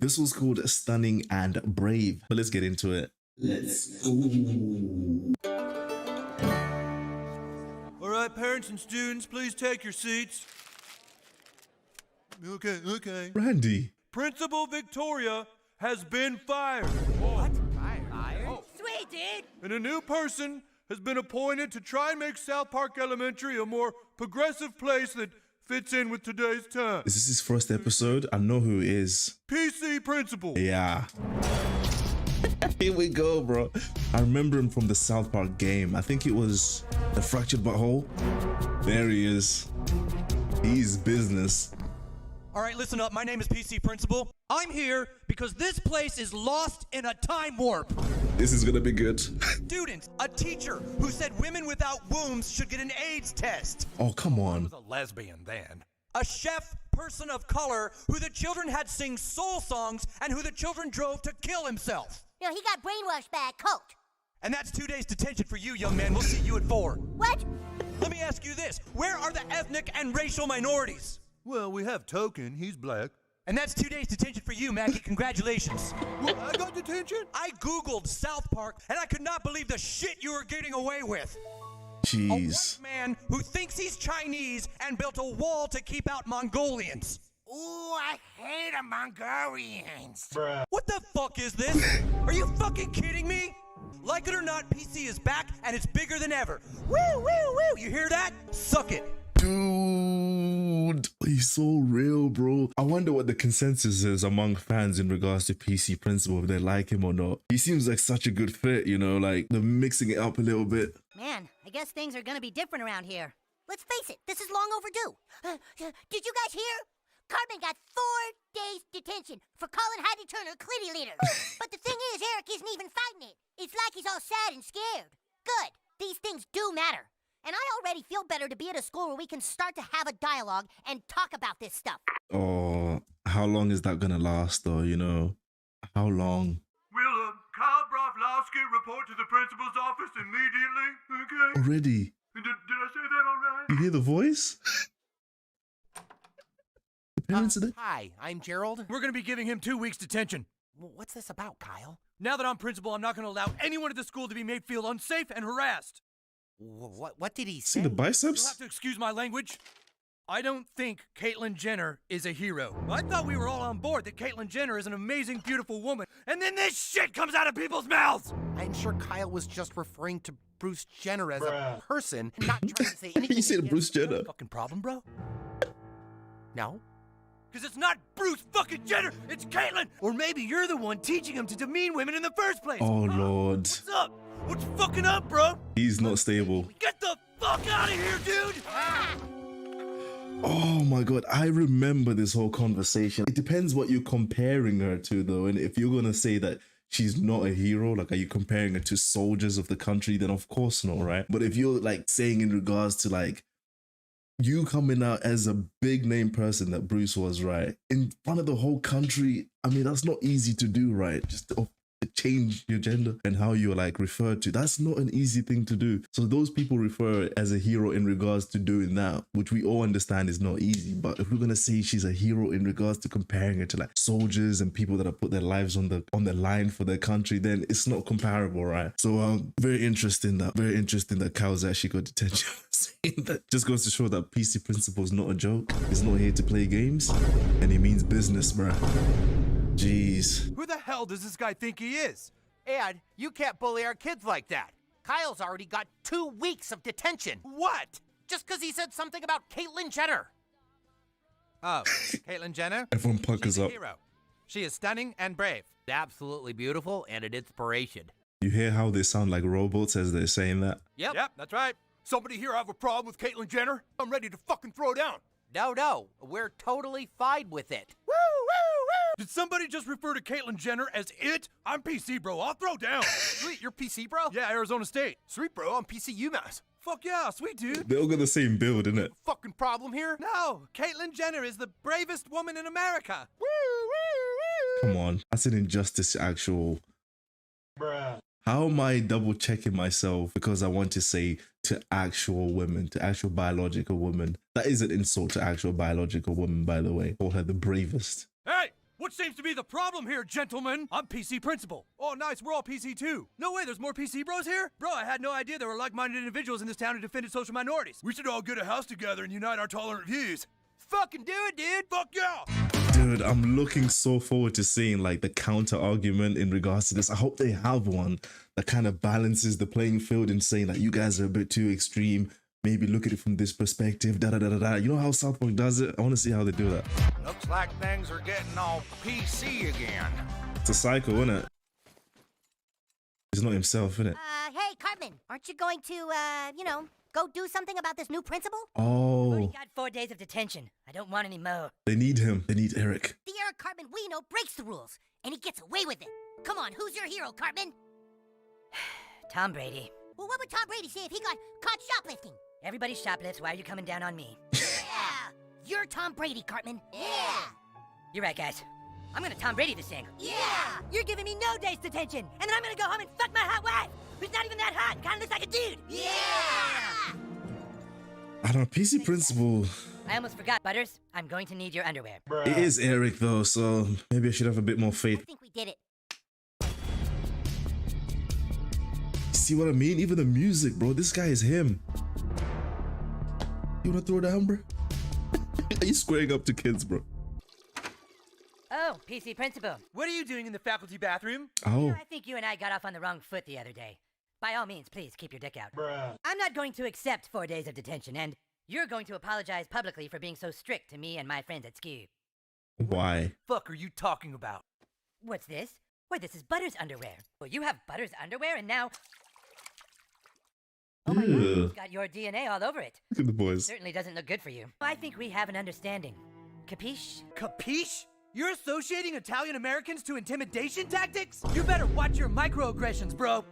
This was called Stunning and Brave. But let's get into it. Let's go. All right, parents and students, please take your seats. Okay. Randy. Principal Victoria has been fired. What? Fired? Oh. Sweet, dude! And a new person has been appointed to try and make South Park Elementary a more progressive place that fits in with today's time. Is this his first episode? I know who it is. PC Principal. Yeah. Here we go, bro. I remember him from the South Park game. I think it was the Fractured Butthole. There he is. He's business. All right, listen up. My name is PC Principal. I'm here because this place is lost in a time warp. This is gonna be good. Students, a teacher who said women without wombs should get an AIDS test. Oh, come on. A lesbian then. A chef person of color who the children had sing soul songs and who the children drove to kill himself. You know, he got brainwashed by a cult. And that's 2 days detention for you, young man. We'll see you at 4. What? Let me ask you this. Where are the ethnic and racial minorities? Well, we have Token. He's black. And that's 2 days detention for you, Mackie. Congratulations. Well, I got detention? I Googled South Park, and I could not believe the shit you were getting away with. Jeez. A white man who thinks he's Chinese and built a wall to keep out Mongolians. Ooh, I hate the Mongolians. What the fuck is this? Are you fucking kidding me? Like it or not, PC is back, and it's bigger than ever. Woo, woo, woo. You hear that? Suck it. Dude, he's so real, bro. I wonder what the consensus is among fans in regards to PC Principal, if they like him or not. He seems like such a good fit, you know, like they're mixing it up a little bit. Man, I guess things are gonna be different around here. Let's face it, this is long overdue. Did you guys hear? Cartman got 4 days detention for calling Heidi Turner Clitty Leader. But the thing is, Eric isn't even fighting it. It's like he's all sad and scared. Good. These things do matter. And I already feel better to be at a school where we can start to have a dialogue and talk about this stuff. Oh, how long is that gonna last though, you know? How long? Will Kyle Broflovsky report to the principal's office immediately? Okay? Already? Did I say that all right? You hear the voice? The parents are there? Hi, I'm Gerald. We're going to be giving him 2 weeks detention. What's this about, Kyle? Now that I'm principal, I'm not going to allow anyone at the school to be made feel unsafe and harassed. What did he See say? the You'll biceps? have to excuse my language. I don't think Caitlyn Jenner is a hero. I thought we were all on board that Caitlyn Jenner is an amazing, beautiful woman. And then this shit comes out of people's mouths! I'm sure Kyle was just referring to Bruce Jenner as a person, not trying to say anything. You said against Bruce her. Jenner. Fucking problem, bro? No? Because it's not Bruce fucking Jenner, it's Caitlyn! Or maybe you're the one teaching him to demean women in the first place. Oh, Lord. What's up? What's fucking up, bro? He's not stable. Get the fuck out of here, dude! Oh my God, I remember this whole conversation. It depends what you're comparing her to though. And if you're gonna say that she's not a hero, like are you comparing her to soldiers of the country? Then of course not, right? But if you're like saying in regards to like you coming out as a big name person that Bruce was, right? In front of the whole country, I mean, that's not easy to do, right? Just to change your gender and how you're like referred to. That's not an easy thing to do. So those people refer her as a hero in regards to doing that, which we all understand is not easy. But if we're gonna say she's a hero in regards to comparing her to like soldiers and people that have put their lives on the line for their country, then it's not comparable, right? So very interesting that Kyle's actually got detention. That just goes to show that PC Principal is not a joke. He's not here to play games, and he means business, bruh. Jeez. Who the hell does this guy think he is? And you can't bully our kids like that. Kyle's already got 2 weeks of detention. What? Just because he said something about Caitlyn Jenner. Oh, Caitlyn Jenner? Everyone puckers She's a up. hero. She is stunning and brave. Absolutely beautiful and an inspiration. You hear how they sound like robots as they're saying that? Yep, that's right. Somebody here have a problem with Caitlyn Jenner? I'm ready to fucking throw down. No, we're totally fine with it. Woo, woo, woo! Did somebody just refer to Caitlyn Jenner as it? I'm PC, bro. I'll throw down. Sweet, you're PC, bro? Yeah, Arizona State. Sweet, bro, I'm PC UMass. Fuck yeah, sweet dude. They all got the same build, innit? Fucking problem here? No, Caitlyn Jenner is the bravest woman in America. Woo, woo, woo. Come on. That's an injustice to actual... Bruh. How am I double checking myself because I want to say to actual women, to actual biological women? That is an insult to actual biological women, by the way. Call her the bravest. Hey, what What seems to be the problem here, gentlemen? I'm PC principal. Oh, nice. We're all PC too. No way, there's more PC bros here? Bro, I had no idea there were like-minded individuals in this town who defended social minorities. We should all get a house together and unite our tolerant views. Fucking do it, dude. Fuck yeah! Dude, I'm looking so forward to seeing like the counter argument in regards to this. I hope they have one that kind of balances the playing field and saying that you guys are a bit too extreme. Maybe look at it from this perspective. Da da da da da. You know how South Park does it? I want to see how they do that. Looks like things are getting all PC again. It's a cycle, isn't it? He's not himself, isn't it? Hey, Cartman, aren't you going to, go do something about this new principal? Oh, Got 4 days of detention. I don't want any more. they need him. They need Eric. The Eric Cartman we know breaks the rules, and he gets away with it. Come on, who's your hero, Cartman? Tom Brady. Well, what would Tom Brady say if he got caught shoplifting? Everybody shoplifts. Why are you coming down on me? Yeah! You're Tom Brady, Cartman. Yeah! You're right, guys. I'm gonna Tom Brady this thing. Yeah! You're giving me no days detention, and then I'm gonna go home and fuck my hot wife, who's not even that hot and kinda looks like a dude. Yeah! I don't know. PC Principal. I almost forgot, Butters. I'm going to need your underwear. It is Eric though, so maybe I should have a bit more I faith. think we did it. See what I mean? Even the music, bro. This guy is him. You wanna throw down, bro? Are you squaring up to kids, bro? Oh, PC principal. What are you doing in the faculty bathroom? Oh, I think you and I got off on the wrong foot the other day. By all means, please keep your dick out. I'm not going to accept 4 days of detention, and you're going to apologize publicly for being so strict to me and my friends at SKU. why? Fuck are you talking about? What's this? Why, this is Butters' underwear. Well, you have Butters' underwear, and now... Oh my God, Ew. it's got your DNA all over it. Look at the boys. Certainly doesn't look good for you. I think we have an understanding. Capiche? Capiche? You're associating Italian Americans to intimidation tactics? You better watch your microaggressions, bro.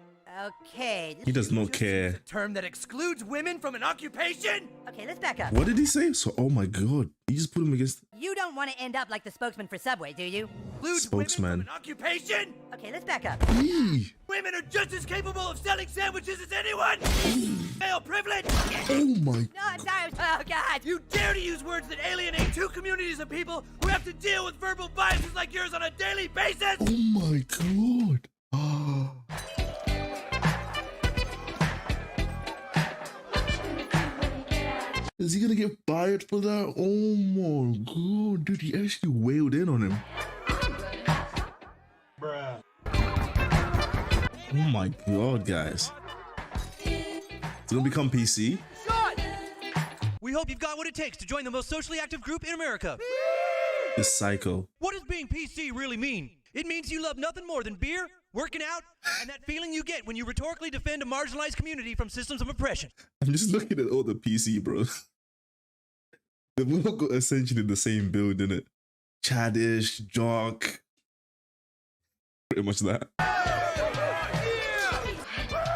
Okay. He does not A care. term that excludes women from an occupation? Okay, let's back up. What did he say? So, oh my god, you just put him against. You don't want to end up like the spokesman for Subway, do you? Excludes Spokesman. women from an occupation? Okay, let's back up. Eee. Women are just as capable of selling sandwiches as anyone! Male privilege! Oh my. No, I'm sorry. Oh, God. You dare to use words that alienate two communities of people who have to deal with verbal biases like yours on a daily basis! Oh my god. Oh. Is he gonna get fired for that? Oh my god, dude, he actually wailed in on him. Oh my god, guys. It's gonna become PC. We hope you've got what it takes to join the most socially active group in America. This psycho. What does being PC really mean? It means you love nothing more than beer, working out, and that feeling you get when you rhetorically defend a marginalized community from systems of oppression. I'm just looking at all the PC bros. They've all got essentially the same build, innit? Chadish, jock. Pretty much that.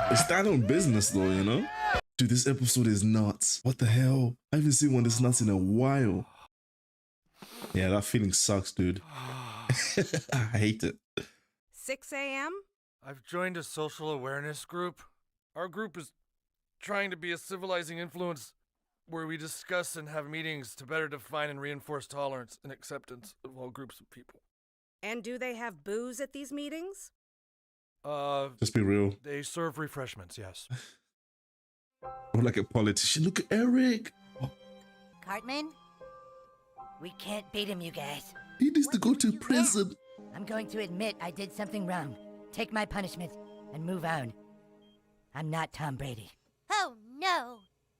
They stand on business though, you know? Dude, this episode is nuts. What the hell? I haven't seen one this nuts in a while. Yeah, that feeling sucks, dude. I hate it. 6 a.m.? I've joined a social awareness group. Our group is trying to be a civilizing influence where we discuss and have meetings to better define and reinforce tolerance and acceptance of all groups of people. And do they have booze at these meetings? Just be real. They serve refreshments, yes. Or like a politician. Look at Eric. Cartman? We can't beat him, you guys. He needs to go to prison. I'm going to admit I did something wrong, take my punishment, and move on. I'm not Tom Brady. Oh, no.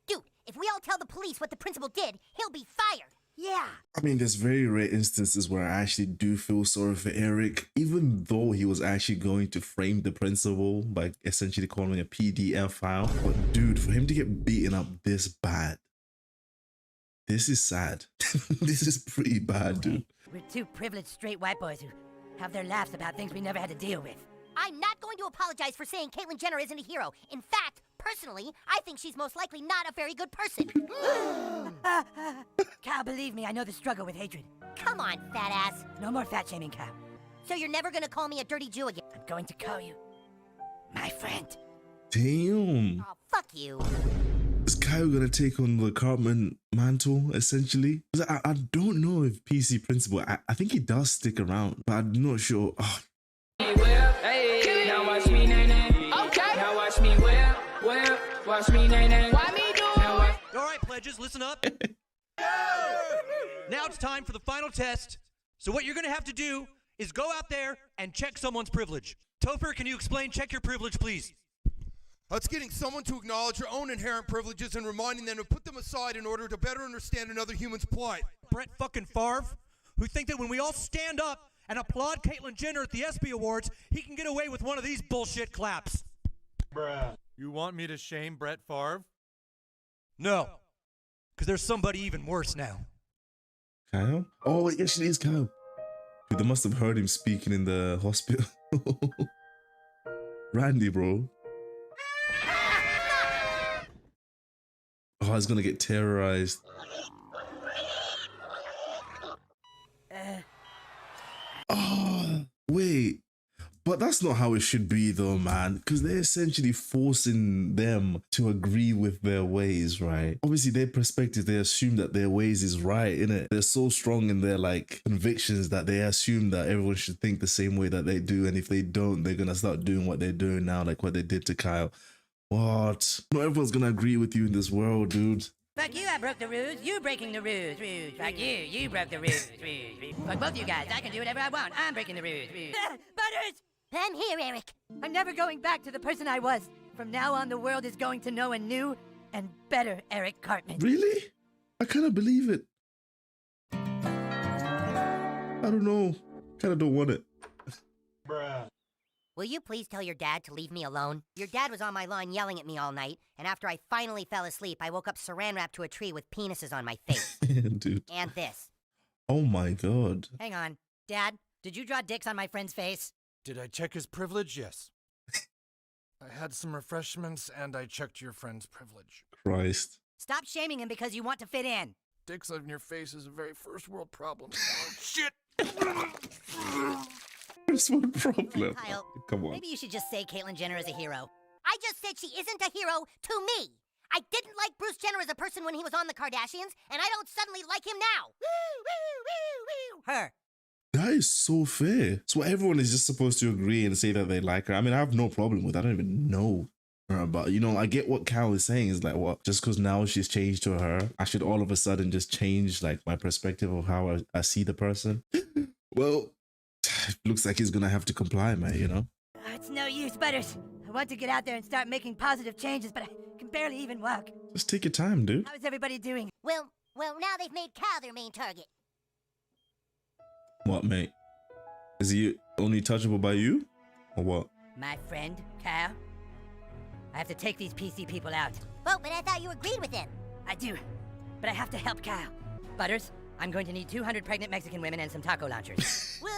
Dude, if we all tell the police what the principal did, he'll be fired. Yeah. I mean, there's very rare instances where I actually do feel sorry for Eric, even though he was actually going to frame the principal by essentially calling a PDF file. But dude, for him to get beaten up this bad, this is sad. This is pretty bad, dude. We're two privileged straight white boys who have their laughs about things we never had to deal with. I'm not going to apologize for saying Caitlyn Jenner isn't a hero. In fact, personally, I think she's most likely not a very good person. Kyle, believe me, I know the struggle with hatred. Come on, fat ass. No more fat shaming, Kyle. So you're never gonna call me a dirty Jew again? I'm going to call you my friend. Damn. Oh, fuck you. Is Kyle gonna take on the Cartman mantle, essentially? 'Cause I don't know if PC Principal, I think he does stick around, but I'm not sure. Oh. Hey, now watch me, nay, nay. Okay. Now watch me, watch me, nay, nay. Why me do it? All right, pledges, listen up. Now it's time for the final test. So what you're going to have to do is go out there and check someone's privilege. Topher, can you explain check your privilege, please? It's getting someone to acknowledge their own inherent privileges and reminding them to put them aside in order to better understand another human's plight. Brett fucking Favre, who think that when we all stand up and applaud Caitlyn Jenner at the ESPY Awards, he can get away with one of these bullshit claps. Bruh. You want me to shame Brett Favre? No, because there's somebody even worse now. Kyle? Oh, it actually is Kyle. Dude, they must have heard him speaking in the hospital. Randy, bro. Oh, he's gonna get terrorized. Oh, wait. But that's not how it should be though, man. Because they're essentially forcing them to agree with their ways, right? Obviously, their perspective, they assume that their ways is right, innit? They're so strong in their, like, convictions that they assume that everyone should think the same way that they do. And if they don't, they're gonna start doing what they're doing now, like what they did to Kyle. What? Not everyone's gonna agree with you in this world, dude. Fuck you, I broke the rules. You breaking the rules. Fuck you broke the rules. Fuck both you guys. I can do whatever I want. I'm breaking the rules. Butters! I'm here, Eric. I'm never going back to the person I was. From now on, the world is going to know a new and better Eric Cartman. Really? I kind of believe it. I don't know. Kind of don't want it. Bruh. Will you please tell your dad to leave me alone? Your dad was on my lawn yelling at me all night, and after I finally fell asleep, I woke up saran wrapped to a tree with penises on my face. Dude. And this. Oh my god. Hang on. Dad, did you draw dicks on my friend's face? Did I check his privilege? Yes. I had some refreshments and I checked your friend's privilege. Christ. Stop shaming him because you want to fit in. Dicks on your face is a very first world problem. Oh, shit! There's one problem. Kyle, Come on. Maybe you should just say Caitlyn Jenner is a hero. I just said she isn't a hero to me. I didn't like Bruce Jenner as a person when he was on the Kardashians, and I don't suddenly like him now. Her. That is so fair. So everyone is just supposed to agree and say that they like her. I mean, I have no problem with that. I don't even know her. But, you know, I get what Cal is saying is like, what? Just because now she's changed to her, I should all of a sudden just change, like, my perspective of how I see the person? Well, it looks like he's going to have to comply, mate, you know? It's no use, Butters. I want to get out there and start making positive changes, but I can barely even walk. Just take your time, dude. How is everybody doing? Well, now they've made Cal their main target. What, mate? Is he only touchable by you? Or what? My friend, Kyle? I have to take these PC people out. Oh, but I thought you agreed with him. I do, but I have to help Kyle. Butters, I'm going to need 200 pregnant Mexican women and some taco launchers. Well,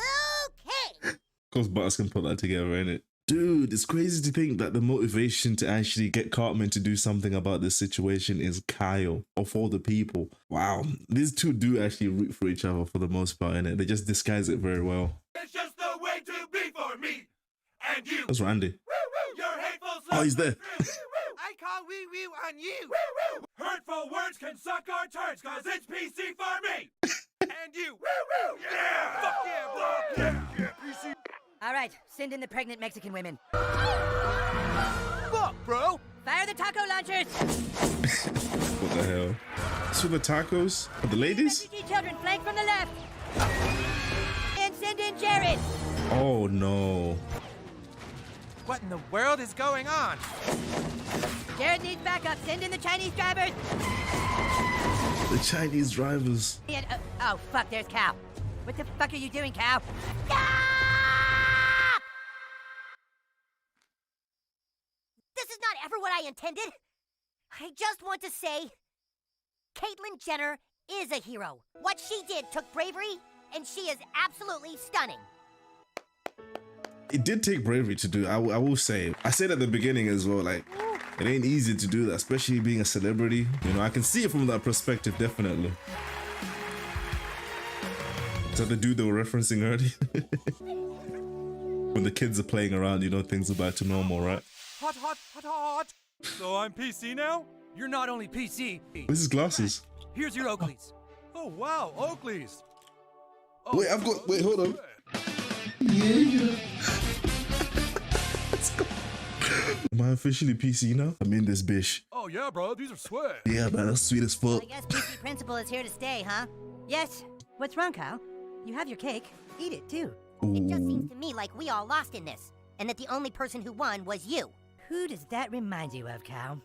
okay. Of course, Butters can put that together, innit? Dude, it's crazy to think that the motivation to actually get Cartman to do something about this situation is Kyle, of all the people. Wow, these two do actually root for each other for the most part, innit? They just disguise it very well. It's just the way to be for me and you. That's Randy. You're hateful. Oh, he's there. I call wee-wee on you. Hurtful words can suck our turds, cause it's PC for me And you. Yeah. Fuck yeah, bro. Yeah, PC. All right, send in the pregnant Mexican women. Fuck, bro. Fire the taco launchers! What the hell? So the tacos? For the ladies? Refugee children, flank from the left! And send in Jared! Oh no. What in the world is going on? Jared needs backup, send in the Chinese drivers! The Chinese drivers. And, oh, fuck, there's Cal. What the fuck are you doing, Cal? This is not ever what I intended. I just want to say, Caitlyn Jenner is a hero. What she did took bravery, and she is absolutely stunning. It did take bravery to do, I will say. I said at the beginning as well, like, it ain't easy to do that, especially being a celebrity. You know, I can see it from that perspective, definitely. Is that the dude they were referencing earlier? When the kids are playing around, you know, things are back to normal, right? Hot, hot, hot, hot. So I'm PC now? you're not only PC. Where's his glasses? Here's your Oakleys. Oh, wow, Oakley's. Wait, I've got. Wait, hold on. Let's go. Am I officially PC now? I'm in this bitch. Oh, yeah, bro, these are sweat. Yeah, man, that's sweet as fuck. I guess PC Principal is here to stay, huh? Yes. What's wrong, Kyle? You have your cake. Eat it, too. It just seems to me like we all lost in this, and that the only person who won was you. Who does that remind you of, Kyle?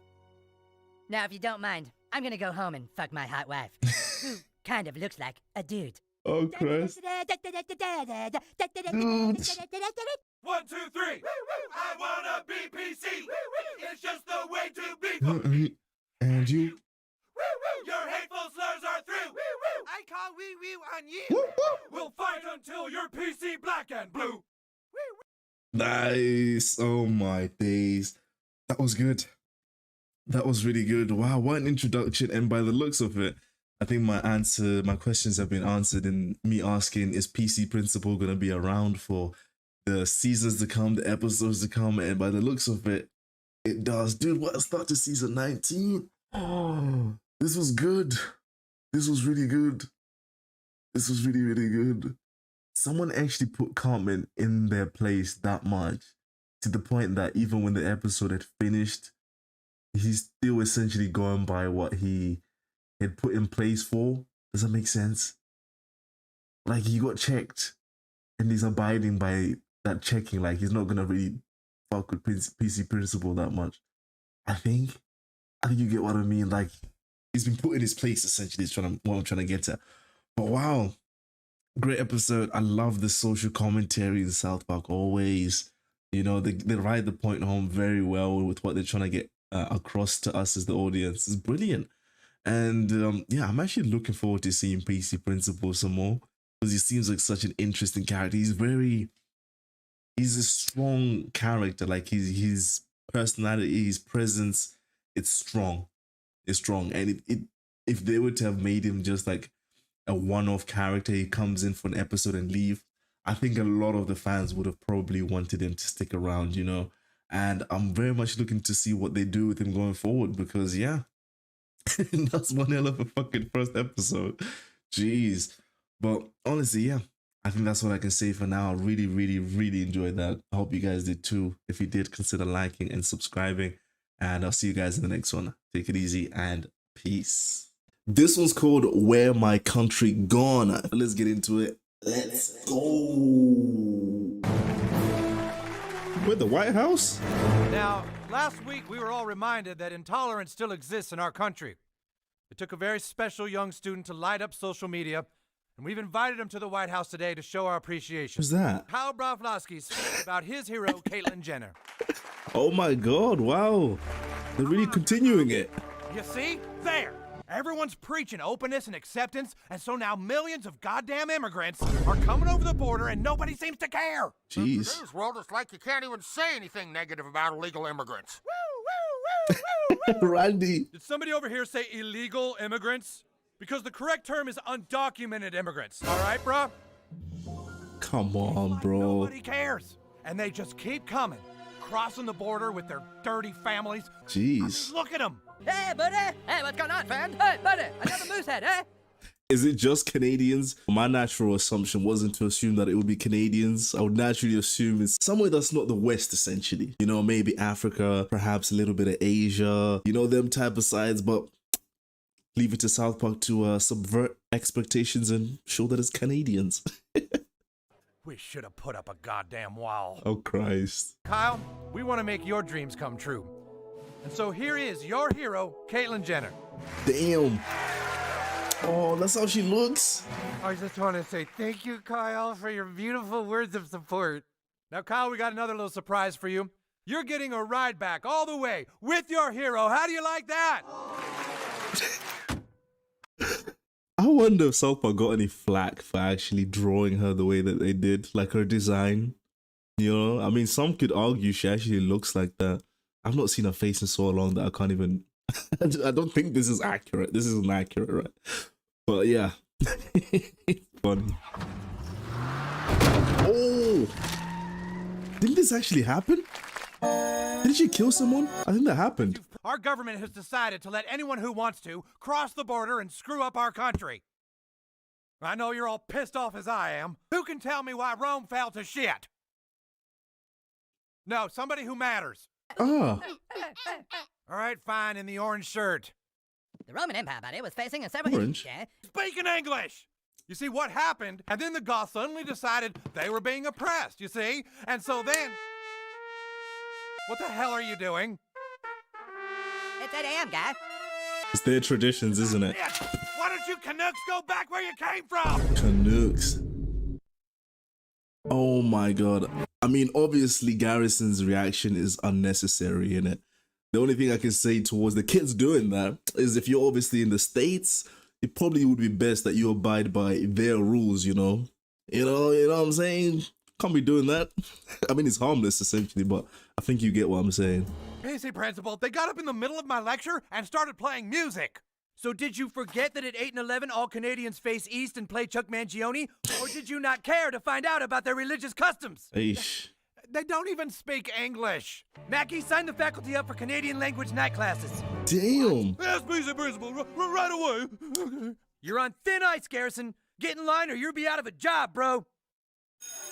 Now, if you don't mind, I'm gonna go home and fuck my hot wife, who kind of looks like a dude. Oh, Christ. Dude. 1, 2, 3. I wanna be PC. It's just the way to be. And you? Your hateful slurs are through. I call wee wee on you. We'll fight until you're PC black and blue. Nice. Oh my days. That was good. That was really good. Wow, what an introduction. And by the looks of it, I think my questions have been answered in me asking, is PC Principal going to be around for the seasons to come, the episodes to come? And by the looks of it, it does. Dude, what a start to season 19. Oh, this was good. This was really good. This was really, really good. Someone actually put Cartman in their place that much, to the point that even when the episode had finished, he's still essentially going by what he had put in place for. Does that make sense? Like, he got checked and he's abiding by that checking. Like, he's not gonna really fuck with PC Principal that much. I think you get what I mean. Like, he's been put in his place, essentially, is what I'm trying to get at. But wow, great episode. I love the social commentary in South Park always. You know, they ride the point home very well with what they're trying to get across to us as the audience. It's brilliant. And yeah, I'm actually looking forward to seeing PC Principal some more, because he seems like such an interesting character. He's a strong character. Like, his personality, his presence, it's strong. It's strong. And if they were to have made him just like a one-off character, he comes in for an episode and leave, I think a lot of the fans would have probably wanted him to stick around, you know. And I'm very much looking to see what they do with him going forward, because yeah, that's one hell of a fucking first episode. Jeez. But honestly, yeah, I think that's what I can say for now. I really, really, really enjoyed that. I hope you guys did too. If you did, consider liking and subscribing. And I'll see you guys in the next one. Take it easy and peace. This one's called Where My Country Gone. Let's get into it. Let's go. Where, the White House? Now, last week we were all reminded that intolerance still exists in our country. It took a very special young student to light up social media, and we've invited him to the White House today to show our appreciation. Who's that? Kyle Broflovsky's speaking about his hero, Caitlyn Jenner. Oh my God, wow. They're really continuing it. You see? There! Everyone's preaching openness and acceptance, and so now millions of goddamn immigrants are coming over the border and nobody seems to care. In Jeez. today's world, it's like you can't even say anything negative about illegal immigrants. Randy. Did somebody over here say illegal immigrants? Because the correct term is undocumented immigrants. All right, bro? Come on, bro. Nobody cares. And they just keep coming, crossing the border with their dirty families. Jeez. Look at them. Hey, buddy! Hey, what's going on, fan? Hey, buddy! Another moose head, eh? Is it just Canadians? My natural assumption wasn't to assume that it would be Canadians. I would naturally assume it's somewhere that's not the West, essentially. You know, maybe Africa, perhaps a little bit of Asia, you know, them type of sides, but leave it to South Park to subvert expectations and show that it's Canadians. We should have put up a goddamn wall. Oh, Christ. Kyle, we want to make your dreams come true. And so here is your hero, Caitlyn Jenner. Damn. Oh, that's how she looks. I just want to say thank you, Kyle, for your beautiful words of support. Now, Kyle, we got another little surprise for you. You're getting a ride back all the way with your hero. How do you like that? I wonder if South Park got any flack for actually drawing her the way that they did, like her design. You know, I mean, some could argue she actually looks like that. I've not seen her face in so long that I can't even... I don't think this is accurate. This isn't accurate, right? But yeah. Funny. Oh! Didn't this actually happen? Didn't she kill someone? I think that happened. our government has decided to let anyone who wants to cross the border and screw up our country. I know you're all pissed off as I am. Who can tell me why Rome fell to shit? No, somebody who matters. Ah. All right, fine, in the orange shirt. The Roman Empire, buddy, was facing a several Orange? issues, Speaking English! You see, what happened, and then the Goths suddenly decided they were being oppressed, you see? And so then... What the hell are you doing? It's 8 a.m., guy. It's their traditions, isn't it? Yeah, why don't you Canucks go back where you came from? Canucks. Oh my god. I mean, obviously Garrison's reaction is unnecessary, innit? The only thing I can say towards the kids doing that is if you're obviously in the States, it probably would be best that you abide by their rules, you know? You know what I'm saying? Can't be doing that. I mean, it's harmless essentially, but I think you get what I'm saying. PC principal, they got up in the middle of my lecture and started playing music. So did you forget that at 8 and 11 all Canadians face east and play Chuck Mangione? Or did you not care to find out about their religious customs? Eish. They don't even speak English. Mackie, sign the faculty up for Canadian language night classes. Damn. Yes, PC principal, right away. You're on thin ice, Garrison. Get in line or you'll be out of a job, bro.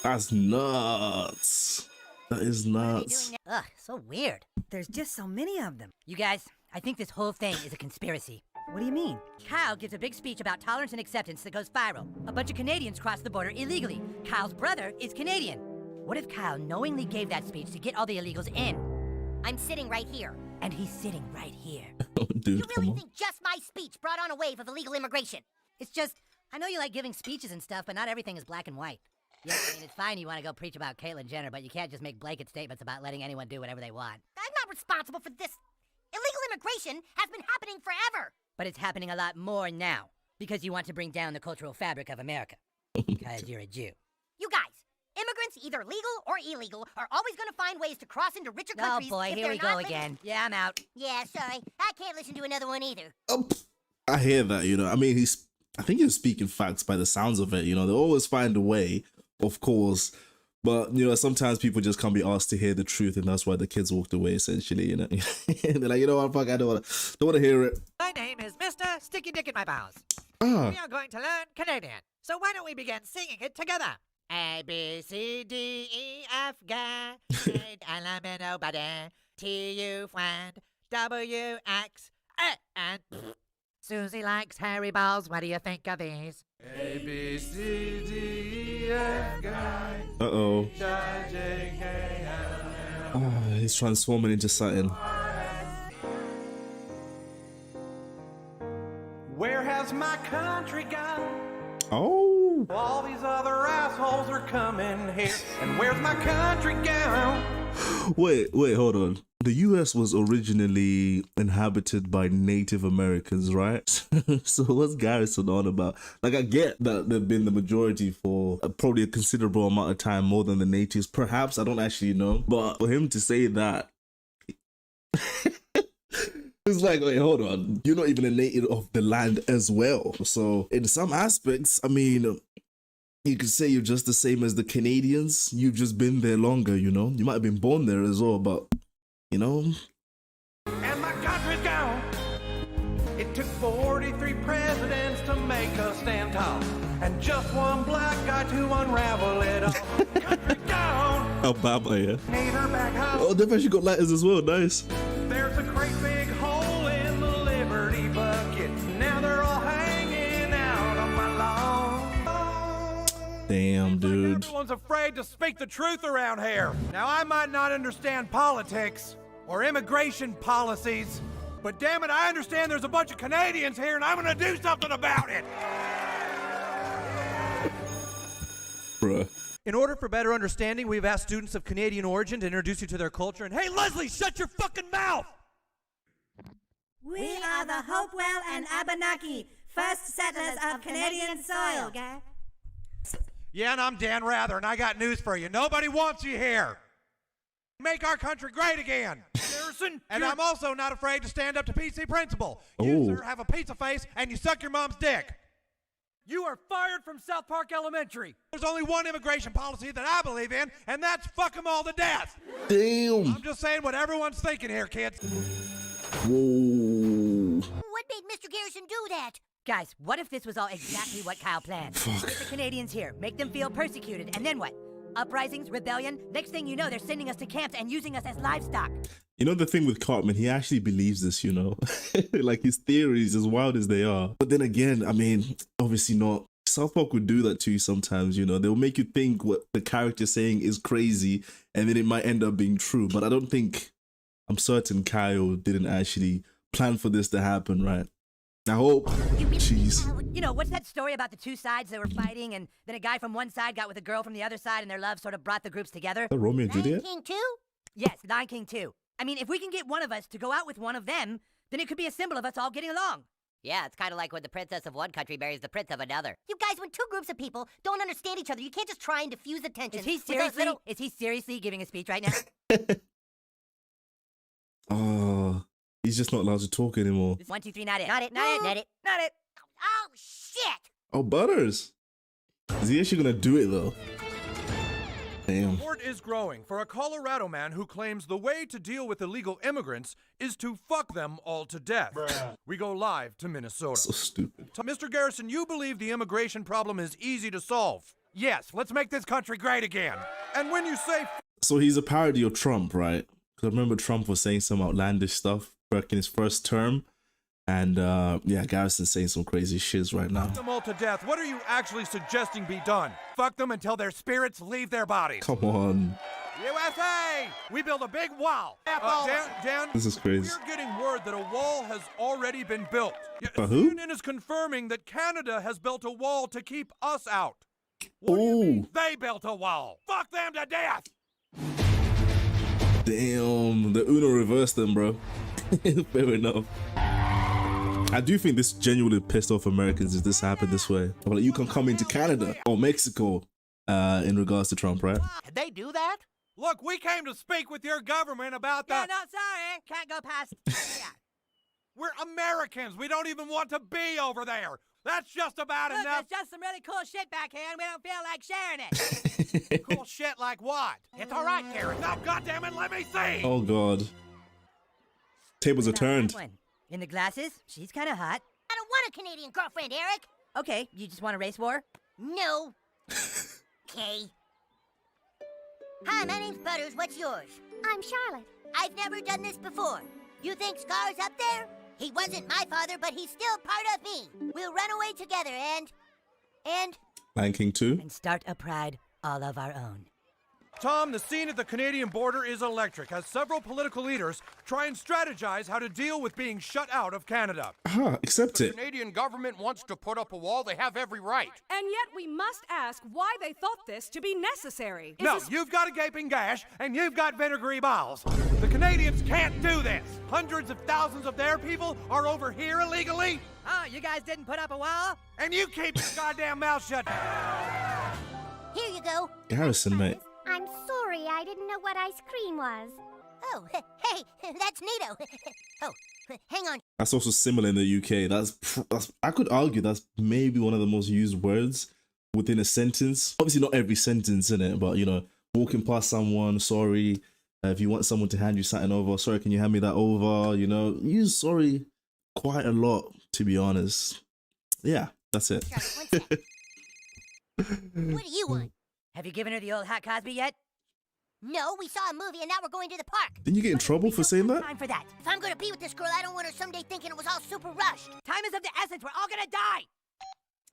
That's nuts. That is nuts. Ugh, so weird. There's just so many of them. You guys, I think this whole thing is a conspiracy. What do you mean? Kyle gives a big speech about tolerance and acceptance that goes viral. A bunch of Canadians cross the border illegally. Kyle's brother is Canadian. What if Kyle knowingly gave that speech to get all the illegals in? I'm sitting right here. And he's sitting right here. Oh, dude, You come really on. think just my speech brought on a wave of illegal immigration? It's just, I know you like giving speeches and stuff, but not everything is black and white. Yeah, I mean, it's fine you want to go preach about Caitlyn Jenner, but you can't just make blanket statements about letting anyone do whatever they want. I'm not responsible for this. Illegal immigration has been happening forever. But it's happening a lot more now, because you want to bring down the cultural fabric of America. Because you're a Jew. You guys, immigrants, either legal or illegal, are always going to find ways to cross into richer Oh countries. boy, if here they're we not go living- again. Yeah, I'm out. Yeah, sorry. I can't listen to another one either. I hear that, you know. I mean, I think he's speaking facts by the sounds of it, you know. They always find a way, of course. But, you know, sometimes people just can't be asked to hear the truth, and that's why the kids walked away, essentially, you know. They're like, you know what, fuck, I don't want to hear it. My name is Mr. Sticky Dick in my Bows. Ah. We are going to learn Canadian. So why don't we begin singing it together? A, B, C, D, E, F, G, H, L, M, N, O, B, D, T, U, F, W, X, and Susie likes hairy balls. What do you think of these? A, B, C, D, E, F, guy. Uh-oh. He's transforming into something. Where has my country gone? Oh. All these other assholes are coming here. And where's my country gone? Wait, hold on. The US was originally inhabited by Native Americans, right? So what's Garrison on about? Like, I get that they've been the majority for probably a considerable amount of time, more than the natives. Perhaps, I don't actually know. But for him to say that, it's like, wait, hold on. You're not even a native of the land as well. So in some aspects, I mean, you could say you're just the same as the Canadians. You've just been there longer, you know? You might have been born there as well, but, you know? And my country's gone. It took 43 presidents to make us stand tall. And just one black guy to unravel it all. Country's gone. Alabama, yeah. Need her back home. Oh, they've actually got letters as well. Nice. There's a great big hole in the Liberty bucket. Now they're all hanging out on my lawn. Damn, dude. Everyone's afraid to speak the truth around here. Now, I might not understand politics or immigration policies, but damn it, I understand there's a bunch of Canadians here and I'm gonna do something about it. Bruh. In order for better understanding, we've asked students of Canadian origin to introduce you to their culture. And hey, Leslie, shut your fucking mouth! We are the Hopewell and Abenaki, first settlers of Canadian soil. Yeah, and I'm Dan Rather, and I got news for you. Nobody wants you here. Make our country great again. Harrison, and I'm also not afraid to stand up to PC principal. You, sir, have a pizza face, and you suck your mom's dick. You are fired from South Park Elementary. There's only one immigration policy that I believe in, and that's fuck them all to death. Damn. I'm just saying what everyone's thinking here, kids. Whoa. What made Mr. Garrison do that? Guys, what if this was all exactly what Kyle planned? Fuck. Get the Canadians here, make them feel persecuted, and then what? Uprisings, rebellion? Next thing you know, they're sending us to camps and using us as livestock. You know the thing with Cartman, he actually believes this, you know? Like his theories, as wild as they are. But then again, I mean, obviously not. South Park would do that to you sometimes, you know? They'll make you think what the character's saying is crazy, and then it might end up being true. But I'm certain Kyle didn't actually plan for this to happen, right? I hope. Jeez. You know, what's that story about the two sides that were fighting, and then a guy from one side got with a girl from the other side, and their love sort of brought the groups together? Is that Romeo and Juliet? King 2? Yes, Lion King 2. I mean, if we can get one of us to go out with one of them, then it could be a symbol of us all getting along. Yeah, it's kind of like when the princess of one country marries the prince of another. You guys, when two groups of people don't understand each other, you can't just try and diffuse the tension. Is he seriously giving a speech right now? Oh, he's just not allowed to talk anymore. 1, 2, 3, not it. Not it. Not it. Oh, shit! Oh, Butters. Is he actually gonna do it though? Damn. Support is growing for a Colorado man who claims the way to deal with illegal immigrants is to fuck them all to death. We go live to Minnesota. So stupid. Mr. Garrison, you believe the immigration problem is easy to solve. Yes, let's make this country great again. And when you say So he's a parody of Trump, right? Because I remember Trump was saying some outlandish stuff back in his first term. And yeah, Garrison's saying some crazy shiz right now. fuck them all to death, what are you actually suggesting be done? Fuck them until their spirits leave their bodies. Come on. USA! We build a big wall. Dan, This is crazy. we're getting word that a wall has already been built. Who? CNN is confirming that Canada has built a wall to keep us out. What do you mean they built a wall? Fuck them to death! Damn, the Uno reversed them, bro. Fair enough. I do think this genuinely pissed off Americans if this happened this way. Well, you can come into Canada or Mexico in regards to Trump, right? Did they do that? Look, we came to speak with your government about the... Yeah, no, sorry. Can't go past... Yeah. We're Americans. We don't even want to be over there. That's just about Look, enough. there's just some really cool shit back here, and we don't feel like sharing it. Cool shit like what? It's all right, Karen. No, goddammit, let me see. Oh, God. Tables are turned. In the glasses, she's kind of hot. I don't want a Canadian girlfriend, Eric. Okay, you just want a race war? No. Okay. Hi, my name's Butters. What's yours? I'm Charlotte. I've never done this before. You think Scar's up there? He wasn't my father, but he's still part of me. We'll run away together and... Lion King 2. And start a pride all of our own. Tom, the scene at the Canadian border is electric as several political leaders try and strategize how to deal with being shut out of Canada. Accept The it. Canadian government wants to put up a wall. They have every right. And yet we must ask why they thought this to be necessary. No, you've got a gaping gash and you've got vinegary bowels. The Canadians can't do this. Hundreds of thousands of their people are over here illegally. Oh, you guys didn't put up a wall? And you keep your goddamn mouth shut. Here you go. Garrison, mate. I'm sorry, I didn't know what ice cream was. Oh, hey, that's neato. Oh, hang on. That's also similar in the UK. That's I could argue that's maybe one of the most used words within a sentence. Obviously not every sentence in it, but you know, walking past someone, sorry. If you want someone to hand you something over, sorry, can you hand me that over? You know, use sorry quite a lot, to be honest. Yeah, that's it. What do you want? Have you given her the old hot Cosby yet? No, we saw a movie and now we're going to the park. Didn't you get in trouble for saying that? Time for that. If I'm going to be with this girl, I don't want her someday thinking it was all super rushed. Time is of the essence. We're all gonna die.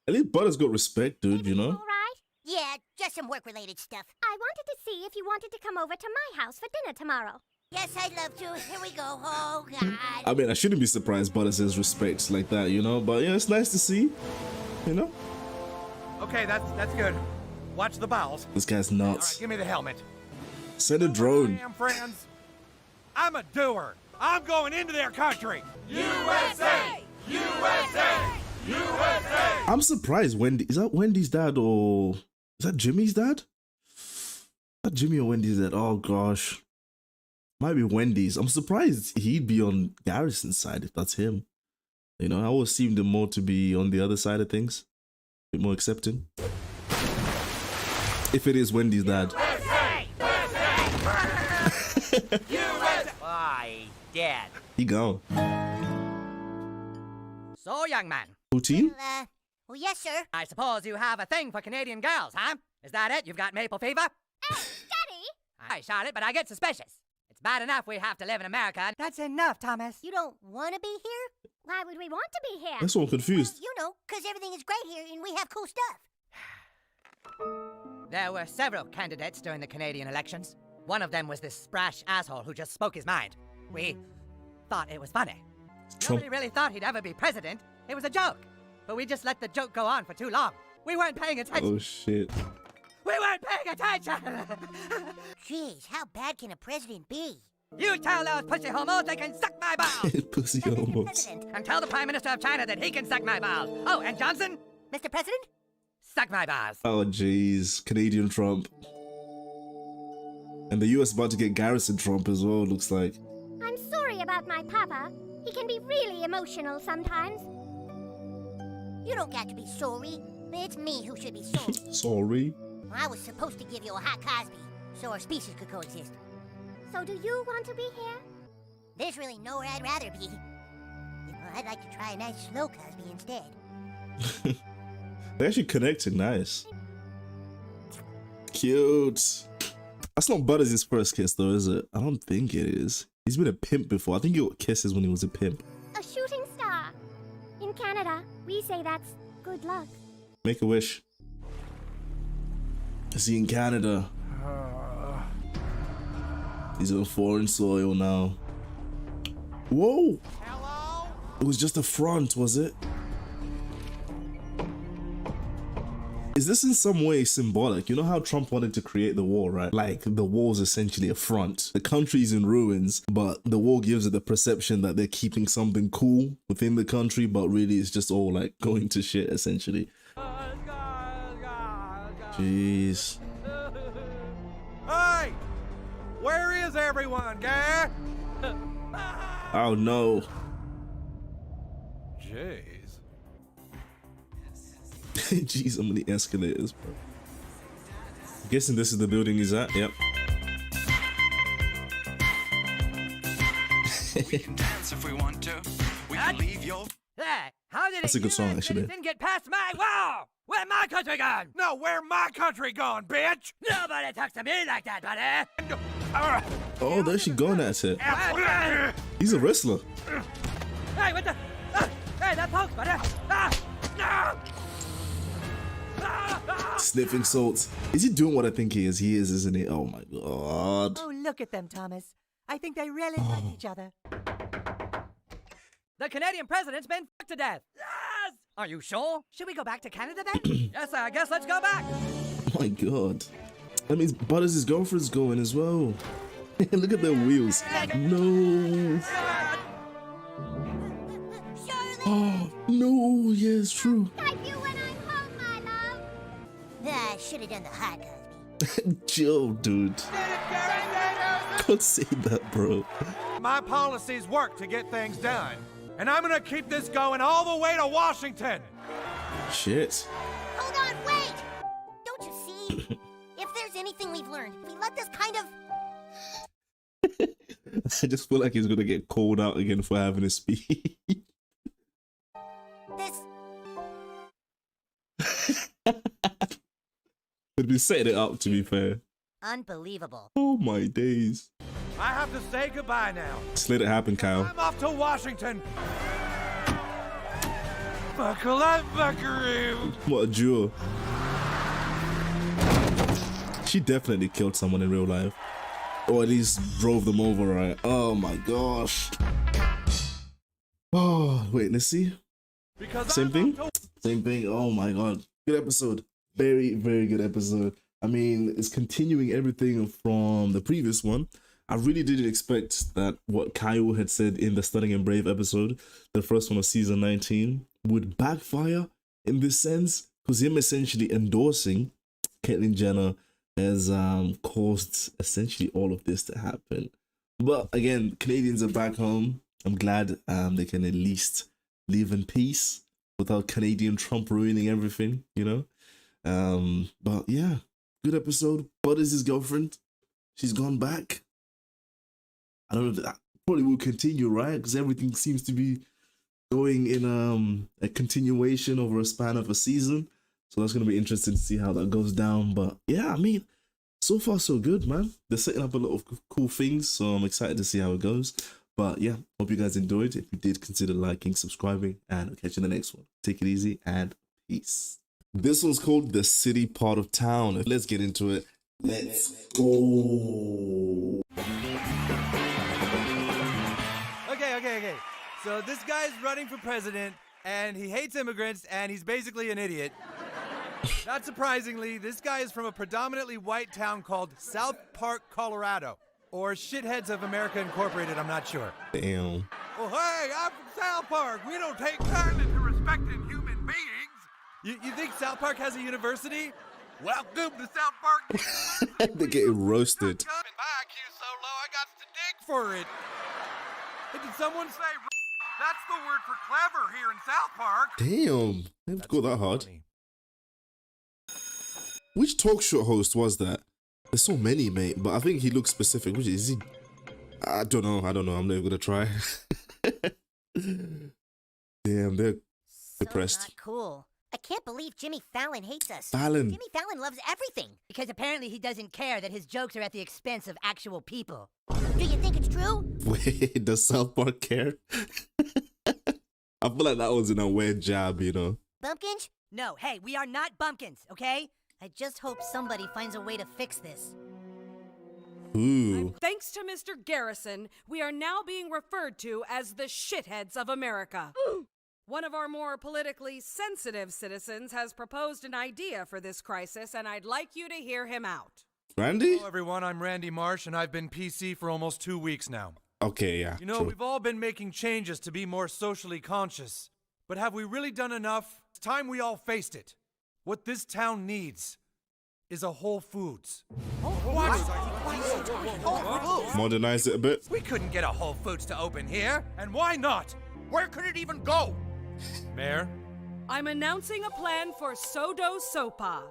At least Butters got respect, dude, you know? All right? Yeah, just some work-related stuff. I wanted to see if you wanted to come over to my house for dinner tomorrow. Yes, I'd love to. Here we go. Oh, God. I mean, I shouldn't be surprised Butters has respect like that, you know? But yeah, it's nice to see, you know? Okay, that's good. Watch the bowels. This guy's All right, nuts. give me the helmet. Send a drone. Damn friends. I'm a doer. I'm going into their country. USA! USA! USA! I'm surprised Wendy. Is that Wendy's dad or is that Jimmy's dad? Is that Jimmy or Wendy's dad? Oh gosh. Might be Wendy's. I'm surprised he'd be on Garrison's side if that's him. You know, I always seemed him more to be on the other side of things. A bit more accepting. If it is Wendy's dad. Why, Dad? He gone. So, young man. Poutine? Well, yes, sir. I suppose you have a thing for Canadian girls, huh? Is that it? You've got maple fever? Daddy! Hi, Charlotte, but I get suspicious. It's bad enough we have to live in America. That's enough, Thomas. You don't want to be here? Why would we want to be here? That's all confused. You know, because everything is great here and we have cool stuff. There were several candidates during the Canadian elections. One of them was this brash asshole who just spoke his mind. We thought it was funny. Trump. Nobody really thought he'd ever be president. It was a joke. But we just let the joke go on for too long. We weren't paying attention. Oh, shit. We weren't paying attention! Jeez, how bad can a president be? You tell those pussy homos they can suck my balls! Pussy homos. And tell the Prime Minister of China that he can suck my balls. Oh, and Johnson? Mr. President? Suck my balls. Oh, jeez. Canadian Trump. And the US about to get Garrison Trump as well, looks like. I'm sorry about my papa. He can be really emotional sometimes. You don't got to be sorry. It's me who should be sorry. Sorry? I was supposed to give you a hot Cosby, so our species could coexist. So do you want to be here? There's really nowhere I'd rather be. You know, I'd like to try a nice slow Cosby instead. They're actually connected, nice. Cute. That's not Butters' first kiss though, is it? I don't think it is. He's been a pimp before. I think he got kisses when he was a pimp. A shooting star. In Canada, we say that's good luck. Make a wish. Is he in Canada? He's on foreign soil now. Whoa! Hello? It was just a front, was it? Is this in some way symbolic? You know how Trump wanted to create the wall, right? Like, the wall's essentially a front. The country's in ruins, but the wall gives it the perception that they're keeping something cool within the country, but really it's just all like going to shit, essentially. Jeez. Hey! Where is everyone, guy? Oh no. Jeez. Jeez, I'm on the escalators, bro. I'm guessing this is the building he's at. Yep. We can dance if we want to. We can leave your... There. How did That's a good song, actually. It didn't get past my wall. Where my country gone? No, where my country gone, bitch? Nobody talks to me like that, buddy. Oh, there she going at it. He's a wrestler. Hey, what the? Hey, that pokes, buddy. Sniffing salts. Is he doing what I think he is? He is, isn't he? Oh my god. Oh, look at them, Thomas. I think they really like each other. The Canadian president's been fucked to death. Yes! Are you sure? Should we go back to Canada then? Yes, I guess let's go back. Oh my god. That means Butters' girlfriend's going as well. Look at their wheels. No. Oh, no. Yeah, it's true. Skype you when I'm home, my love. I should have done the hot Cosby. Chill, dude. Don't say that, bro. My policies work to get things done. And I'm gonna keep this going all the way to Washington. Shit. Hold on, wait! Don't you see? If there's anything we've learned, we let this kind of... I just feel like he's gonna get called out again for having a speech. This... But we setting it up, to be fair. Unbelievable. Oh my days. I have to say goodbye now. Just let it happen, Kyle. I'm off to Washington. Buckle up, buckaroo. What a duo. She definitely killed someone in real life. Or at least drove them over, right? Oh my gosh. Oh, wait, let's see. Same thing? Same thing. Oh my god. Good episode. Very, very good episode. I mean, it's continuing everything from the previous one. I really didn't expect that what Kyle had said in the Stunning and Brave episode, the first one of season 19, would backfire in this sense, because him essentially endorsing Caitlyn Jenner has caused essentially all of this to happen. But again, Canadians are back home. I'm glad they can at least live in peace without Canadian Trump ruining everything, you know? But yeah, good episode. Butters' his girlfriend. She's gone back. I don't know if probably will continue, right? Because everything seems to be going in a continuation over a span of a season. So that's going to be interesting to see how that goes down. But yeah, I mean, so far so good, man. They're setting up a lot of cool things, so I'm excited to see how it goes. But yeah, hope you guys enjoyed. If you did, consider liking, subscribing, and I'll catch you in the next one. Take it easy and peace. This one's called The City Part of Town. Let's get into it. Let's go. Okay. So this guy's running for president, and he hates immigrants, and he's basically an idiot. Not surprisingly, this guy is from a predominantly white town called South Park, Colorado. Or Shitheads of America Incorporated, I'm not sure. Damn. Well, hey, I'm from South Park. We don't take kindly to respecting human beings. You think South Park has a university? Welcome to South Park. They're getting roasted. My IQ so low, I got to dig for it. Hey, did someone say? That's the word for clever here in South Park. Damn. They haven't got that hard. Funny. Which talk show host was that? There's so many, mate, but I think he looks specific. Which is he? I don't know. I'm never gonna try. Damn, they're depressed. Not cool. I can't believe Jimmy Fallon hates us. Fallon. Jimmy Fallon loves everything. Because apparently he doesn't care that his jokes are at the expense of actual people. Do you think it's true? Wait, does South Park care? I feel like that was in a weird jab, you know. Bumpkins? No, hey, we are not bumpkins, okay? I just hope somebody finds a way to fix this. Ooh. Thanks to Mr. Garrison, we are now being referred to as the shitheads of America. One of our more politically sensitive citizens has proposed an idea for this crisis, and I'd like you to hear him out. Randy? Hello, everyone. I'm Randy Marsh, and I've been PC for almost 2 weeks now. Okay, yeah. You know, true. we've all been making changes to be more socially conscious. But have we really done enough? It's time we all faced it. What this town needs is a Whole Foods. Modernize it a bit. We couldn't get a Whole Foods to open here. And why not? Where could it even go? Mayor? I'm announcing a plan for Sodo Sopa.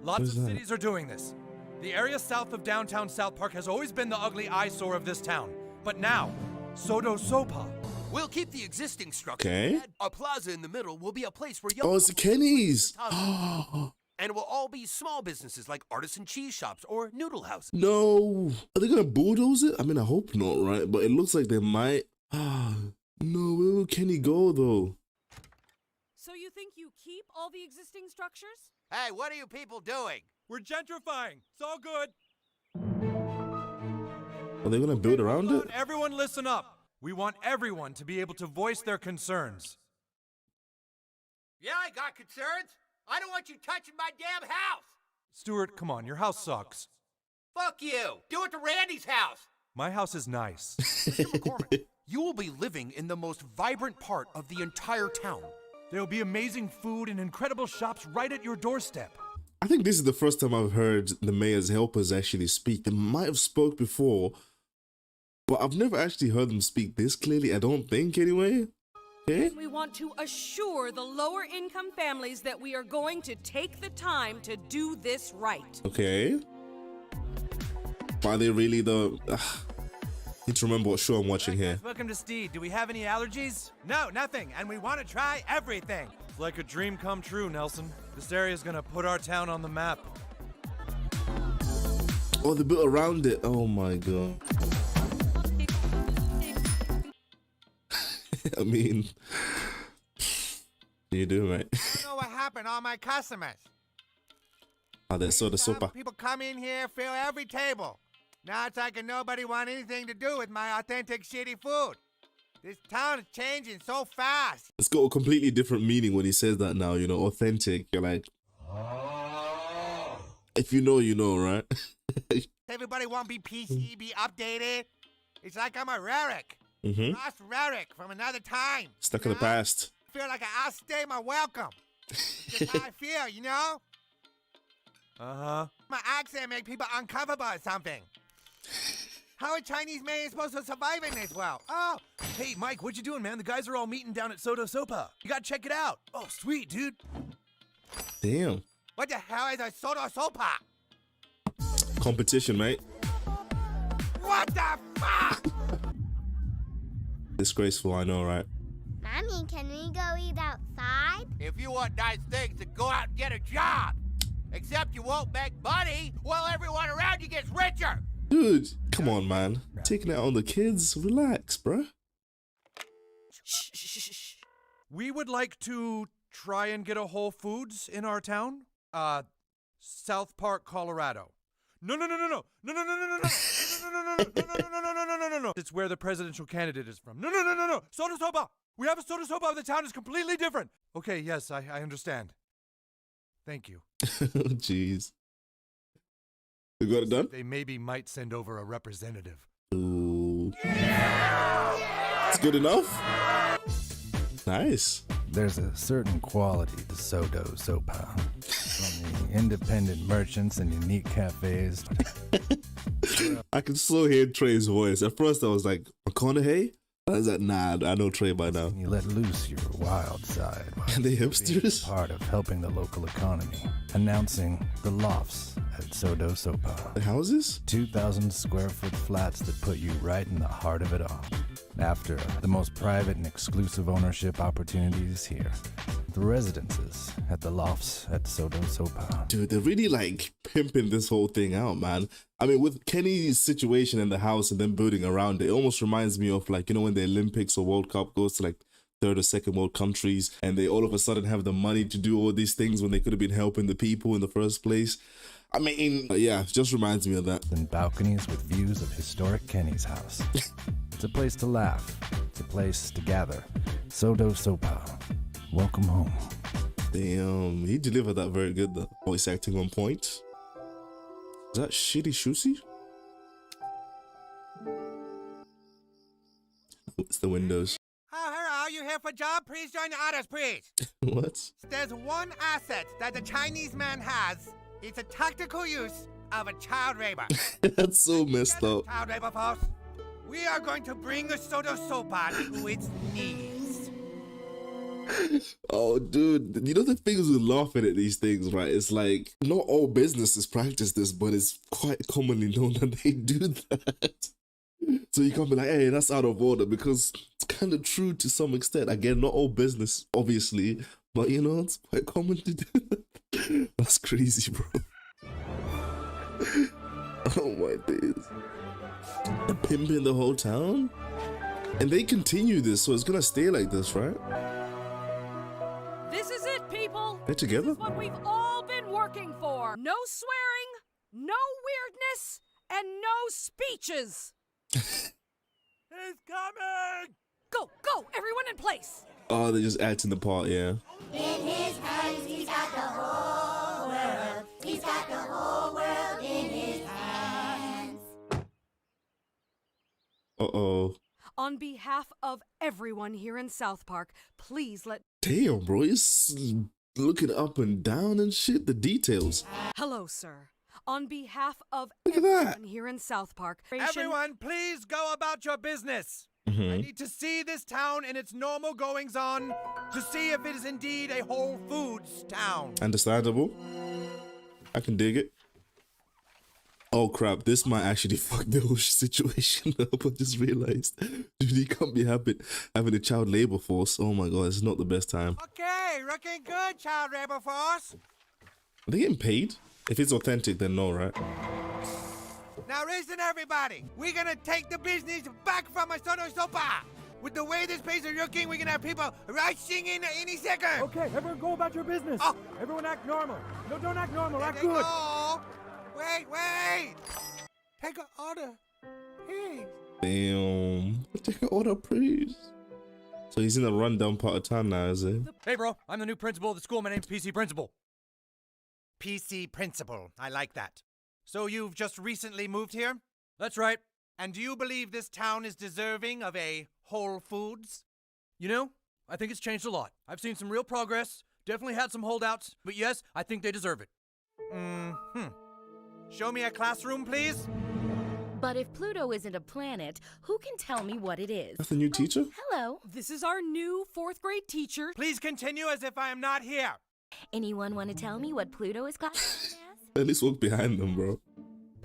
Lots Who's of that? cities are doing this. The area south of downtown South Park has always been the ugly eyesore of this town. But now, Sodo Sopa. We'll keep the existing structure. Okay. A plaza in the middle will be a place where Oh, it's Kenny's. and it will all be small businesses like artisan cheese shops or noodle houses. No. Are they gonna bulldoze it? I mean, I hope not, right? But it looks like they might. No, where will Kenny go, though? So you think you keep all the existing structures? Hey, what are you people doing? We're gentrifying. It's all good. Are they gonna build around it? Everyone listen up. We want everyone to be able to voice their concerns. Yeah, I got concerns. I don't want you touching my damn house. Stuart, come on, your house sucks. Fuck you. Do it to Randy's house. My house is nice. McCormick, you will be living in the most vibrant part of the entire town. There will be amazing food and incredible shops right at your doorstep. I think this is the first time I've heard the mayor's helpers actually speak. They might have spoke before, but I've never actually heard them speak this clearly, I don't think, anyway. Okay? We want to assure the lower income families that we are going to take the time to do this right. Okay. Are they really the... need to remember what show I'm watching here. Welcome to Steed. Do we have any allergies? No, nothing. And we want to try everything. It's like a dream come true, Nelson. This area is going to put our town on the map. Oh, they built around it. Oh my god. I mean, what do you do, mate? You know what happened? All my customers. Oh, that's Soda Sopa. People come in here, fill every table. Now it's like nobody want anything to do with my authentic shitty food. This town is changing so fast. It's got a completely different meaning when he says that now, you know, authentic. You're like, if you know, you know, right? Everybody want to be PC, be updated. It's like I'm a relic. Mm-hmm. Lost relic from another time. Stuck in the past. I feel like I outstayed my welcome. Just how I feel, you know? Uh-huh. My accent make people uncomfortable or something. How are Chinese men supposed to survive in this world? Oh, hey, Mike, what you doing, man? The guys are all meeting down at Sodo Sopa. You gotta check it out. Oh, sweet, dude. Damn. What the hell is a Sodo Sopa? Competition, mate. What the fuck? Disgraceful, I know, right? Mommy, can we go eat outside? If you want nice things, then go out and get a job. Except you won't make money while everyone around you gets richer. Dude, come on, man. Taking it on the kids. Relax, bruh. We would like to try and get a Whole Foods in our town. South Park, Colorado. No. No. It's where the presidential candidate is from. No. Soda soba. We have a soda soba. The town is completely different. Okay, yes, I understand. Thank you. Jeez. You got it done? They maybe might send over a representative. Ooh. It's good enough? Nice. There's a certain quality to Sodo Sopa. From the independent merchants and unique cafes. I can still hear Trey's voice. At first I was like, McConaughey? I was like, nah, I know Trey by now. You let loose your wild side. And the hipsters? Part of helping the local economy. Announcing the lofts at Sodo Sopa. The houses? 2,000 square foot flats that put you right in the heart of it all. After the most private and exclusive ownership opportunities here. The residences at the lofts at Sodo Sopa. Dude, they're really like pimping this whole thing out, man. I mean, with Kenny's situation in the house and then building around it, it almost reminds me of like, you know, when the Olympics or World Cup goes to like third or second world countries and they all of a sudden have the money to do all these things when they could have been helping the people in the first place. I mean, yeah, it just reminds me of that. And balconies with views of historic Kenny's house. It's a place to laugh. It's a place to gather. Sodo Sopa. Welcome home. Damn, he delivered that very good. The voice acting on point. Is that Shitty Shusi? It's the windows. Oh, hello, you here for job? Please join the others, please. What? There's one asset that the Chinese man has. It's a tactical use of a child labor. That's so messed up. Child labor force. We are going to bring the Sodo Sopa to its knees. Oh, dude, you know the things we're laughing at these things, right? It's like, not all businesses practice this, but it's quite commonly known that they do that. So you can't be like, hey, that's out of order, because it's kind of true to some extent. Again, not all business, obviously, but you know, it's quite common to do that. That's crazy, bro. Oh my days. They're pimping the whole town? And they continue this, so it's gonna stay like this, right? This is it, people. They're together? This is what we've all been working for. No swearing, no weirdness, and no speeches. He's coming! Go, everyone in place. Oh, they're just acting the part, yeah. In his hands, he's got the whole world. He's got the whole world in his hands. Uh-oh. On behalf of everyone here in South Park, please let... Damn, bro, he's looking up and down and shit, the details. Hello, sir. On behalf of Look at everyone that. here in South Park... Everyone, please go about your business. I need to see this town in its normal goings-on to see if it is indeed a Whole Foods town. Understandable. I can dig it. Oh crap, this might actually fuck the whole situation up. I just realized. Dude, you can't be having a child labor force. Oh my god, it's not the best time. Okay, looking good, child labor force. Are they getting paid? If it's authentic, then no, right? Now listen, everybody. We're gonna take the business back from a Sodo Sopa. With the way this place is looking, we're gonna have people rushing in any second. Okay, everyone go about your business. Oh. Everyone act normal. No, don't act normal. Act There they good. go. Wait. Take an order, please. Damn. Take an order, please. So he's in the rundown part of town now, is he? Hey, bro, I'm the new principal of the school. My name's PC Principal. PC Principal. I like that. So you've just recently moved here? That's right. And do you believe this town is deserving of a Whole Foods? You know, I think it's changed a lot. I've seen some real progress. Definitely had some holdouts. But yes, I think they deserve it. Show me a classroom, please. But if Pluto isn't a planet, who can tell me what it is? That's the new teacher? Hello. This is our new 4th grade teacher. Please continue as if I am not here. Anyone want to tell me what Pluto is classified as? At least walk behind them, bro.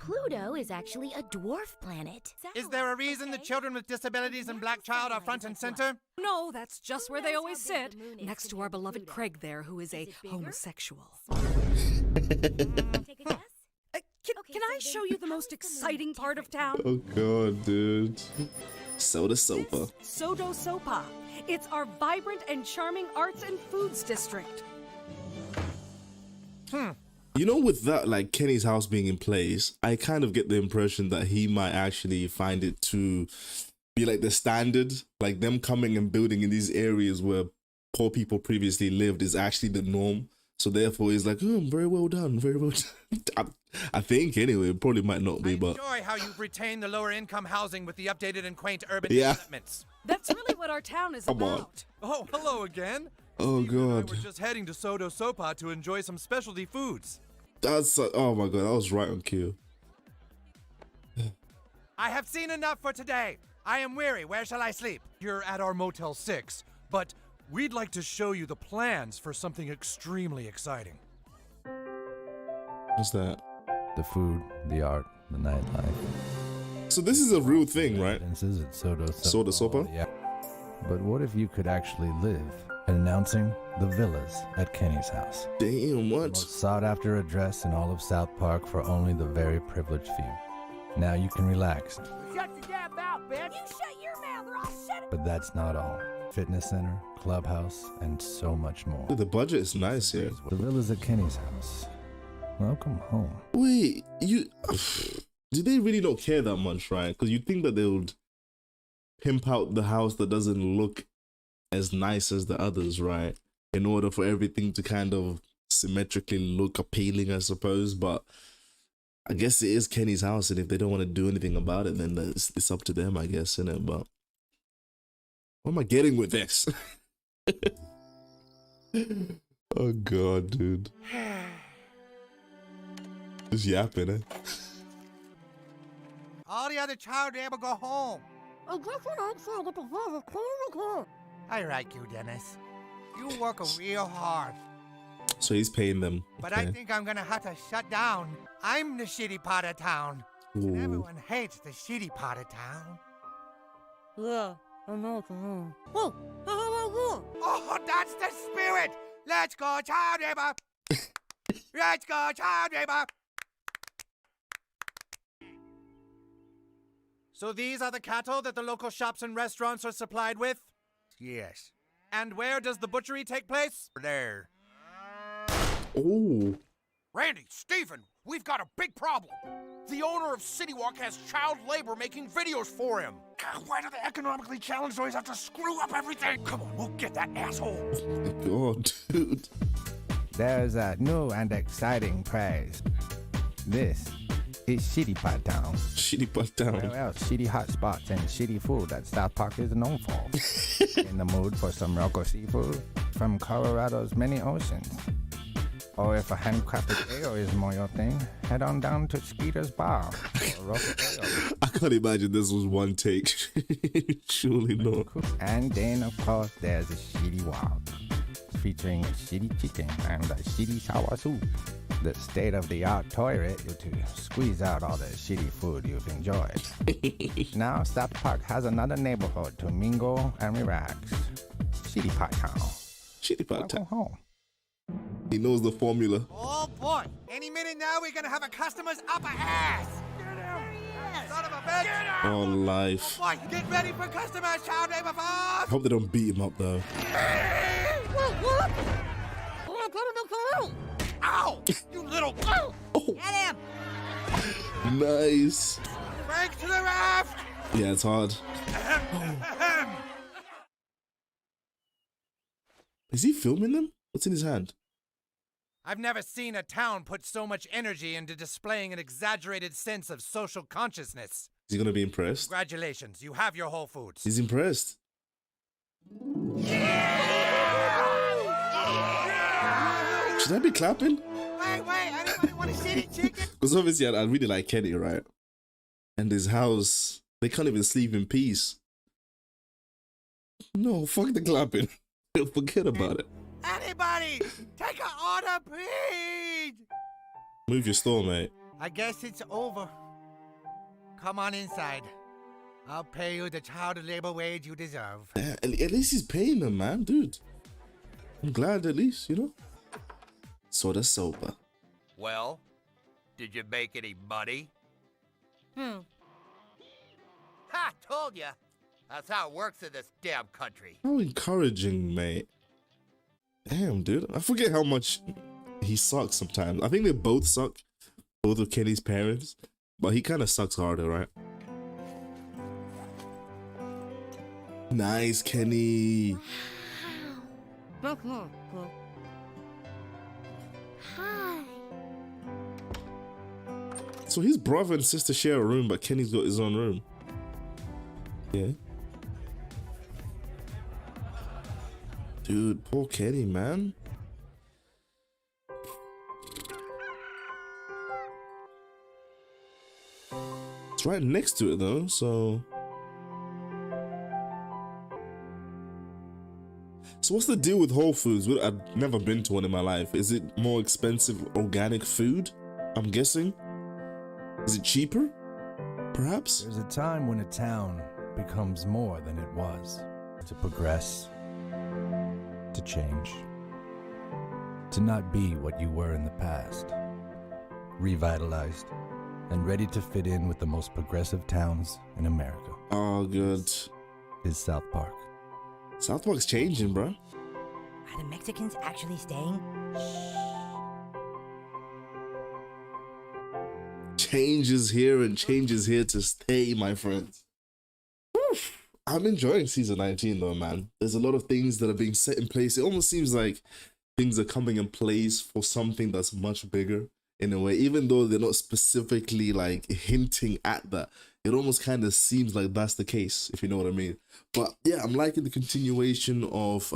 Pluto is actually a dwarf planet. Is there a reason the children with disabilities and Black Child are front and center? No, that's just where they always sit, next to our beloved Craig there, who is a homosexual. Can I show you the most exciting part of town? Oh god, dude. Soda Sopa. Sodo Sopa. It's our vibrant and charming arts and foods district. You know, with that, like Kenny's house being in place, I kind of get the impression that he might actually find it to be like the standard, like them coming and building in these areas where poor people previously lived is actually the norm. So therefore, he's like, oh, very well done, very well done. I think anyway, it probably might not be, but Enjoy how you've retained the lower income housing with the updated and quaint urban Yeah. developments. That's really what our town is Come on. about. Oh, hello again. oh god, We're just heading to Sodo Sopa to enjoy some specialty foods. that's oh my god, that was right on cue. I have seen enough for today. I am weary. Where shall I sleep? You're at our Motel 6, but we'd like to show you the plans for something extremely exciting. What's that? The food, the art, the nightlife. So this is a real thing, right? Residences at Soda Soda Sopa? Yeah. But what if you could actually live? Announcing the villas at Kenny's house. Damn, what? Most sought after address in all of South Park for only the very privileged few. Now you can relax, Shut your damn mouth, bitch! You shut your mouth or I'll shut it! but that's not all. Fitness center, clubhouse, and so much more. The budget is nice here. The villas at Kenny's house. Welcome home. Wait, you do they really not care that much, right? Because you'd think that they would pimp out the house that doesn't look as nice as the others, right? In order for everything to kind of symmetrically look appealing, I suppose. But I guess it is Kenny's house, and if they don't want to do anything about it, then it's up to them, I guess, innit? But what am I getting with this? Oh god, dude. Just yapping, eh? All the other child ever go home. I guess what I'm saying, get the father clean the car. I like you, Dennis. You work real hard. So he's paying them. But okay. I think I'm gonna have to shut down. I'm the shitty part of town. And Ooh. everyone hates the shitty part of town. Yeah, I know. Whoa, how about you? Oh, that's the spirit! Let's go, child labor! Let's go, child labor! So these are the cattle that the local shops and restaurants are supplied with? Yes. And where does the butchery take place? There. Oh. Randy, Stephen, we've got a big problem. The owner of City Walk has child labor making videos for him. God, why do the economically challenged always have to screw up everything? Come on, we'll get that asshole. Oh my god, dude. There's a new and exciting prize. This is Shitty Pot Town. Shitty Pot Town. Where else shitty hot spots and shitty food that South Park is known for. In the mood for some local seafood from Colorado's many oceans. Or if a handcrafted ale is more your thing, head on down to Skeeter's Bar for roasted ale. I can't imagine this was one take. Surely not. And then, of course, there's a shitty walk, featuring a shitty chicken and a shitty sour soup. The state-of-the-art toilet to squeeze out all the shitty food you've enjoyed. Now, South Park has another neighborhood to mingle and relax. Shitty Pot Town. Shitty Pot Town. Home. He knows the formula. Oh boy, any minute now we're gonna have a customer's upper ass! Get him! Son of a bitch! Get him! Oh, life. Boy, get ready for customers, child labor I force! hope they don't beat him up though. What? Oh, I got him. Ow! You little... Get him! Nice. Frank to the raft! Yeah, it's hard. Is he filming them? What's in his hand? I've never seen a town put so much energy into displaying an exaggerated sense of social consciousness. Is he gonna be impressed? Congratulations, you have your Whole Foods. He's impressed. Should I be clapping? Wait, anybody want a shitty chicken? Because obviously I really like Kenny, right? And his house, they can't even sleep in peace. No, fuck the clapping. Forget about it. Anybody, take an order, please! Move your store, mate. I guess it's over. Come on inside. I'll pay you the child labor wage you deserve. Yeah, at least he's paying them, man, dude. I'm glad at least, you know. Sorta sober. Well, did you make any money? Ha! Told ya. That's how it works in this damn country. How encouraging, mate. Damn, dude. I forget how much he sucks sometimes. I think they both suck. Both of Kenny's parents. But he kind of sucks harder, right? Nice, Kenny. Hi. So his brother and sister share a room, but Kenny's got his own room. Yeah. Dude, poor Kenny, man. It's right next to it though, so... So what's the deal with Whole Foods? I've never been to one in my life. Is it more expensive organic food? I'm guessing. Is it cheaper? Perhaps? There's a time when a town becomes more than it was. To progress. To change. To not be what you were in the past. Revitalized. And ready to fit in with the most progressive towns in America. Oh, good. Is South Park. South Park's changing, bro. Are the Mexicans actually staying? Changes here and changes here to stay, my friends. Oof. I'm enjoying season 19 though, man. There's a lot of things that are being set in place. It almost seems like things are coming in place for something that's much bigger in a way, even though they're not specifically like hinting at that. It almost kind of seems like that's the case, if you know what I mean. But yeah, I'm liking the continuation of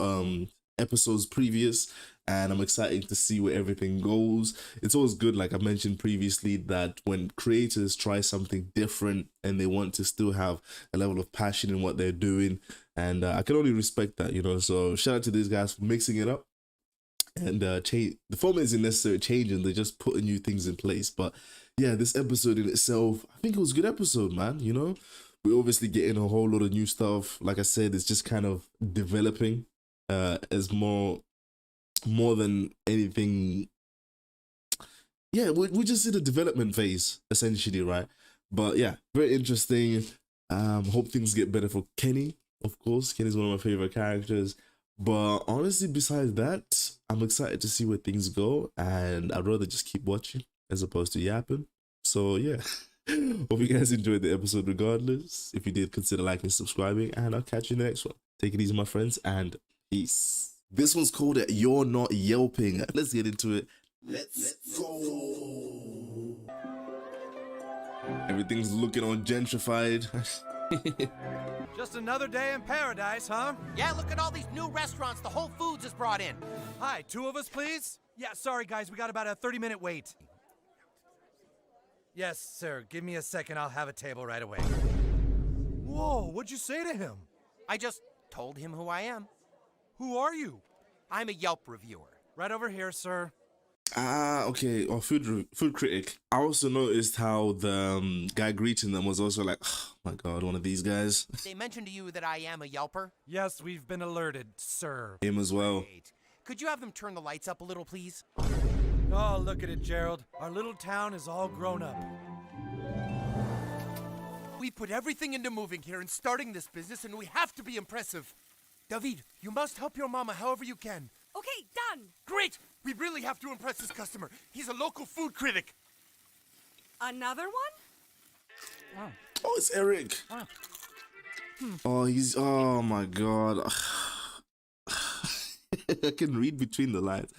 episodes previous, and I'm excited to see where everything goes. It's always good, like I mentioned previously, that when creators try something different and they want to still have a level of passion in what they're doing, and I can only respect that, you know. So shout out to these guys for mixing it up. And the format isn't necessarily changing, they're just putting new things in place. But yeah, this episode in itself, I think it was a good episode, man. You know, we're obviously getting a whole lot of new stuff. Like I said, it's just kind of developing as more than anything. Yeah, we're just in a development phase, essentially, right? But yeah, very interesting. Hope things get better for Kenny, of course. Kenny's one of my favorite characters. But honestly, besides that, I'm excited to see where things go, and I'd rather just keep watching as opposed to yapping. So yeah, hope you guys enjoyed the episode regardless. If you did, consider liking and subscribing, and I'll catch you in the next one. Take it easy, my friends, and peace. This one's called You're Not Yelping. Let's get into it. Let's go. Everything's looking on gentrified. Just another day in paradise, huh? Yeah, look at all these new restaurants the Whole Foods has brought in. Hi, 2 of us, please? Yeah, sorry, guys, we got about a 30-minute wait. Yes, sir, give me a second, I'll have a table right away. Whoa, what'd you say to him? I just told him who I am. Who are you? I'm a Yelp reviewer. Right over here, sir. Okay. Or food critic. I also noticed how the guy greeting them was also like, oh my god, one of these guys. They mentioned to you that I am a Yelper? Yes, we've been alerted, sir. Him as well. Great. Could you have them turn the lights up a little, please? Oh, look at it, Gerald. Our little town is all grown up. We put everything into moving here and starting this business, and we have to be impressive. David, you must help your mama however you can. Okay, done. Great! We really have to impress this customer. He's a local food critic. Another one? Oh, it's Eric. Oh my god. I can read between the lines.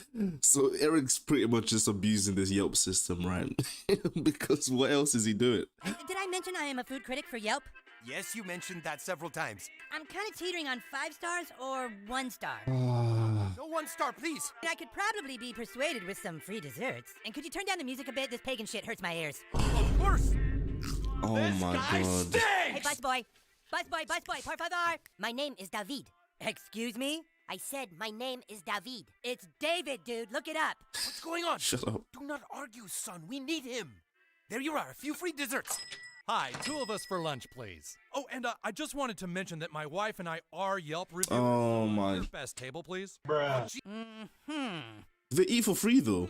So Eric's pretty much just abusing this Yelp system, right? Because what else is he doing? Did I mention I am a food critic for Yelp? Yes, you mentioned that several times. I'm kind of teetering on 5 stars or 1 star. No 1 star, please. I could probably be persuaded with some free desserts. And could you turn down the music a bit? This pagan shit hurts my ears. Of course. Oh my god. Hey, busboy, por favor. My name is David. Excuse me? I said my name is David. It's David, dude. Look it up. What's going on? Shut up. Do not argue, son. We need him. there you are, a few free desserts. Hi, 2 of us for lunch, please. Oh, and I just wanted to mention that my wife and I are Yelp reviewers. Oh my. Your best table, please. They eat for free though.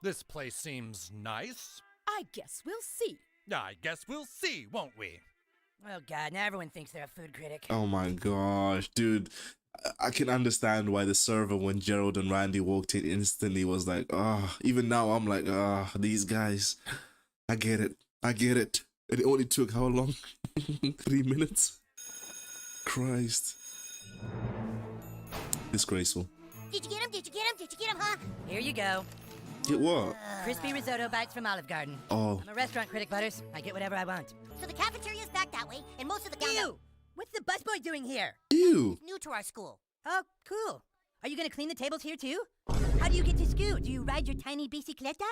This place seems nice. I guess we'll see. I guess we'll see, won't we? Oh, God, now everyone thinks they're a food critic. Oh my gosh, dude. I can understand why the server, when Gerald and Randy walked in, instantly was like, even now I'm like, these guys. I get it. And it only took how long? 3 minutes? Christ. Disgraceful. Did you get him? Did you get him? Did you get him, huh? Here you go. Get what? Crispy risotto bites from Olive Garden. Oh. I'm a restaurant critic, Butters. I get whatever I want. So the cafeteria's back that way, and most of the Ew! What's the busboy doing here? Ew! new to our school. Oh, cool. Are you gonna clean the tables here too? How do you get to school? Do you ride your tiny bicicleta?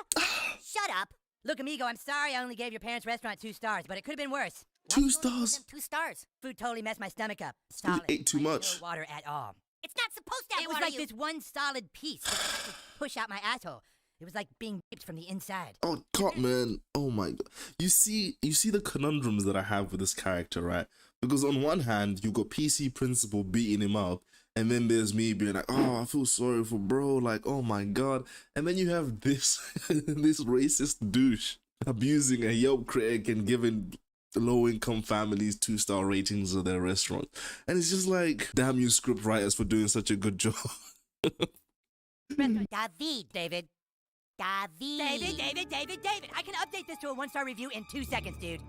Shut up. Look, amigo, I'm sorry I only gave your parents' restaurant 2 stars, but it could have been worse. 2 stars? 2 stars. Food totally messed my stomach up. You Solid. ate too like much. No water at all. It's not supposed to have It was water, like this one solid piece that I had to push out my asshole. It was like being raped from the inside. Oh, Cartman. Oh my God. You see the conundrums that I have with this character, right? Because on one hand, you got PC Principal beating him up, and then there's me being like, oh, I feel sorry for bro, like, oh my God. And then you have this this racist douche abusing a Yelp critic and giving low-income families 2-star ratings of their restaurant. And it's just like, damn you script writers for doing such a good job. David. David. I can update this to a 1-star review in 2 seconds, dude.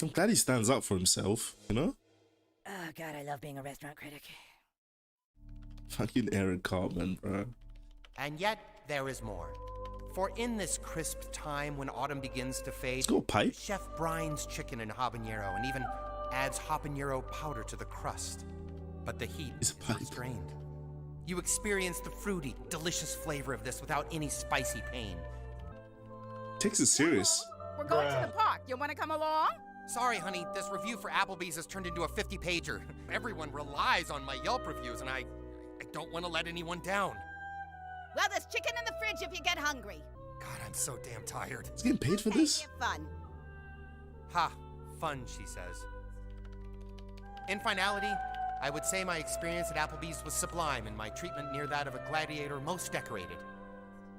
I'm glad he stands up for himself, you know? Oh, God, I love being a restaurant critic. Fucking Eric Cartman, bro. And yet, there is more. For in this crisp time when autumn begins to fade, Go pipe. Chef brines chicken in habanero and even adds habanero powder to the crust. But the heat is restrained. You experience the fruity, delicious flavor of this without any spicy pain. Takes it serious. We're going to the park. You want to come along? Sorry, honey, this review for Applebee's has turned into a 50-pager. Everyone relies on my Yelp reviews, and I don't want to let anyone down. Well, there's chicken in the fridge if you get hungry. God, I'm so damn tired. He's getting paid for this? Fun. Ha, fun, she says. In finality, I would say my experience at Applebee's was sublime and my treatment near that of a gladiator most decorated.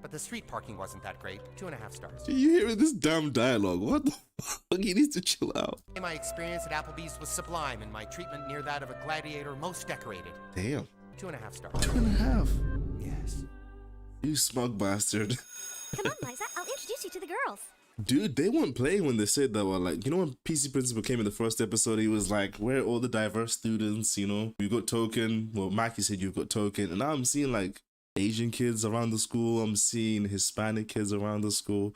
But the street parking wasn't that great. 2.5 stars. You hearing this damn dialogue? What the fuck? He needs to chill out. My experience at Applebee's was sublime and my treatment near that of a gladiator most decorated. Damn. 2.5 stars. 2.5. Yes. You smug bastard. Come on, Liza. I'll introduce you to the girls. Dude, they weren't playing when they said that. Well, like, you know, when PC Principal came in the first episode, he was like, where are all the diverse students? You know, we got Token. Well, Mackie said you've got Token. And now I'm seeing like Asian kids around the school. I'm seeing Hispanic kids around the school.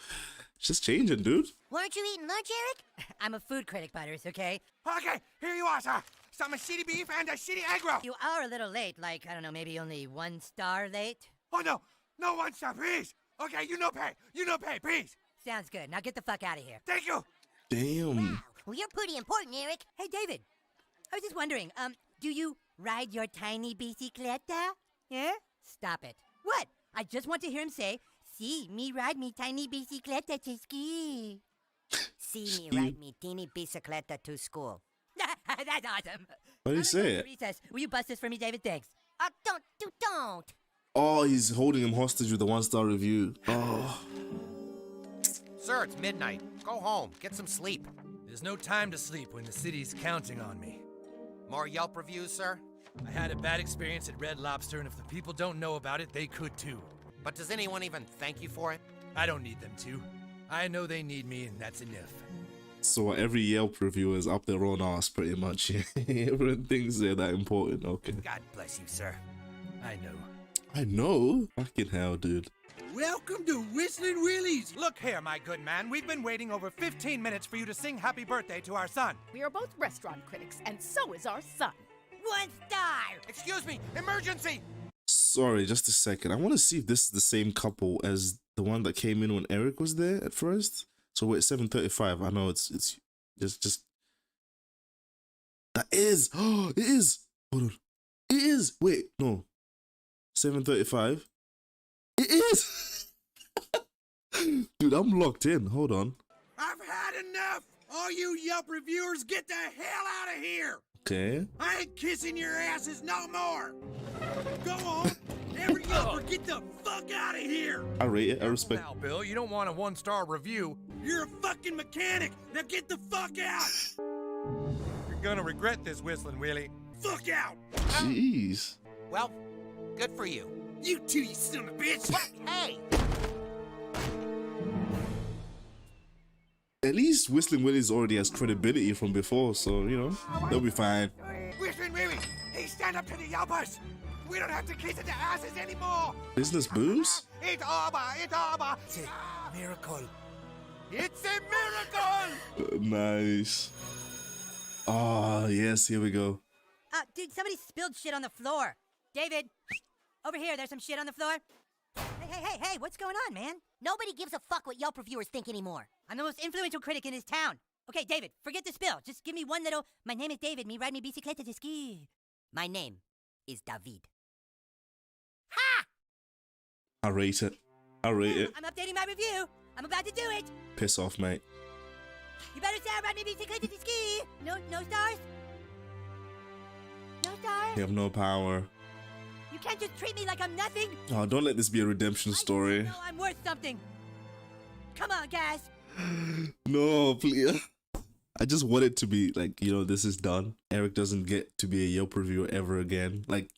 It's just changing, dude. Weren't you eating lunch, Eric? I'm a food critic, Butters, okay? Okay, here you are, sir. Some shitty beef and a shitty egg roll. You are a little late, like, I don't know, maybe only 1 star late? Oh, no. No 1 star, please. Okay, you no pay, please. Sounds good. Now get the fuck out of here. Thank you. Damn. Well, you're pretty important, Eric. Hey, David. I was just wondering, do you ride your tiny bicicleta? Yeah? Stop it. What? I just want to hear him say, see me ride me tiny bicicleta to ski. See me ride me teeny bicicleta to school. That's awesome. Why do you say it? Recess. Will you bust this for me, David? Thanks. Don't. Oh, he's holding him hostage with a 1-star review. Oh. Sir, it's midnight. Go home. Get some sleep. There's no time to sleep when the city's counting on me. More Yelp reviews, sir? I had a bad experience at Red Lobster, and if the people don't know about it, they could too. But does anyone even thank you for it? I don't need them to. I know they need me, and that's enough. So every Yelp reviewer is up their own ass, pretty much. Everyone thinks they're that important. Okay. God bless you, sir. I know. I know. Fucking hell, dude. Welcome to Whistling Willie's. Look here, my good man. We've been waiting over 15 minutes for you to sing happy birthday to our son. We are both restaurant critics, and so is our son. 1 star! Excuse me, emergency! Sorry, just a second. I want to see if this is the same couple as the one that came in when Eric was there at first. So wait, 7:35. I know it's just. That is. Oh, it is. Hold on. It is. Wait, no. 7:35. It is. Dude, I'm locked in. Hold on. I've had enough! All you Yelp reviewers, get the hell out of here! Okay. I ain't kissing your asses no more! Go on! Every Yelper, get the fuck out of here! I rate it. I respect. Now, Bill, you don't want a one-star review. You're a fucking mechanic! Now get the fuck out! You're gonna regret this, Whistling Willie. Fuck out! Jeez. Well, good for you. You too, you son of a bitch! What? Hey! At least Whistling Willie's already has credibility from before, so, you know, they'll be fine. Whistling Willie, he stand up to the Yelpers! We don't have to kiss in the asses anymore! Business booze? It's over! It's over! It's a miracle! It's a miracle! Nice. Ah, yes, here we go. Dude, somebody spilled shit on the floor. David, over here, there's some shit on the floor. Hey, what's going on, man? Nobody gives a fuck what Yelp reviewers think anymore. I'm the most influential critic in this town. Okay, David, forget the spill. Just give me one little, my name is David, me ride me bicicleta de ski. My name is David. I rate it. I rate it. I'm updating my review. I'm about to do it. Piss off, mate. You better say I ride me bicicleta de ski. No stars? No stars? You have no power. You can't just treat me like I'm nothing. Oh, don't let this be a redemption story. No, I'm worth something. Come on, guys. No, please. I just want it to be like, you know, this is done. Eric doesn't get to be a Yelp reviewer ever again. Like,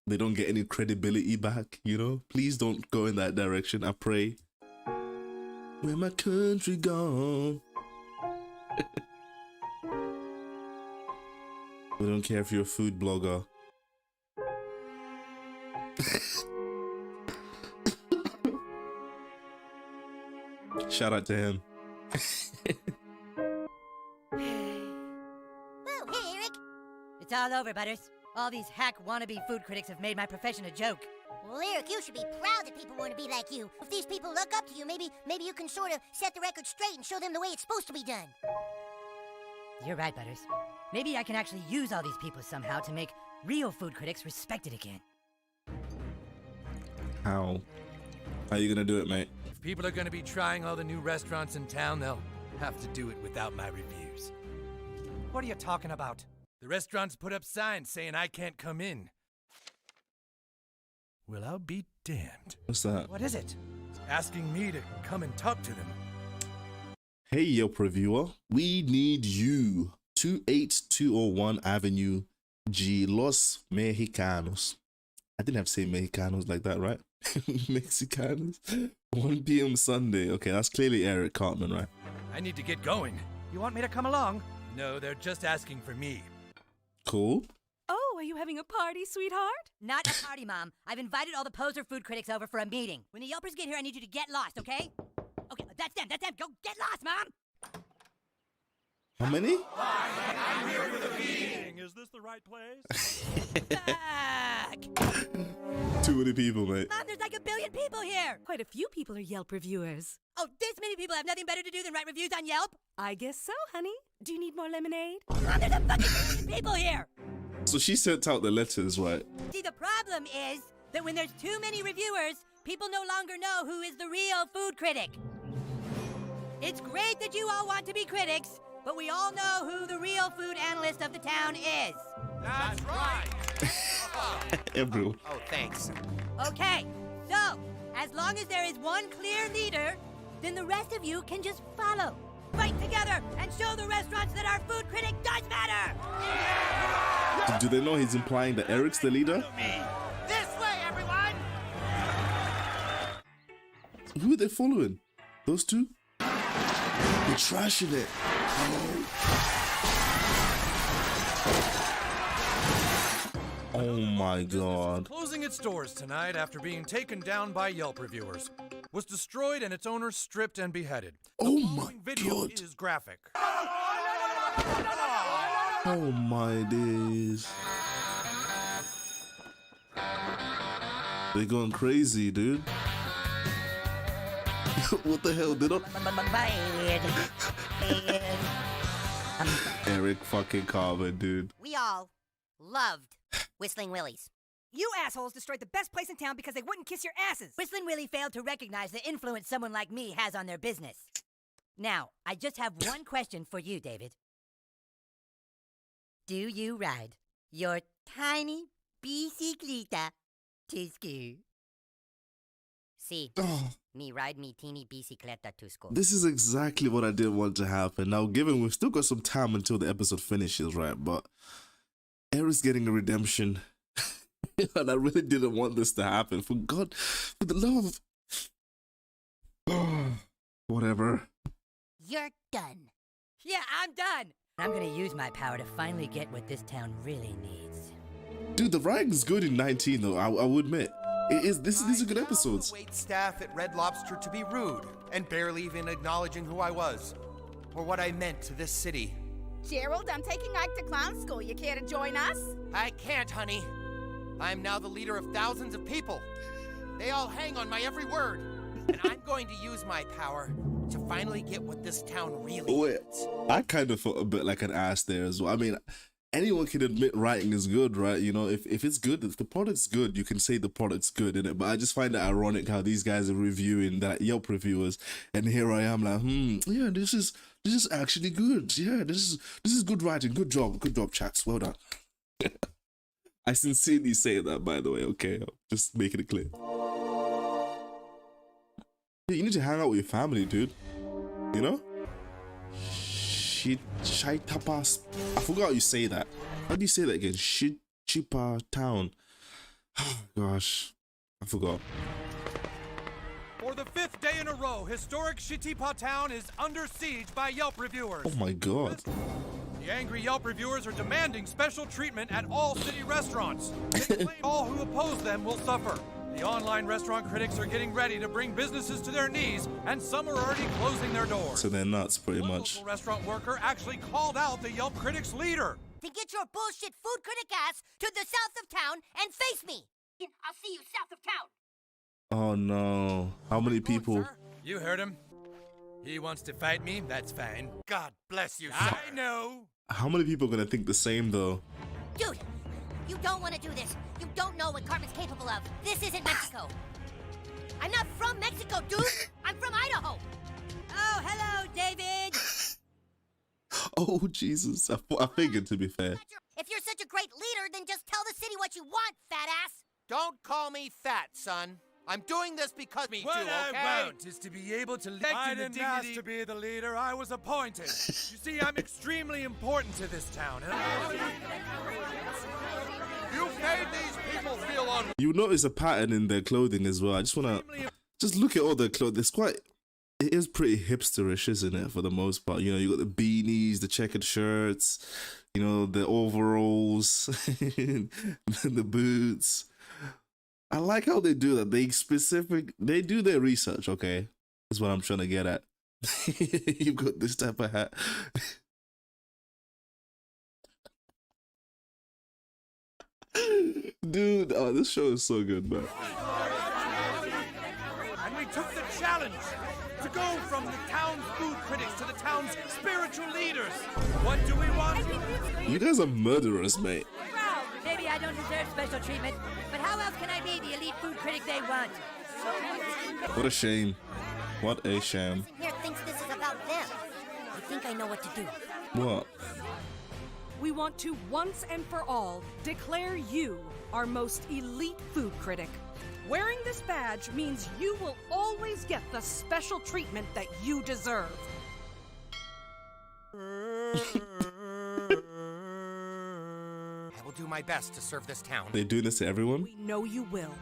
they don't get any credibility back, you know? Please don't go in that direction, I pray. Where my country gone? We don't care if you're a food blogger. Shout out to him. Whoa, hey, Eric. It's all over, Butters. All these hack wannabe food critics have made my profession a joke. Well, Eric, you should be proud that people want to be like you. If these people look up to you, maybe you can sort of set the record straight and show them the way it's supposed to be done. You're right, Butters. Maybe I can actually use all these people somehow to make real food critics respected again. How? How are you gonna do it, mate? If people are gonna be trying all the new restaurants in town, they'll have to do it without my reviews. What are you talking about? The restaurants put up signs saying I can't come in. Well, I'll be damned. What's that? What is it? It's asking me to come and talk to them. Hey, Yelp reviewer. We need you. 28201 Avenue G, Los Mexicanos. I didn't have to say Mexicanos like that, right? Mexicanos. 1 p.m. Sunday. Okay, that's clearly Eric Cartman, right? I need to get going. You want me to come along? No, they're just asking for me. Cool. Oh, are you having a party, sweetheart? Not a party, Mom. I've invited all the poser food critics over for a meeting. When the Yelpers get here, I need you to get lost, okay? Okay, that's them. Go get lost, Mom! How many? I'm here for the meeting. Is this the right place? Too many people, mate. Mom, there's like 1 billion people here! Quite a few people are Yelp reviewers. Oh, this many people have nothing better to do than write reviews on Yelp? I guess so, honey. Do you need more lemonade? Mom, there's a fucking billion people here! So she sent out the letters, right? See, the problem is that when there's too many reviewers, people no longer know who is the real food critic. It's great that you all want to be critics, but we all know who the real food analyst of the town is. That's right! Everyone. Oh, thanks. Okay, so, as long as there is one clear leader, then the rest of you can just follow. Fight together and show the restaurants that our food critic does matter! Do they know he's implying that Eric's the leader? This way, everyone! Who are they following? Those two? They're trashing it. Oh my god. Closing its doors tonight after being taken down by Yelp reviewers. Was destroyed and its owner stripped and beheaded. Oh my video god. is graphic. Oh my days. They're going crazy, dude. What the hell? They don't. Eric fucking Carver, dude. We all loved Whistling Willies. You assholes destroyed the best place in town because they wouldn't kiss your asses. Whistling Willie failed to recognize the influence someone like me has on their business. Now, I just have one question for you, David. Do you ride your tiny bicicleta to school? See, me ride me teeny bicicleta to school. This is exactly what I didn't want to happen. Now, given we've still got some time until the episode finishes, right? But Eri's getting a redemption. And I really didn't want this to happen. For God, for the love of... Whatever. You're done. Yeah, I'm done. I'm gonna use my power to finally get what this town really needs. Dude, the writing's good in 19, though, I will admit. These are good episodes. Wait staff at Red Lobster to be rude and barely even acknowledging who I was or what I meant to this city. Gerald, I'm taking Ike to clown school. You care to join us? I can't, honey. I am now the leader of thousands of people. They all hang on my every word. And I'm going to use my power to finally get what this town really needs. I kind of felt a bit like an ass there as well. I mean, anyone can admit writing is good, right? You know, if it's good, if the product's good, you can say the product's good, innit? But I just find it ironic how these guys are reviewing that Yelp reviewers, and here I am like, yeah, this is actually good. Yeah, this is good writing. Good job, chats. Well done. I sincerely say that, by the way. Okay, I'm just making it clear. Yeah, you need to hang out with your family, dude. You know? Shaitapas. I forgot how you say that. How do you say that again? Chipa Town. Oh, gosh. I forgot. For the 5th day in a row, historic Shitipa Town is under siege by Yelp reviewers. Oh my God. The angry Yelp reviewers are demanding special treatment at all city restaurants. They claim all who oppose them will suffer. The online restaurant critics are getting ready to bring businesses to their knees, and some are already closing their doors. So they're nuts, pretty One much. local restaurant worker actually called out the Yelp critics' leader. Then get your bullshit food critic ass to the south of town and face me. I'll see you south of town. Oh no. How many people? You heard him. He wants to fight me, that's fine. God bless you, sir. I know. How many people are gonna think the same though? Dude, you don't want to do this. You don't know what Carmen's capable of. This isn't Mexico. I'm not from Mexico, dude. I'm from Idaho. Oh, hello, David. Oh Jesus. I figured, to be fair. If you're such a great leader, then just tell the city what you want, fat ass. Don't call me fat, son. I'm doing this because me What too, okay? I want is to be able to elect I in the didn't ask dignity to be the leader. I was appointed. You see, I'm extremely important to this town. And You've made these people feel on. You notice a pattern in their clothing as well. I just wanna look at all their clothes. It is pretty hipsterish, isn't it, for the most part? You know, you got the beanies, the checkered shirts, you know, the overalls, the boots. I like how they do that. They do their research, okay? That's what I'm trying to get at. You've got this type of hat. Dude, oh, this show is so good, man. And we took the challenge to go from the town's food critics to the town's spiritual leaders. What do we want? You guys are murderers, mate. Well, maybe I don't deserve special treatment, but how else can I be the elite food critic they want? What a shame. What a shame. Here thinks this is about them. I think I know what to do. What? We want to once and for all declare you our most elite food critic. Wearing this badge means you will always get the special treatment that you deserve. I will do my best to serve this town. They doing this to everyone? We know you will.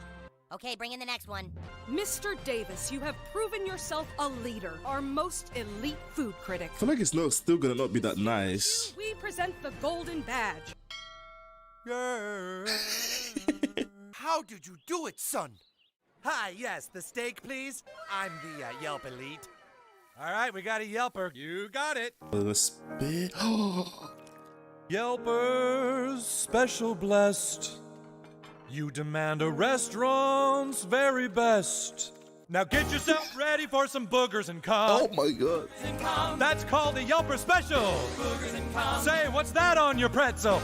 Okay, bring in the next one. Mr. Davis, you have proven yourself a leader, our most elite food critic. I feel like it's still gonna not be that nice. We present the golden badge. How did you do it, son? Hi, yes, the steak, please. I'm the Yelp elite. All right, we got a Yelper. You got it. The spit. Yelpers, special blessed. You demand a restaurant's very best. Now get yourself ready for some boogers and cum. Oh my God. That's called a Yelper special. Say, what's that on your pretzel?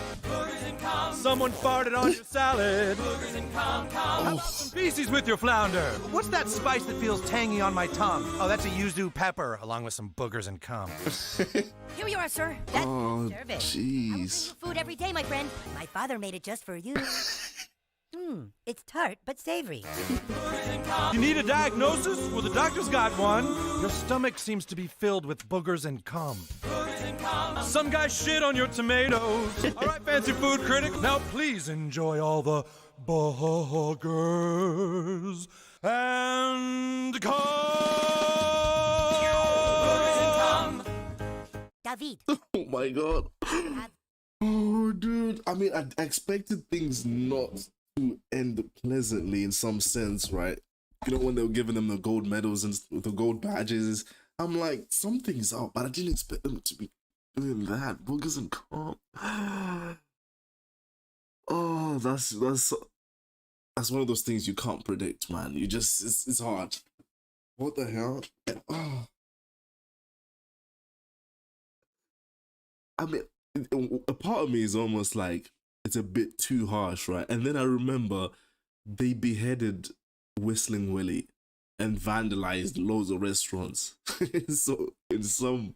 Someone farted on your salad. How about some feces with your flounder? What's that spice that feels tangy on my tongue? Oh, that's a yuzu pepper, along with some boogers and cum. Here you are, sir. That's Oh, service. jeez. Food every day, my friend. My father made it just for you. It's tart but savory. You need a diagnosis? Well, the doctor's got one. Your stomach seems to be filled with boogers and cum. Some guy shit on your tomatoes. All right, fancy food critic. Now please enjoy all the boogers and cum. David. Oh my god. Oh, dude. I mean, I expected things not to end pleasantly in some sense, right? You know, when they were giving them the gold medals and the gold badges, I'm like, something's up, but I didn't expect them to be doing that. Boogers and cum. Oh, that's one of those things you can't predict, man. You just, it's hard. What the hell? Oh. I mean, a part of me is almost like it's a bit too harsh, right? And then I remember they beheaded Whistling Willie and vandalized loads of restaurants. So in some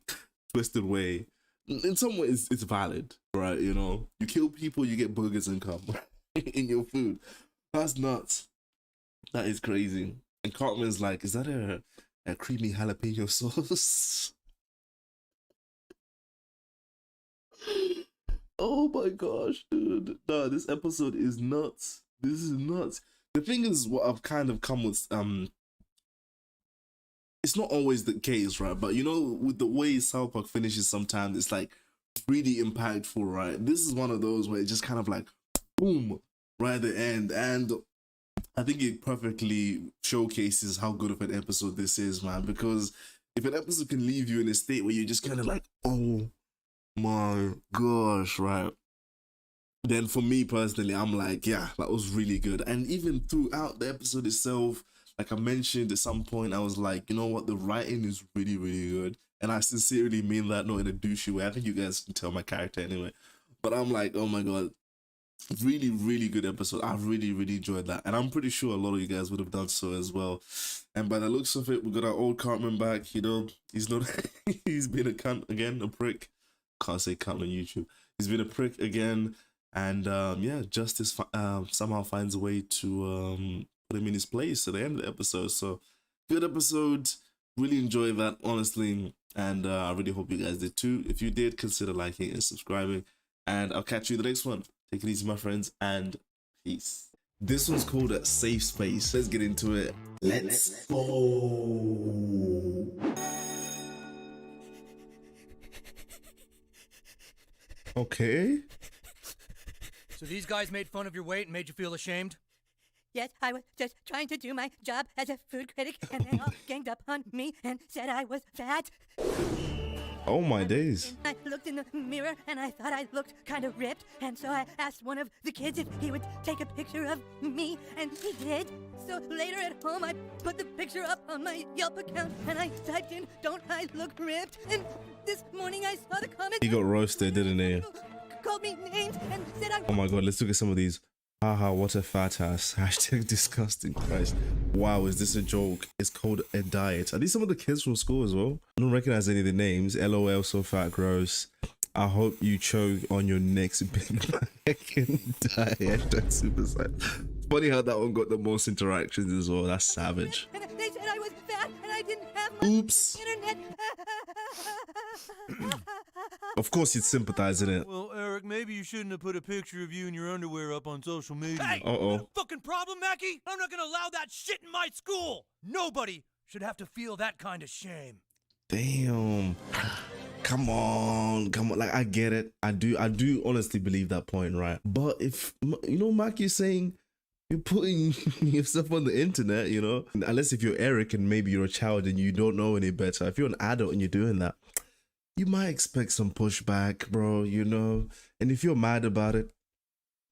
twisted way, in some ways it's valid, right? You know, you kill people, you get boogers and cum in your food. That's nuts. That is crazy. And Cartman's like, is that a creamy jalapeno sauce? Oh my gosh, dude. No, this episode is nuts. This is nuts. The thing is, what I've kind of come with, it's not always the case, right? But you know, with the way South Park finishes sometimes, it's like really impactful, right? This is one of those where it just kind of like, boom, right at the end. And I think it perfectly showcases how good of an episode this is, man. Because if an episode can leave you in a state where you're just kind of like, oh my gosh, right? Then for me personally, I'm like, yeah, that was really good. And even throughout the episode itself, like I mentioned at some point, I was like, you know what, the writing is really, really good. And I sincerely mean that, not in a douchey way. I think you guys can tell my character anyway. But I'm like, oh my god, really, really good episode. I really, really enjoyed that. And I'm pretty sure a lot of you guys would have done so as well. And by the looks of it, we got our old Cartman back. You know, he's not, he's been a cunt again, a prick. Can't say cunt on YouTube. He's been a prick again. And yeah, justice somehow finds a way to put him in his place at the end of the episode. So good episode. Really enjoyed that, honestly. And I really hope you guys did too. If you did, consider liking and subscribing. And I'll catch you in the next one. Take it easy, my friends, and peace. This one's called a Safe Space. Let's get into it. Let's go. Okay. So these guys made fun of your weight and made you feel ashamed? Yes, I was just trying to do my job as a food critic, and they all ganged up on me and said I was fat. Oh my days. I looked in the mirror and I thought I looked kind of ripped, and so I asked one of the kids if he would take a picture of me, and he did. So later at home I put the picture up on my Yelp account and I typed in, "Don't I look ripped?" And this morning I saw the comment. He got roasted, didn't he? Called me names and said I... Oh my god, let's look at some of these. Haha, what a fat ass. Hashtag disgusting. Christ. Wow, is this a joke? It's called a diet. Are these some of the kids from school as well? I don't recognize any of the names. LOL, so fat, gross. I hope you choke on your next Big Mac and die. Hashtag super sad. Funny how that one got the most interactions as well. That's savage. And they said I was fat and I didn't have my internet. Of course you'd sympathize in it. Well, Eric, maybe you shouldn't have put a picture of you in your underwear up on social media. Hey, uh-oh. Fucking problem, Mackie? I'm not gonna allow that shit in my school. Nobody should have to feel that kind of shame. Damn. Come on. Like, I get it. I do honestly believe that point, right? But if, you know, Mac, you're saying you're putting yourself on the internet, you know, unless if you're Eric and maybe you're a child and you don't know any better. If you're an adult and you're doing that, you might expect some pushback, bro, you know. And if you're mad about it,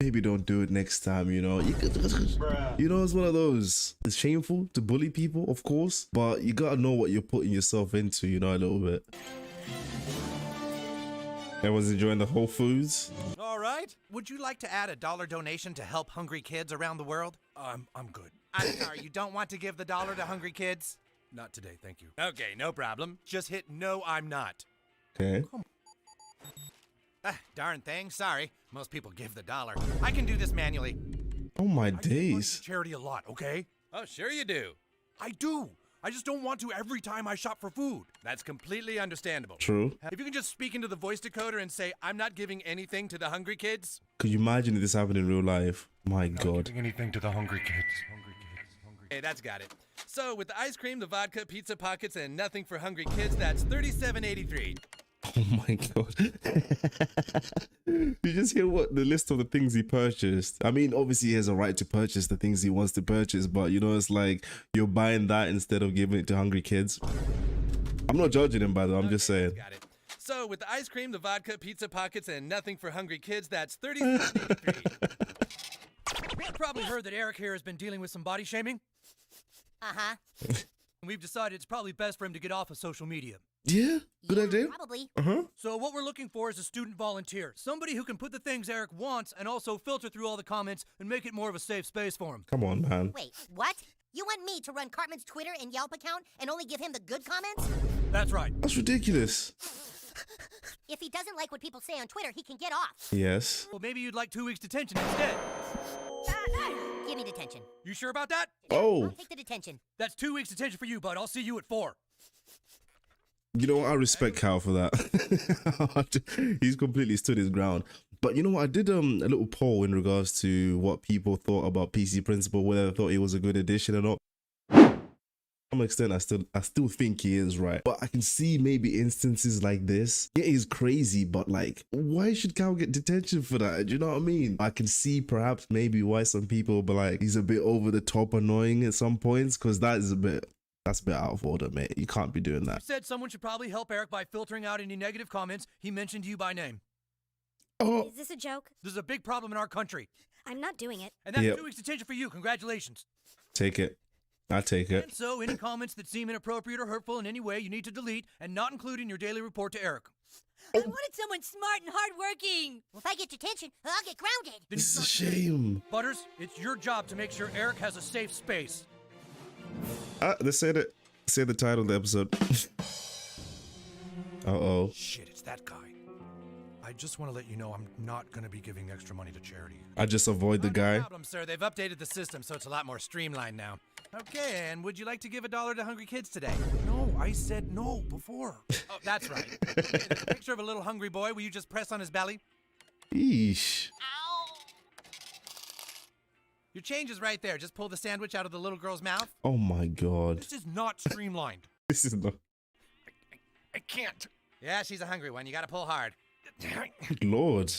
maybe don't do it next time, you know. You know, it's one of those. It's shameful to bully people, of course, but you gotta know what you're putting yourself into, you know, a little bit. Everyone's enjoying the Whole Foods. All right, right. Would you like to add a $1 donation to help hungry kids around the world? I'm good. I'm sorry, you don't want to give the $1 to hungry kids? Not today, thank you. Okay, no problem. Just hit no, I'm not. Okay. Darn thing, sorry. Most people give the $1. I can do this manually. Oh my days. Charity a lot, okay? Oh, sure you do. I do. I just don't want to every time I shop for food. That's completely understandable. True. If you can just speak into the voice decoder and say, I'm not giving anything to the hungry kids. Could you imagine if this happened in real life? My God. Giving anything to the hungry kids. Hey, that's got it. So with the ice cream, the vodka, pizza pockets, and nothing for hungry kids, that's $37.83. Oh my God. You just hear what the list of the things he purchased. I mean, obviously he has a right to purchase the things he wants to purchase, but you know, it's like you're buying that instead of giving it to hungry kids. I'm not judging him, by the way, I'm just saying. Got it. So with the ice cream, the vodka, pizza pockets, and nothing for hungry kids, that's $37.83. You probably heard that Eric here has been dealing with some body shaming. Uh-huh. And we've decided it's probably best for him to get off of social media. Yeah, good idea. Probably. So what we're looking for is a student volunteer. Somebody who can put the things Eric wants and also filter through all the comments and make it more of a safe space for him. Come on, man. Wait, what? You want me to run Cartman's Twitter and Yelp account and only give him the good comments? That's right. That's ridiculous. If he doesn't like what people say on Twitter, he can get off. Yes. Well, maybe you'd like 2 weeks detention instead. Give me detention. You sure about that? Oh. I'll take the detention. That's 2 weeks detention for you, bud. I'll see you at 4. You know what? I respect Cal for that. He's completely stood his ground. But you know what? I did a little poll in regards to what people thought about PC Principal, whether they thought it was a good addition or not. To some extent, I still think he is right. But I can see maybe instances like this. Yeah, he's crazy, but like, why should Cal get detention for that? Do you know what I mean? I can see perhaps maybe why some people will be like, he's a bit over the top annoying at some points, because that's a bit out of order, mate. You can't be doing You that. said someone should probably help Eric by filtering out any negative comments. He mentioned you by name. Oh. Is this a joke? This is a big problem in our country. I'm not doing it. And that's Yep. 2 weeks detention for you. Congratulations. Take it. I take it. And so, any comments that seem inappropriate or hurtful in any way, you need to delete and not include in your daily report to Eric. I wanted someone smart and hardworking. Well, if I get detention, I'll get grounded. This is a shame. Butters, it's your job to make sure Eric has a safe space. They said it. Say the title of the episode. Uh-oh. Shit, it's that guy. I just want to let you know I'm not going to be giving extra money to charity. I just avoid the guy. No problem, sir. They've updated the system, so it's a lot more streamlined now. Okay, and would you like to give $1 to hungry kids today? No, I said no before. Oh, that's right. Okay, there's a picture of a little hungry boy. Will you just press on his belly? Eesh. Your change is right there. Just pull the sandwich out of the little girl's mouth. Oh my God. This is not streamlined. This is not. I can't. Yeah, she's a hungry one. You gotta pull hard. Good Lord.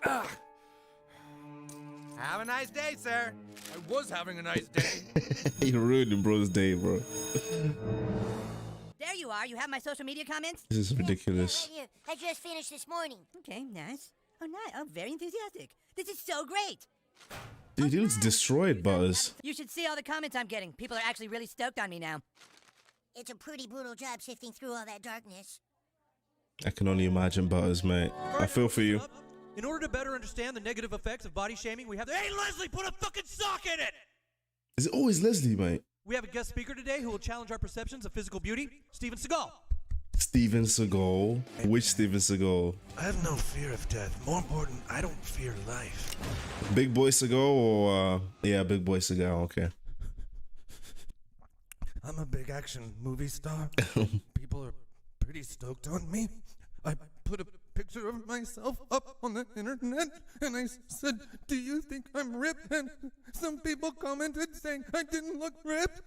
Have a nice day, sir. I was having a nice day. You ruined bro's day, bro. There you are. You have my social media comments? This is ridiculous. Right here. I just finished this morning. Okay, nice. Oh, nice. Oh, very enthusiastic. This is so great. Dude, he looks destroyed, Butters. You should see all the comments I'm getting. People are actually really stoked on me now. It's a pretty brutal job sifting through all that darkness. I can only imagine, Butters, mate. I feel for you. In order to better understand the negative effects of body shaming, we have Hey, Leslie, put a fucking sock in it! Is it always Leslie, mate? We have a guest speaker today who will challenge our perceptions of physical beauty, Steven Seagal. Steven Seagal. Which Steven Seagal? I have no fear of death. More important, I don't fear life. Big Boy Seagal or, yeah, Big Boy Seagal, okay. I'm a big action movie star. People are pretty stoked on me. I put a picture of myself up on the internet and I said, do you think I'm ripped? And some people commented saying I didn't look ripped.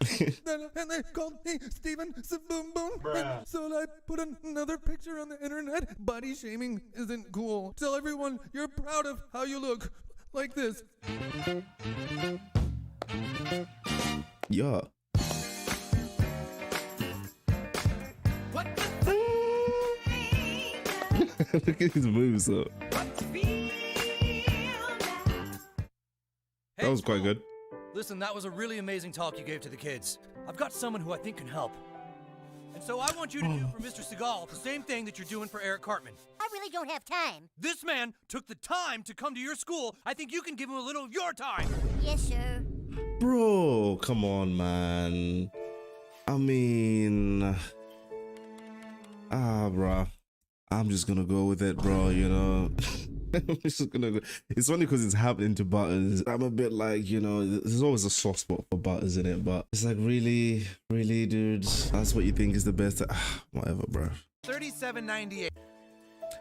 And they called me Steven Saboom Boom. And so I put another picture on the internet. Body shaming isn't cool. Tell everyone you're proud of how you look. Like this. Yeah. Look at his moves up. That was quite good. Listen, that was a really amazing talk you gave to the kids. I've got someone who I think can help. And so I want you to do for Mr. Seagal the same thing that you're doing for Eric Cartman. I really don't have time. This man took the time to come to your school. I think you can give him a little of your time. Yes, sir. Bro, come on, man. I mean, bruh. I'm just gonna go with it, bro, you know. I'm just gonna go. It's only because it's happening to Butters. I'm a bit like, you know, there's always a soft spot for Butters in it, but it's like, really, dude? That's what you think is the best? Whatever, bro. $37.98.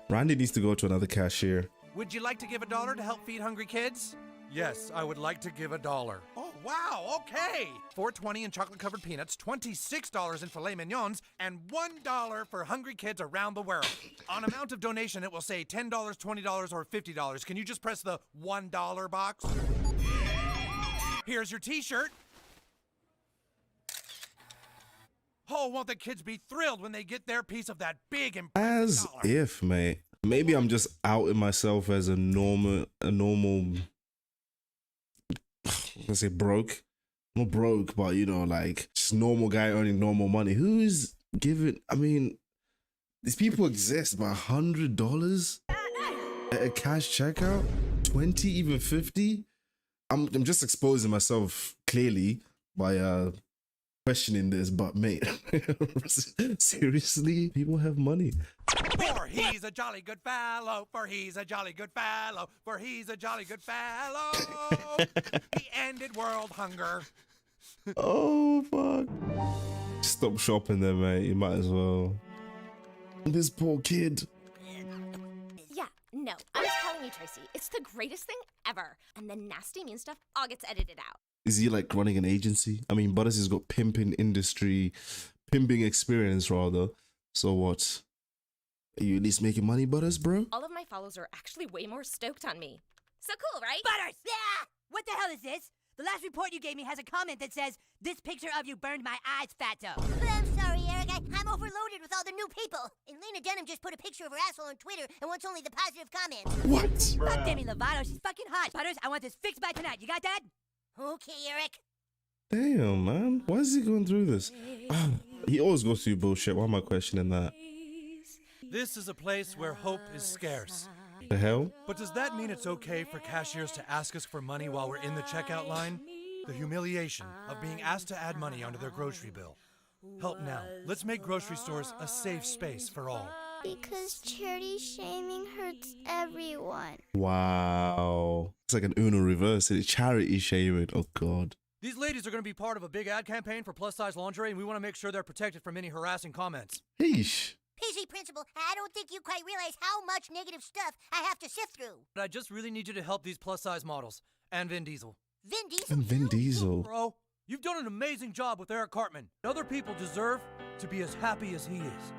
Randy needs to go to another cashier. Would you like to give $1 to help feed hungry kids? Yes, I would like to give $1. Oh, wow, okay. $4.20 in chocolate-covered peanuts, $26 in filet mignons, and $1 for hungry kids around the world. On amount of donation, it will say $10, $20, or $50. Can you just press the $1 box? Here's your t-shirt. Oh, won't the kids be thrilled when they get their piece of that big impressive As dollar? if, mate. Maybe I'm just outing myself as a normal, let's say broke. Not broke, but you know, like just normal guy earning normal money. Who's giving? I mean, these people exist, but $100 at a cash checkout, 20, even 50. I'm just exposing myself clearly by questioning this, but mate, seriously, people have money. For he's a jolly good fellow, for he's a jolly good fellow, for he's a jolly good fellow. He ended world hunger. Oh, fuck. Stop shopping there, mate. You might as well. This poor kid. Yeah, no, I was telling you, Tracy, it's the greatest thing ever. And the nasty mean stuff all gets edited out. Is he like running an agency? I mean, Butters has got pimping experience rather. So what? Are you at least making money, Butters, bro? All of my follows are actually way more stoked on me. So cool, right? Butters! Yeah! What the hell is this? The last report you gave me has a comment that says, "This picture of you burned my eyes, Fatso." I'm sorry, Eric. I'm overloaded with all the new people. And Lena Dunham just put a picture of her asshole on Twitter and wants only the positive comments. What? Fuck Demi Lovato. She's fucking hot. Butters, I want this fixed by tonight. You got that? Okay, Eric. Damn, man. Why is he going through this? He always goes through bullshit. Why am I questioning that? This is a place where hope is scarce. The hell? But does that mean it's okay for cashiers to ask us for money while we're in the checkout line? The humiliation of being asked to add money onto their grocery bill. Help now. Let's make grocery stores a safe space for all. Because charity shaming hurts everyone. Wow. It's like an Uno reverse. It's charity shaming. Oh, God. These ladies are going to be part of a big ad campaign for plus-size lingerie, and we want to make sure they're protected from any harassing comments. Yeesh. PG Principal, I don't think you quite realize how much negative stuff I have to sift through. But I just really need you to help these plus-size models. And Vin Diesel. Vin Diesel? And Vin Diesel. Bro, you've done an amazing job with Eric Cartman. Other people deserve to be as happy as he is.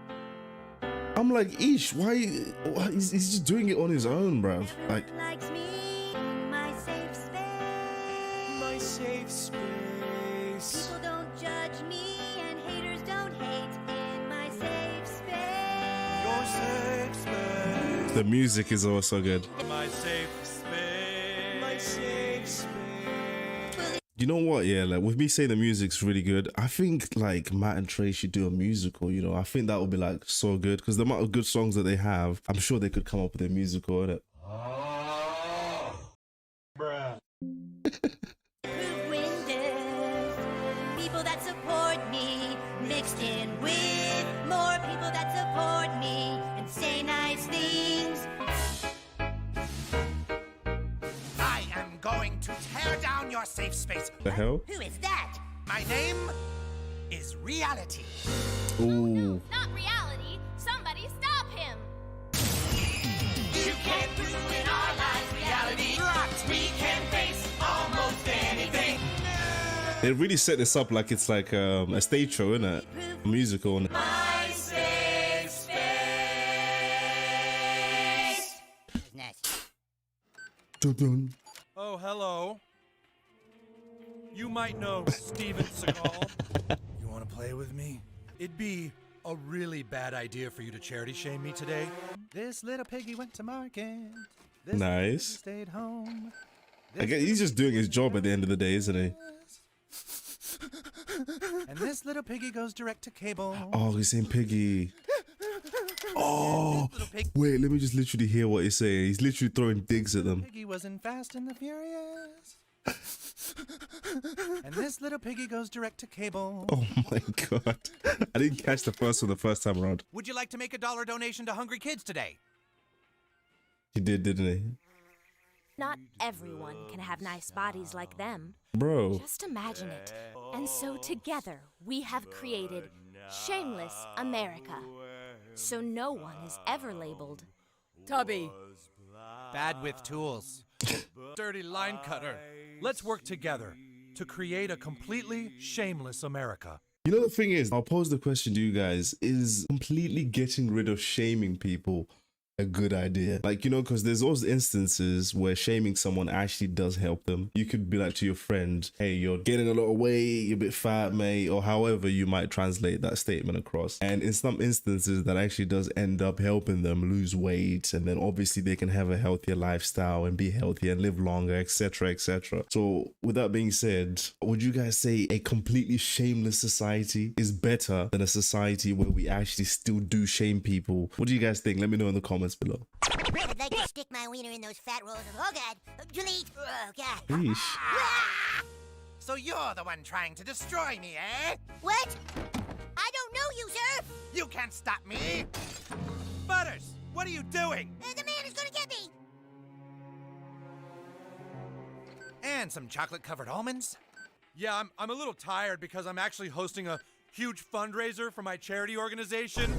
I'm like, Ish, why he's just doing it on his own, bruv. Like, Likes me, my safe space. My safe space. People don't judge me, and haters don't hate in my safe space. Your safe space. the music is also good. My safe space. My safe space. You know what? Yeah, like with me saying the music's really good, I think like Matt and Trey should do a musical. You know, I think that would be like so good because the amount of good songs that they have, I'm sure they could come up with a musical, innit? Bruh. People that support me, mixed in with more people that support me and say nice things. I am going to tear down your safe space. The hell? Who is that? My name is Reality. Ooh. Not reality. Somebody stop him. You can't ruin our lives, reality. We can face almost anything. They really set this up like it's like a stage show, innit? A musical. My safe space. Nice. Dun-dun. Oh, hello. You might know Steven Seagal. You want to play with me? It'd be a really bad idea for you to charity shame me today. This little piggy went to market. This Nice. stayed home. I guess he's just doing his job at the end of the day, isn't he? And this little piggy goes direct to cable. Oh, he's saying piggy. Oh, wait, let me just literally hear what he's saying. He's literally throwing digs at them. Piggy was in Fast and the Furious. And this little piggy goes direct to cable. Oh my god. I didn't catch the first one the first time around. Would you like to make a $1 donation to Hungry Kids today? He did, didn't he? Not everyone can have nice bodies like them. Bro. Just imagine it. And so together we have created Shameless America. So no one is ever labeled Tubby. Bad with tools. Dirty line cutter. Let's work together to create a completely shameless America. You know, the thing is, I'll pose the question to you guys, is completely getting rid of shaming people a good idea? Like, you know, because there's those instances where shaming someone actually does help them. You could be like to your friend, hey, you're gaining a lot of weight, you're a bit fat, mate, or however you might translate that statement across. And in some instances, that actually does end up helping them lose weight, and then obviously they can have a healthier lifestyle and be healthier and live longer, etc., etc. So with that being said, would you guys say a completely shameless society is better than a society where we actually still do shame people? What do you guys think? Let me know in the comments below. I'd like to stick my wiener in those fat rolls of, oh god, delete, oh god. Yeesh. So you're the one trying to destroy me, eh? What? I don't know you, sir. You can't stop me. Butters, what are you doing? The man is gonna get me. And some chocolate-covered almonds. Yeah, I'm a little tired because I'm actually hosting a huge fundraiser for my charity organization.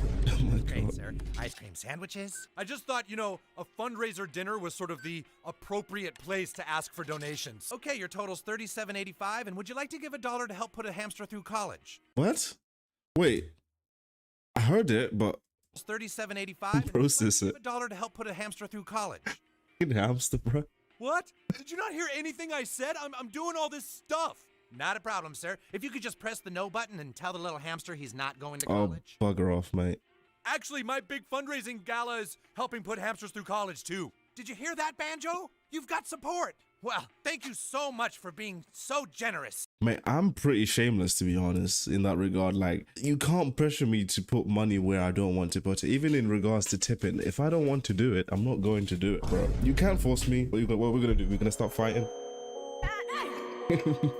Great, sir. Ice cream sandwiches. I just thought, you know, a fundraiser dinner was sort of the appropriate place to ask for donations. Okay, your total's $37.85, and would you like to give $1 to help put a hamster through college? What? Wait. I heard it, but It's $37.85. process it. $1 to help put a hamster through college. Fucking hamster, bro. What? Did you not hear anything I said? I'm doing all this stuff. Not a problem, sir. If you could just press the no button and tell the little hamster he's not going to Oh, college. bugger off, mate. Actually, my big fundraising gala is helping put hamsters through college, too. Did you hear that, Banjo? You've got support. Well, thank you so much for being so generous. Mate, I'm pretty shameless, to be honest, in that regard. Like, you can't pressure me to put money where I don't want to put it. Even in regards to tipping, if I don't want to do it, I'm not going to do it, bro. You can't force me. What are we going to do? We're going to start fighting?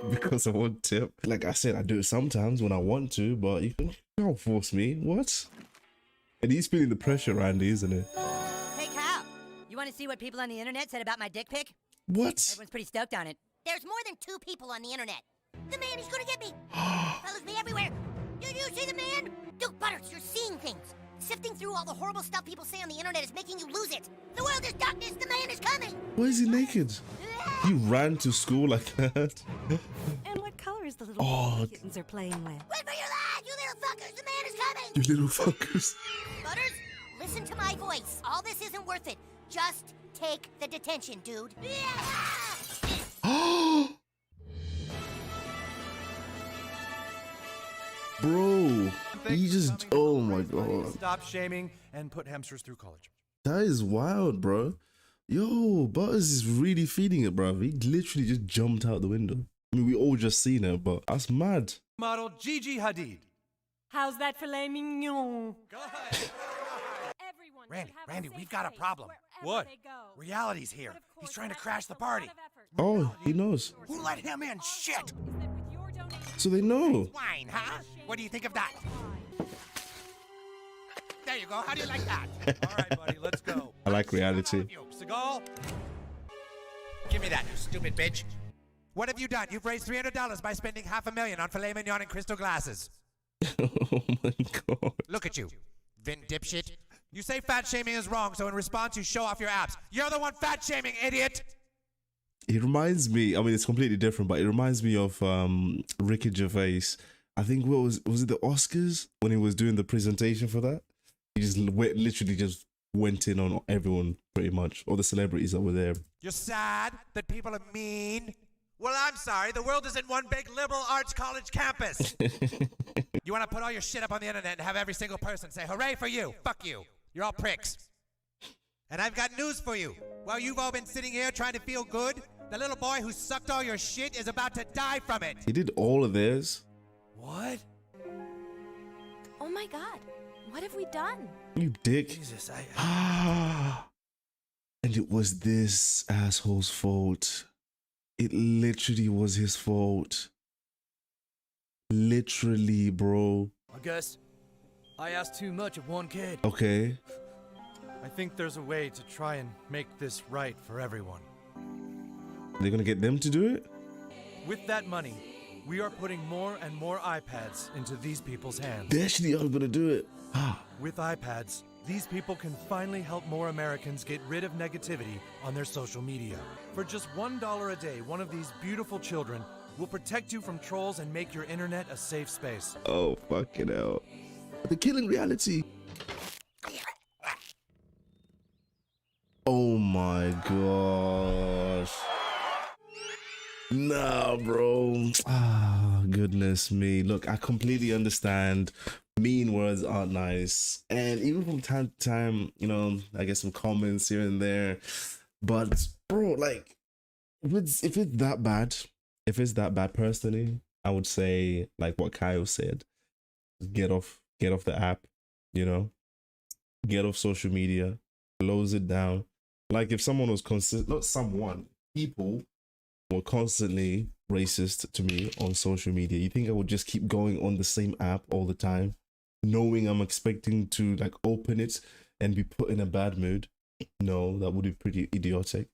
Because I want tip. Like I said, I do it sometimes when I want to, but you can't force me. What? And he's feeling the pressure, Randy, isn't it? Hey, Kyle, you want to see what people on the internet said about my dick pic? What? Everyone's pretty stoked on it. There's more than 2 people on the internet. The man is gonna get me. Follows me everywhere. Do you see the man? Dude, Butters, you're seeing things. Sifting through all the horrible stuff people say on the internet is making you lose it. The world is darkness. The man is coming. Why is he naked? He ran to school like that. And what color is the little Oh. kittens are playing with? Wait for your lives, you little fuckers. The man is coming. You little fuckers. Butters, listen to my voice. All this isn't worth it. Just take the detention, dude. Bro, he just, oh my god. Stop shaming and put hamsters through college. That is wild, bro. Yo, Butters is really feeding it, bro. He literally just jumped out the window. I mean, we all just seen it, but that's mad. Model Gigi Hadid. How's that filet mignon? Randy, we've got a problem. What? Reality's here. He's trying to crash the party. Oh, he knows. Who let him in? Shit! So they know. Wine, huh? What do you think of that? There you go. How do you like that? All right, buddy, let's go. I like reality. Seagal? Give me that, you stupid bitch. What have you done? You've raised $300 by spending $500,000 on filet mignon and crystal glasses. Oh my god. Look at you, Vin dipshit. You say fat shaming is wrong, so in response you show off your abs. You're the one fat shaming, idiot! It reminds me, I mean, it's completely different, but it reminds me of Ricky Gervais. I think, what was it the Oscars? When he was doing the presentation for that? He just literally just went in on everyone, pretty much. All the celebrities that were there. You're sad that people are mean? Well, I'm sorry. The world isn't one big liberal arts college campus. You want to put all your shit up on the internet and have every single person say, hooray for you. Fuck you. You're all pricks. And I've got news for you. While you've all been sitting here trying to feel good, the little boy who sucked all your shit is about to die from it. He did all of theirs. What? Oh my god, what have we done? You dick. Jesus, And it was this asshole's fault. It literally was his fault. Literally, bro. I guess I asked too much of one kid. Okay. I think there's a way to try and make this right for everyone. They're gonna get them to do it? With that money, we are putting more and more iPads into these people's hands. They actually are gonna do it. With iPads, these people can finally help more Americans get rid of negativity on their social media. For just $1 a day, one of these beautiful children will protect you from trolls and make your internet a safe space. Oh, fucking hell. The killing reality. Oh my gosh. Nah, bro. Ah, goodness me. Look, I completely understand. Mean words aren't nice. And even from time to time, you know, I get some comments here and there. But, bro, like, if it's that bad personally, I would say, like what Kyle said, get off the app, you know, get off social media, close it down. Like if someone was people were constantly racist to me on social media, you think I would just keep going on the same app all the time, knowing I'm expecting to like open it and be put in a bad mood? No, that would be pretty idiotic.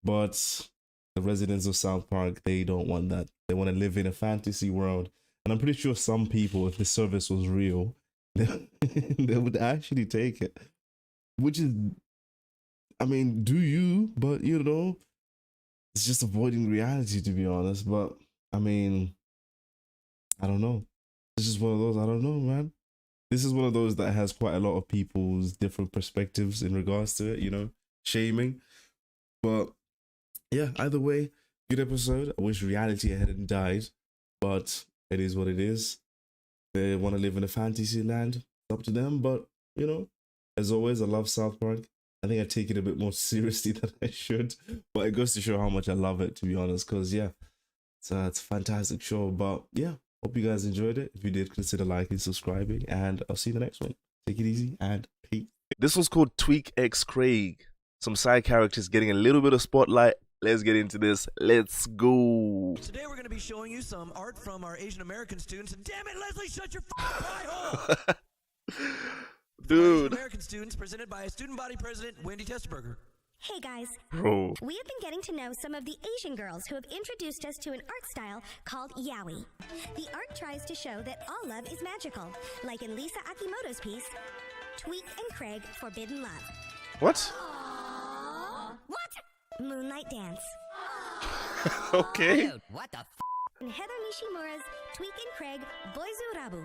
But the residents of South Park, they don't want that. They want to live in a fantasy world. And I'm pretty sure some people, if the service was real, they would actually take it. Which is, I mean, do you? But, you know, it's just avoiding reality, to be honest. But, I mean, I don't know. This is one of those, I don't know, man. This is one of those that has quite a lot of people's different perspectives in regards to it, you know, shaming. But, yeah, either way, good episode. I wish reality hadn't died, but it is what it is. They want to live in a fantasy land. It's up to them. But, you know, as always, I love South Park. I think I take it a bit more seriously than I should. But it goes to show how much I love it, to be honest. Because, yeah, it's a fantastic show. But, yeah, hope you guys enjoyed it. If you did, consider liking, subscribing. And I'll see you in the next one. Take it easy and peace. This one's called Tweek X Craig. Some side characters getting a little bit of spotlight. Let's get into this. Let's go. Today we're going to be showing you some art from our Asian American students. And damn it, Leslie, shut your pie hole! Dude. Asian American students presented by student body president Wendy Testerberger. Hey guys. Bro. We have been getting to know some of the Asian girls who have introduced us to an art style called yaoi. The art tries to show that all love is magical, like in Lisa Akimoto's piece, Tweek and Craig Forbidden Love. What? What? Moonlight Dance. Okay. Dude, what the f? And Heather Nishimura's Tweek and Craig Boizu Rabu.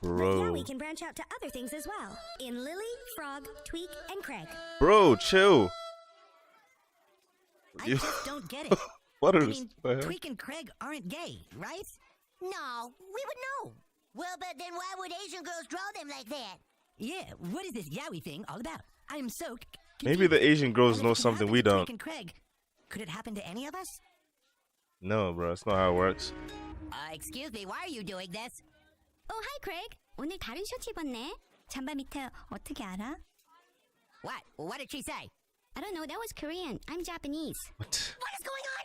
Bro. But yaoi can branch out to other things as well. In Lily, Frog, Tweek, and Craig. Bro, chill. I just don't get it. What I is mean, the hell? Tweek and Craig aren't gay, right? No, we would know. Well, but then why would Asian girls draw them like that? Yeah, what is this yaoi thing all about? I'm so Maybe the Asian girls know something we don't. Tweek and Craig, could it happen to any of us? No, bro, that's not how it works. Excuse me, why are you doing this? hi, Craig. 오늘 다른 셔츠 입었네. 잠바 밑에 어떻게 알아? What? What did she say? I don't know. That was Korean. I'm Japanese. What? What is going on?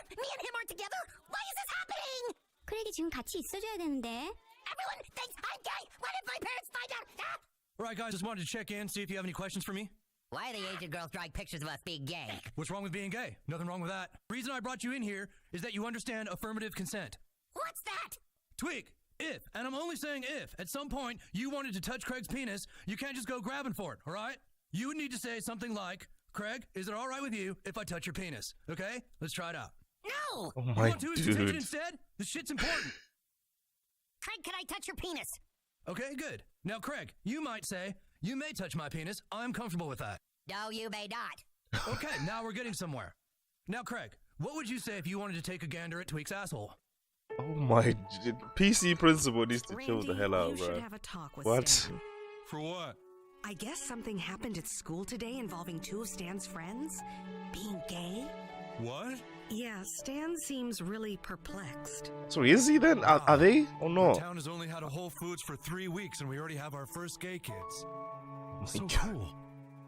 Me and him aren't together. Why is this happening? 크랙이 지금 같이 있어줘야 되는데. Everyone thinks I'm gay. What if my parents find out? All right, guys, just wanted to check in, see if you have any questions for me. Why are the Asian girls drawing pictures of us being gay? What's wrong with being gay? Nothing wrong with that. The reason I brought you in here is that you understand affirmative consent. What's that? Tweek, if, and I'm only saying if, at some point you wanted to touch Craig's penis, you can't just go grabbing for it, all right? You would need to say something like, Craig, is it all right with you if I touch your penis? Okay? Let's try it out. No! Oh You my want to his attention instead? This shit's important. Craig, can I touch your penis? Okay, good. Now, Craig, you might say, you may touch my penis. I'm comfortable with that. No, you may not. Okay, now we're getting somewhere. Now, Craig, what would you say if you wanted to take a gander at Tweek's asshole? Oh my, PC principal needs to chill the hell out, you bro. should have a talk with What? Stan. For what? I guess something happened at school today involving two of Stan's friends being gay. What? Yeah, Stan seems really perplexed. So is he then? Are they or The not? town has only had a Whole Foods for 3 weeks, and we already have our first gay kids. So God. cool.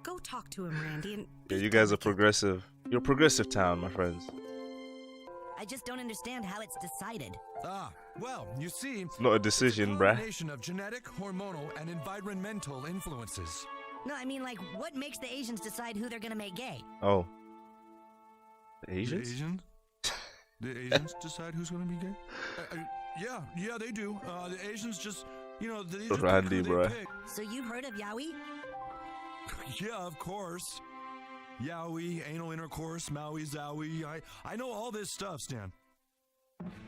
Go talk to him, Randy, and Yeah, you guys are progressive. You're a progressive town, my friends. I just don't understand how it's decided. Well, you see, It's not a decision, bruh. combination of genetic, hormonal, and environmental influences. No, I mean, like, what makes the Asians decide who they're gonna make gay? Oh. The Asians? The Asians? The Asians decide who's going to be gay? Yeah, they do. The Asians just, they just pick Randy, who they bruh. pick. So you've heard of Yowie? Yeah, of course. Yowie, anal intercourse, Maui, Zowie. I know all this stuff, Stan.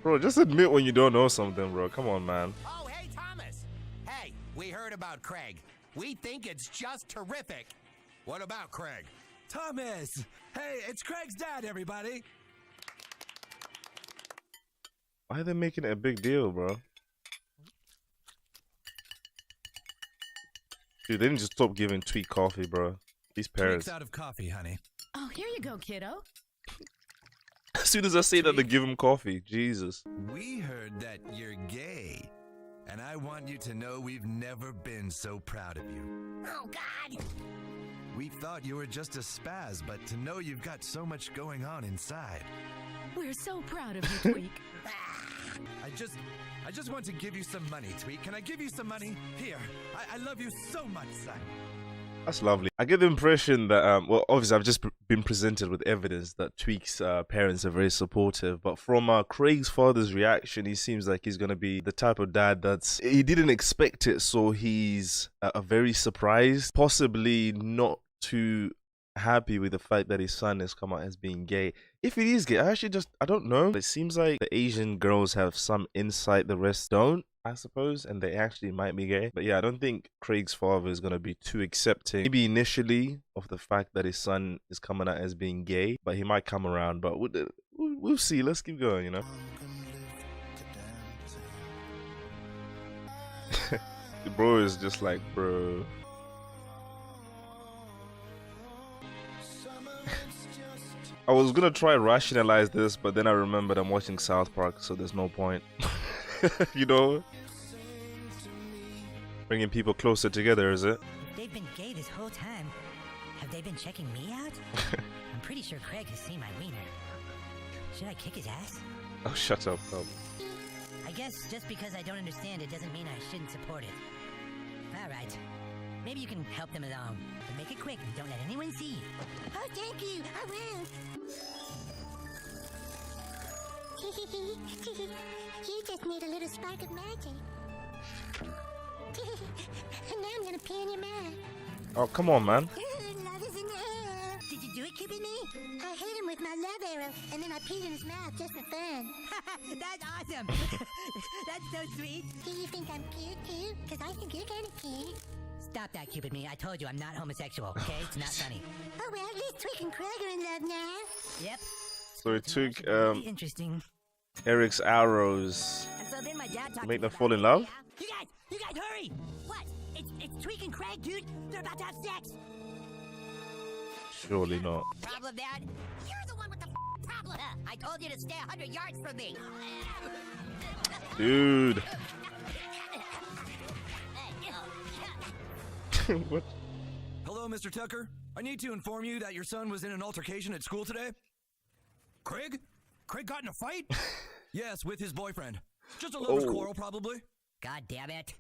Bro, just admit when you don't know something, bro. Come on, man. Oh, hey, Thomas. Hey, we heard about Craig. We think it's just terrific. What about Craig? Thomas! Hey, it's Craig's dad, everybody! Why are they making it a big deal, bro? Dude, they didn't just stop giving Tweek coffee, bro. These parents. Tweek's out of coffee, honey. Oh, here you go, kiddo. As soon as I say that, they give him coffee. Jesus. We heard that you're gay. And I want you to know we've never been so proud of you. Oh, God. We thought you were just a spaz, but to know you've got so much going on inside. We're so proud of you, Tweek. I just want to give you some money, Tweek. Can I give you some money? Here. I love you so much, son. That's lovely. I get the impression that, well, obviously I've just been presented with evidence that Tweek's parents are very supportive. But from Craig's father's reaction, he seems like he's going to be the type of dad he didn't expect it. So he's very surprised, possibly not too happy with the fact that his son has come out as being gay. If it is gay, I don't know. It seems like the Asian girls have some insight the rest don't, I suppose, and they actually might be gay. But yeah, I don't think Craig's father is going to be too accepting, maybe initially, of the fact that his son is coming out as being gay, but he might come around. But we'll see. Let's keep going, you know. The bro is just like, bro. I was gonna try rationalize this, but then I remembered I'm watching South Park, so there's no point. You know? Bringing people closer together, is it? If they've been gay this whole time, have they been checking me out? I'm pretty sure Craig has seen my wiener. Should I kick his ass? Oh, shut up, Bob. I guess just because I don't understand it doesn't mean I shouldn't support it. Alright. Maybe you can help them along, but make it quick and don't let anyone see. Oh, thank you. I will. You just made a little spark of magic. And now I'm gonna pee in your mouth. Oh, come on, man. Love is in the air. Did you do it, Cupid Me? I hit him with my love arrow, and then I peed in his mouth just for fun. That's awesome. That's so sweet. Do you think I'm cute, too? Because I think you're kind of cute. Stop that, Cupid Me. I told you I'm not homosexual, okay? It's not funny. Oh, well, at least Tweek and Craig are in love now. Yep. So it took Interesting. Eric's arrows And so then my dad to talked make them about fall in it. love? You guys, hurry! What? It's Tweek and Craig, dude. They're about to have sex. Surely not. Problem, Dad? You're the one with the problem. I told you to stay 100 yards from me. Dude. What? Hello, Mr. Tucker. I need to inform you that your son was in an altercation at school today. Craig? Craig got in a fight? Yes, with his boyfriend. Just a lover's quarrel, probably. God damn it.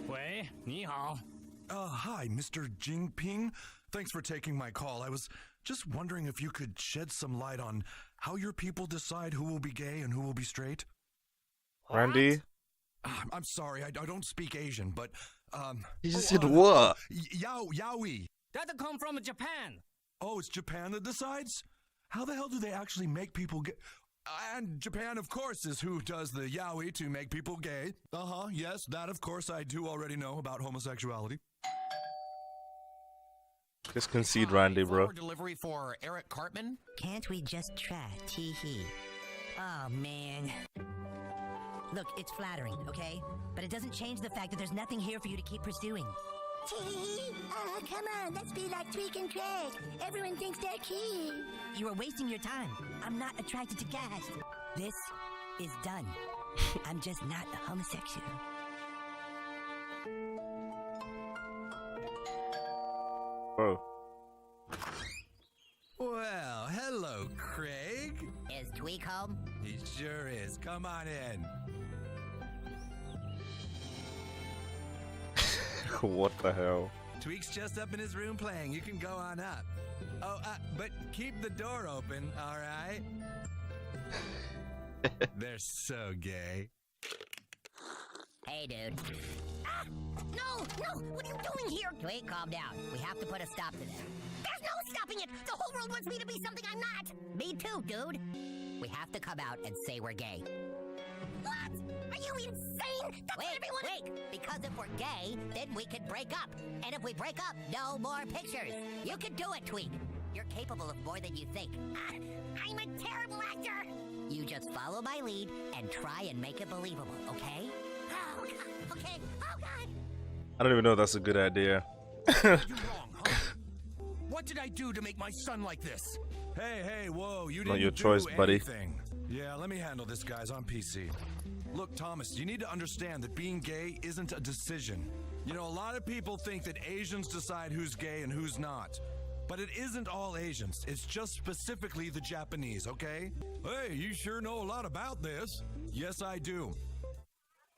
Wei, 你好. Hi, Mr. Jingping. Thanks for taking my call. I was just wondering if you could shed some light on how your people decide who will be gay and who will be straight. Randy? I'm sorry, I don't speak Asian, but, He just said what? Yowie. That come from Japan. Oh, it's Japan that decides? How the hell do they actually make people gay? And Japan, of course, is who does the yaoi to make people gay. Yes, that, of course, I do already know about homosexuality. Just concede, Randy, bro. Delivery for Eric Cartman? Can't we just try? Tee-hee. Oh, man. Look, it's flattering, okay? But it doesn't change the fact that there's nothing here for you to keep pursuing. Come on, let's be like Tweek and Craig. Everyone thinks they're cute. You are wasting your time. I'm not attracted to gas. This is done. I'm just not a homosexual. Bro. Well, hello, Craig. Is Tweek home? He sure is. Come on in. What the hell? Tweek's just up in his room playing. You can go on up. Oh, but keep the door open, all right? They're so gay. Hey, dude. Ah! No! What are you doing here? Tweek, calm down. We have to put a stop to this. There's no stopping it! The whole world wants me to be something I'm not! Me too, dude. We have to come out and say we're gay. What? Are you insane? That's what everyone... Wait! Because if we're gay, then we can break up. And if we break up, no more pictures. You can do it, Tweek. You're capable of more than you think. I'm a terrible actor! You just follow my lead and try and make it believable, okay? Oh, God. Okay. Oh, God. I don't even know if that's a good idea. What did I do to make my son like this? Hey, whoa, you Not didn't your choice, do buddy. anything. Yeah, let me handle this, guys. On PC. Look, Thomas, you need to understand that being gay isn't a decision. You know, a lot of people think that Asians decide who's gay and who's not. But it isn't all Asians. It's just specifically the Japanese, okay? Hey, you sure know a lot about this. Yes, I do.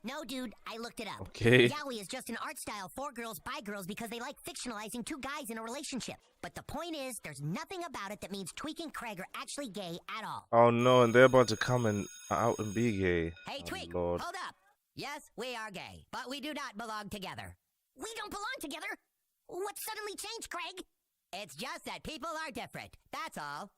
No, dude, I looked it up. Okay. Yaoi is just an art style for girls by girls because they like fictionalizing two guys in a relationship. But the point is, there's nothing about it that means Tweek and Craig are actually gay at all. Oh no, and they're about to come and out and be gay. Hey, Oh, Tweek, Lord. hold up. Yes, we are gay, but we do not belong together. We don't belong together? What suddenly changed, Craig? It's just that people are different, that's all.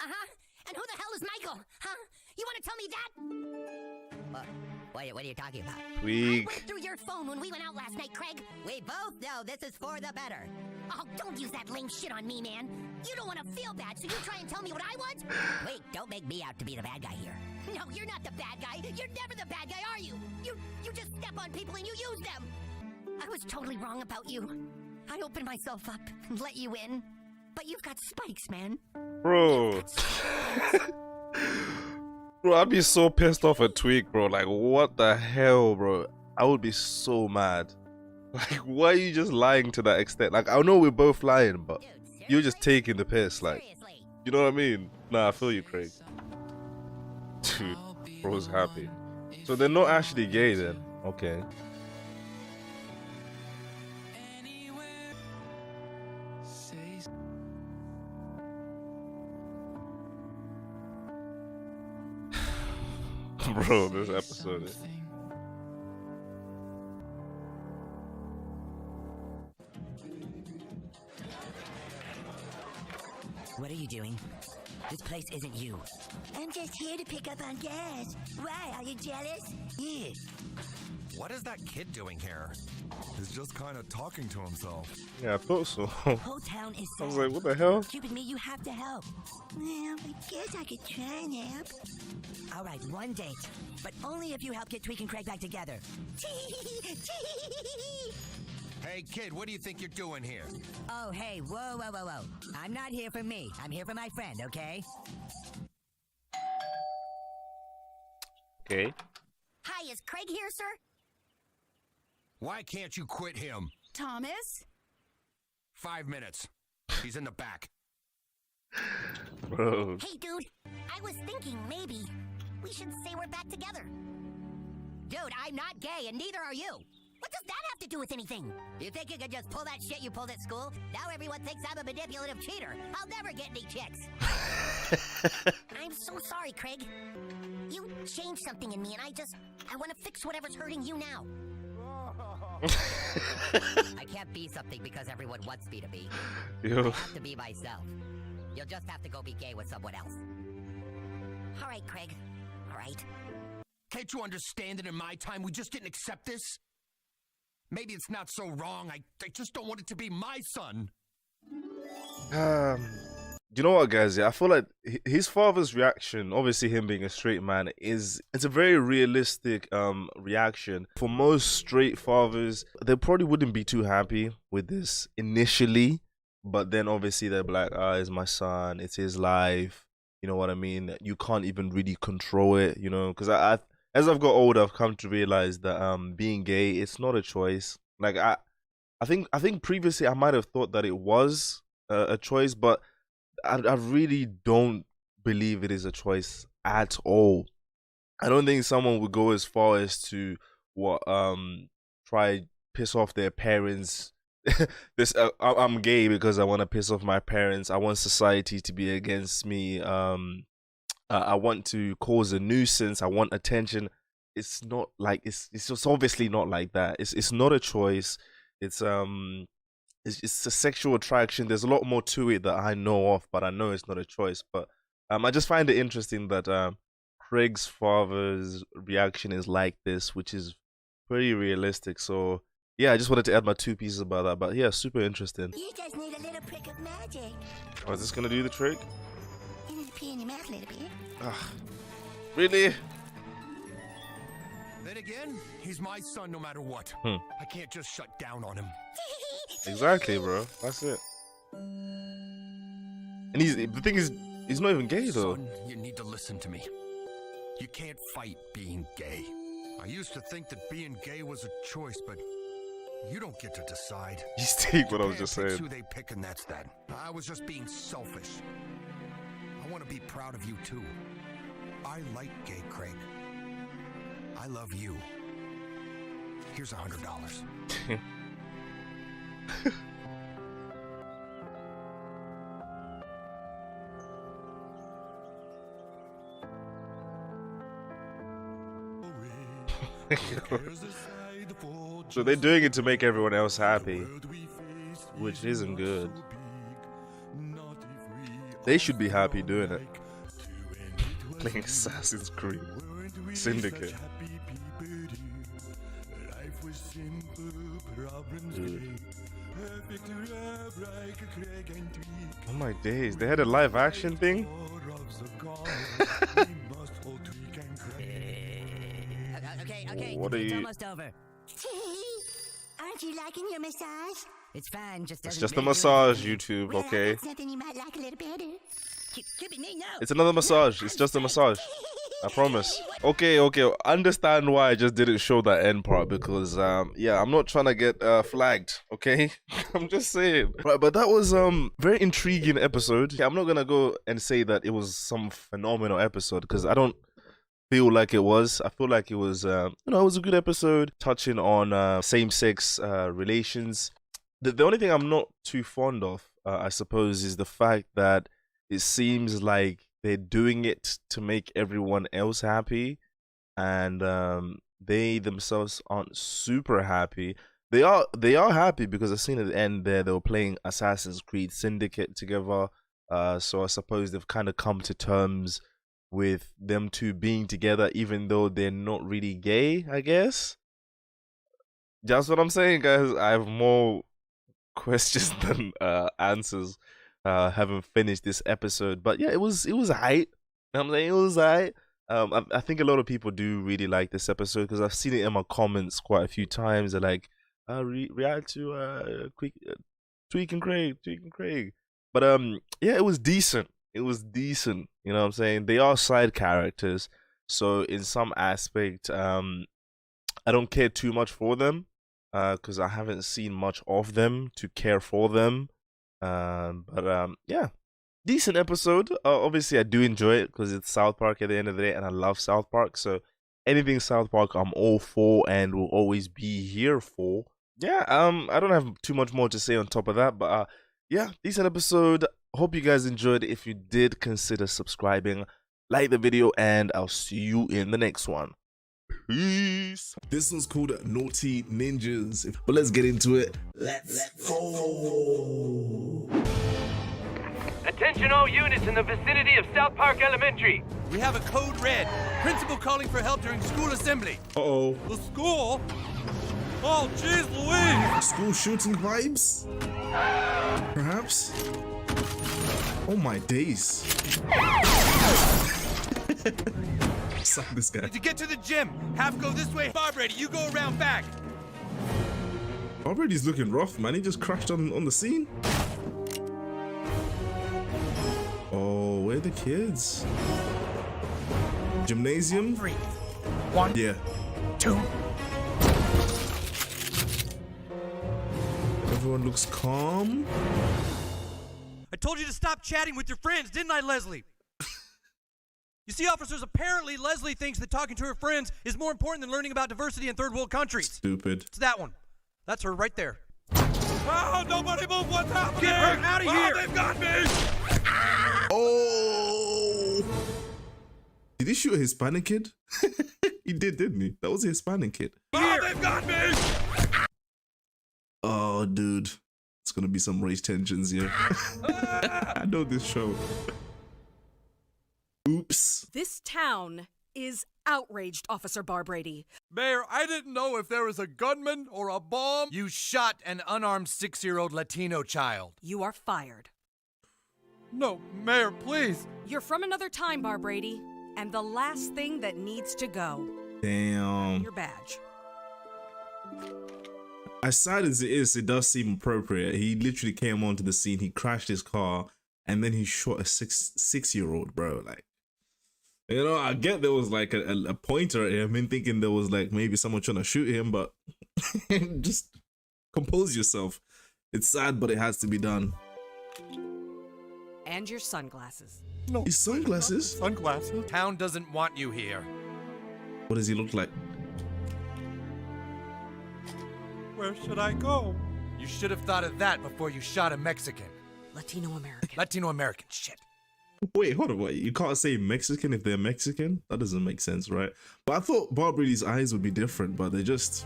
Uh-huh. And who the hell is Michael? Huh? You want to tell me that? What are you talking about? Tweek. I went through your phone when we went out last night, Craig. We both know this is for the better. Oh, don't use that lame shit on me, man. You don't want to feel bad, so you try and tell me what I want? Wait, don't make me out to be the bad guy here. No, you're not the bad guy. You're never the bad guy, are you? You just step on people and you use them. I was totally wrong about you. I opened myself up and let you in. But you've got spikes, man. Bro. Bro, I'd be so pissed off at Tweek, bro. Like, what the hell, bro? I would be so mad. Like, why are you just lying to that extent? Like, I know we're both lying, but you're just taking the piss. Like, you know what I mean? Nah, I feel you, Craig. Dude, bro's happy. So they're not actually gay then? Okay. Bro, this episode is... What are you doing? This place isn't you. I'm just here to pick up on gas. Why? Are you jealous? Yeah. What is that kid doing here? He's just kind of talking to himself. Yeah, I thought so. Whole town is I was sad. like, what the hell? Stupid me, you have to help. Well, I guess I could try and help. All right, one date. But only if you help get Tweek and Craig back together. Hey, kid, what do you think you're doing here? Oh, hey, whoa. I'm not here for me. I'm here for my friend, okay? Okay. Hi, is Craig here, sir? Why can't you quit him? Thomas? 5 minutes. He's in the back. Bro. Hey, dude, I was thinking maybe we should say we're back together. Dude, I'm not gay, and neither are you. What does that have to do with anything? You think you could just pull that shit you pulled at school? Now everyone thinks I'm a manipulative cheater. I'll never get any chicks. I'm so sorry, Craig. You changed something in me, and I want to fix whatever's hurting you now. I can't be something because everyone wants me to be. Yo. I have to be myself. You'll just have to go be gay with someone else. All right, Craig. All right. Can't you understand that in my time we just didn't accept this? Maybe it's not so wrong. I just don't want it to be my son. you know what, guys? Yeah, I feel like his father's reaction, obviously him being a straight man, it's a very realistic reaction. For most straight fathers, they probably wouldn't be too happy with this initially, but then obviously they're like, it's my son, it's his life. You know what I mean? You can't even really control it, you know? Because as I've got older, I've come to realize that being gay, it's not a choice. Like I think previously I might have thought that it was a choice, but I really don't believe it is a choice at all. I don't think someone would go as far as to try piss off their parents. I'm gay because I want to piss off my parents. I want society to be against me. I want to cause a nuisance. I want attention. It's not like it's just obviously not like that. It's not a choice. It's a sexual attraction. There's a lot more to it that I know of, but I know it's not a choice. But I just find it interesting that Craig's father's reaction is like this, which is pretty realistic. So yeah, I just wanted to add my 2 pieces about that. But yeah, super interesting. You just need a little prick of magic. Oh, is this gonna do the trick? You need to pee in your mouth a little bit. Ugh. Really? Then again, he's my son no matter what. I can't just shut down on him. Exactly, bro. That's it. And the thing is, he's not even gay though. Son, you need to listen to me. You can't fight being gay. I used to think that being gay was a choice, but you don't get to decide. He's taking what I was just Japan picks saying. who they pick, and that's that. I was just being selfish. I want to be proud of you too. I like gay Craig. I love you. Here's $100. So they're doing it to make everyone else happy, which isn't good. They should be happy doing it. Playing Assassin's Creed Syndicate. Dude. Oh my days, they had a live action thing? Okay, What are it's you... almost over. Aren't you liking your massage? It's fine, just It's doesn't just a make massage, you- YouTube, Well, okay? that's something you might like a little better. Cupid, no. It's another massage. It's just a massage. I promise. Okay. Understand why I just didn't show that end part because yeah, I'm not trying to get flagged, okay? I'm just saying. Right, but that was very intriguing episode. Yeah, I'm not gonna go and say that it was some phenomenal episode because I don't feel like it was. I feel like it was it was a good episode touching on same-sex relations. The only thing I'm not too fond of, I suppose, is the fact that it seems like they're doing it to make everyone else happy, and they themselves aren't super happy. They are happy because I've seen at the end there they were playing Assassin's Creed Syndicate together. So I suppose they've kind of come to terms with them two being together, even though they're not really gay, I guess. That's what I'm saying, guys. I have more questions than answers. Haven't finished this episode, but yeah, it was hype. I'm saying it was hype. I think a lot of people do really like this episode because I've seen it in my comments quite a few times. They're like, react to Tweek and Craig. But yeah, it was decent. You know what I'm saying? They are side characters, so in some aspect, I don't care too much for them because I haven't seen much of them to care for them. But yeah, decent episode. Obviously I do enjoy it because it's South Park at the end of the day, and I love South Park, so anything South Park I'm all for and will always be here for. Yeah, I don't have too much more to say on top of that, but yeah, decent episode. Hope you guys enjoyed. If you did, consider subscribing, like the video, and I'll see you in the next one. Peace. This one's called Naughty Ninjas, but let's get into it. Let's go. Attention all units in the vicinity of South Park Elementary. We have a code red. Principal calling for help during school assembly. Uh-oh. The school? Oh, jeez Louise! School shooting vibes? Perhaps? Oh my days. Suck this guy. Need to get to the gym. Half go this way. Bob Brady, you go around back. Bob Brady's looking rough, man. He just crashed on the scene. Oh, where are the kids? Gymnasium? 3, 1, yeah. 2. Everyone looks calm. I told you to stop chatting with your friends, didn't I, Leslie? You see, officers, apparently Leslie thinks that talking to her friends is more important than learning about diversity in third world countries. Stupid. It's that one. That's her right there. Oh, nobody move! What's happening? Get her out of here! They've got me! Oh! Did he shoot a Hispanic kid? He did, didn't he? That was a Hispanic kid. Oh, they've got me! Oh, dude. It's gonna be some race tensions here. I know this show. Oops. This town is outraged, Officer Barbrady. Mayor, I didn't know if there was a gunman or a bomb. You shot an unarmed 6-year-old Latino child. You are fired. No, Mayor, please. You're from another time, Barbrady, and the last thing that needs to go. Damn. Your badge. As sad as it is, it does seem appropriate. He literally came onto the scene, he crashed his car, and then he shot a six-year-old, bro. Like, you know, I get there was like a pointer at him and thinking there was like maybe someone trying to shoot him, but just compose yourself. It's sad, but it has to be done. And your sunglasses. No. His sunglasses? Sunglasses? Town doesn't want you here. What does he look like? Where should I go? You should have thought of that before you shot a Mexican. Latino American. Latino American, shit. Wait, hold on, wait. You can't say Mexican if they're Mexican? That doesn't make sense, right? But I thought Bob Brady's eyes would be different, but they're just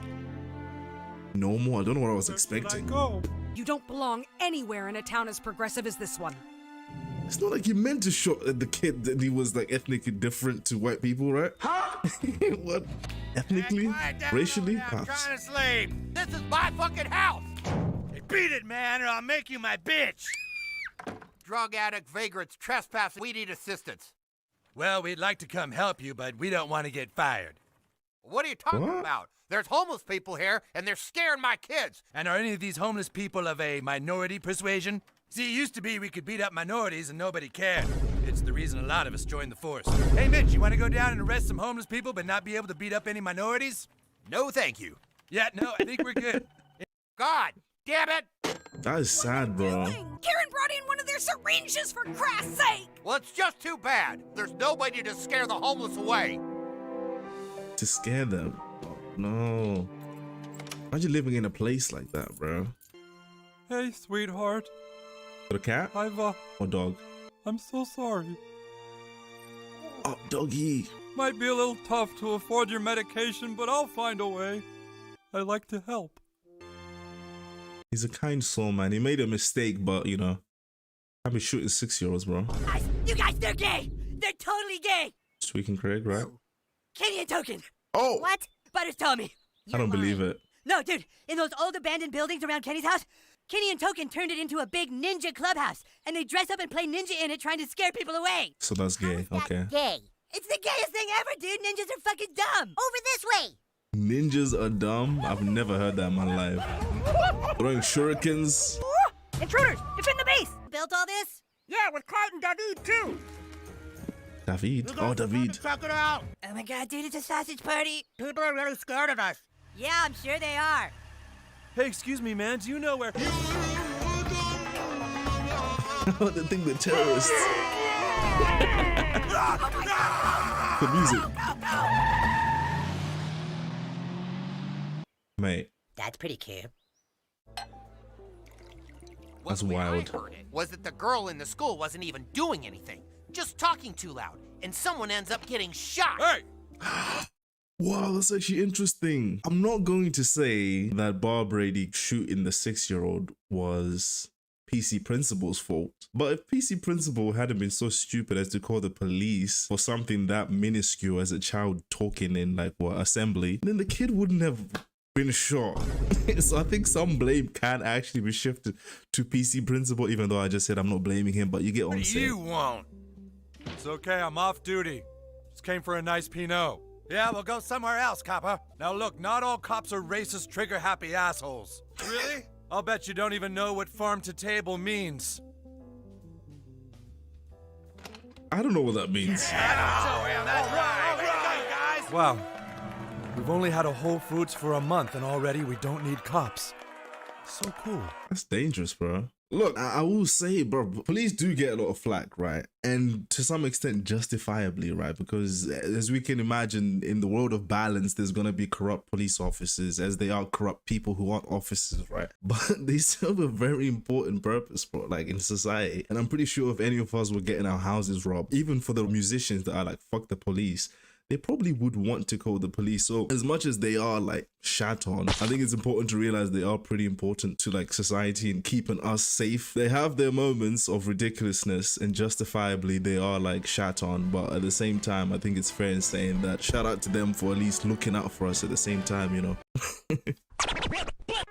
normal. I don't know what I was expecting. You don't belong anywhere in a town as progressive as this one. It's not like he meant to shoot the kid that he was like ethnically different to white people, right? Huh? What? Ethnically? Racially? I'm trying to sleep. This is my fucking house. Hey, beat it, man, or I'll make you my bitch. Drug addict, vagrants, trespassing. We need assistance. Well, we'd like to come help you, but we don't want to get fired. What are you talking about? There's homeless people here, and they're scaring my kids. And are any of these homeless people of a minority persuasion? See, it used to be we could beat up minorities and nobody cared. It's the reason a lot of us joined the force. Hey, Mitch, you want to go down and arrest some homeless people but not be able to beat up any minorities? No, thank you. Yeah, no, I think we're good. God damn it! That is sad, bro. Karen brought in one of their syringes, for crass sake! Well, it's just too bad. There's nobody to scare the homeless away. To scare them? Oh, no. Imagine living in a place like that, bro. Hey, sweetheart. Got a cat? Or dog? I'm so sorry. Oh, doggy. Might be a little tough to afford your medication, but I'll find a way. I like to help. He's a kind soul, man. He made a mistake, but, you know, can't be shooting 6-year-olds, bro. You guys, they're gay! They're totally gay! Tweek and Craig, right? Kenny and Token! Oh! What? Butters told me. I don't believe it. No, dude, in those old abandoned buildings around Kenny's house, Kenny and Token turned it into a big ninja clubhouse, and they dress up and play ninja in it trying to scare people away. So that's gay, okay. Gay. It's the gayest thing ever, dude. Ninjas are fucking dumb. Over this way. Ninjas are dumb? I've never heard that in my life. Throwing shurikens? Intruders! Defend the base! Built all this? Yeah, with Clark and David, too. David? Oh, David. Check it out. Oh my god, dude, it's a sausage party. People are really scared of us. Yeah, I'm sure they are. Hey, excuse me, man. Do you know where... Oh, they think they're terrorists. The music. Mate. That's pretty cute. That's wild. I heard it was that the girl in the school wasn't even doing anything, just talking too loud, and someone ends up getting shot. Hey! Wow, that's actually interesting. I'm not going to say that Bob Brady shooting the 6-year-old was PC Principal's fault. But if PC Principal hadn't been so stupid as to call the police for something that minuscule as a child talking in like what assembly, then the kid wouldn't have been shot. So I think some blame can actually be shifted to PC Principal, even though I just said I'm not blaming him, but you get what I'm saying. You won't. It's okay, I'm off duty. Just came for a nice Pinot. Yeah, we'll go somewhere else, copper. Now look, not all cops are racist, trigger-happy assholes. Really? I'll bet you don't even know what farm to table means. I don't know what that means. Wow. We've only had a Whole Foods for a month and already we don't need cops. So cool. That's dangerous, bro. Look, I will say, bro, police do get a lot of flack, right? And to some extent, justifiably, right? Because as we can imagine, in the world of balance, there's going to be corrupt police officers as they are corrupt people who aren't officers, right? But they serve a very important purpose, bro, like in society. And I'm pretty sure if any of us were getting our houses robbed, even for the musicians that are like, fuck the police, they probably would want to call the police. So as much as they are like shat on, I think it's important to realize they are pretty important to like society and keeping us safe. They have their moments of ridiculousness and justifiably they are like shat on, but at the same time I think it's fair in saying that shout out to them for at least looking out for us at the same time, you know.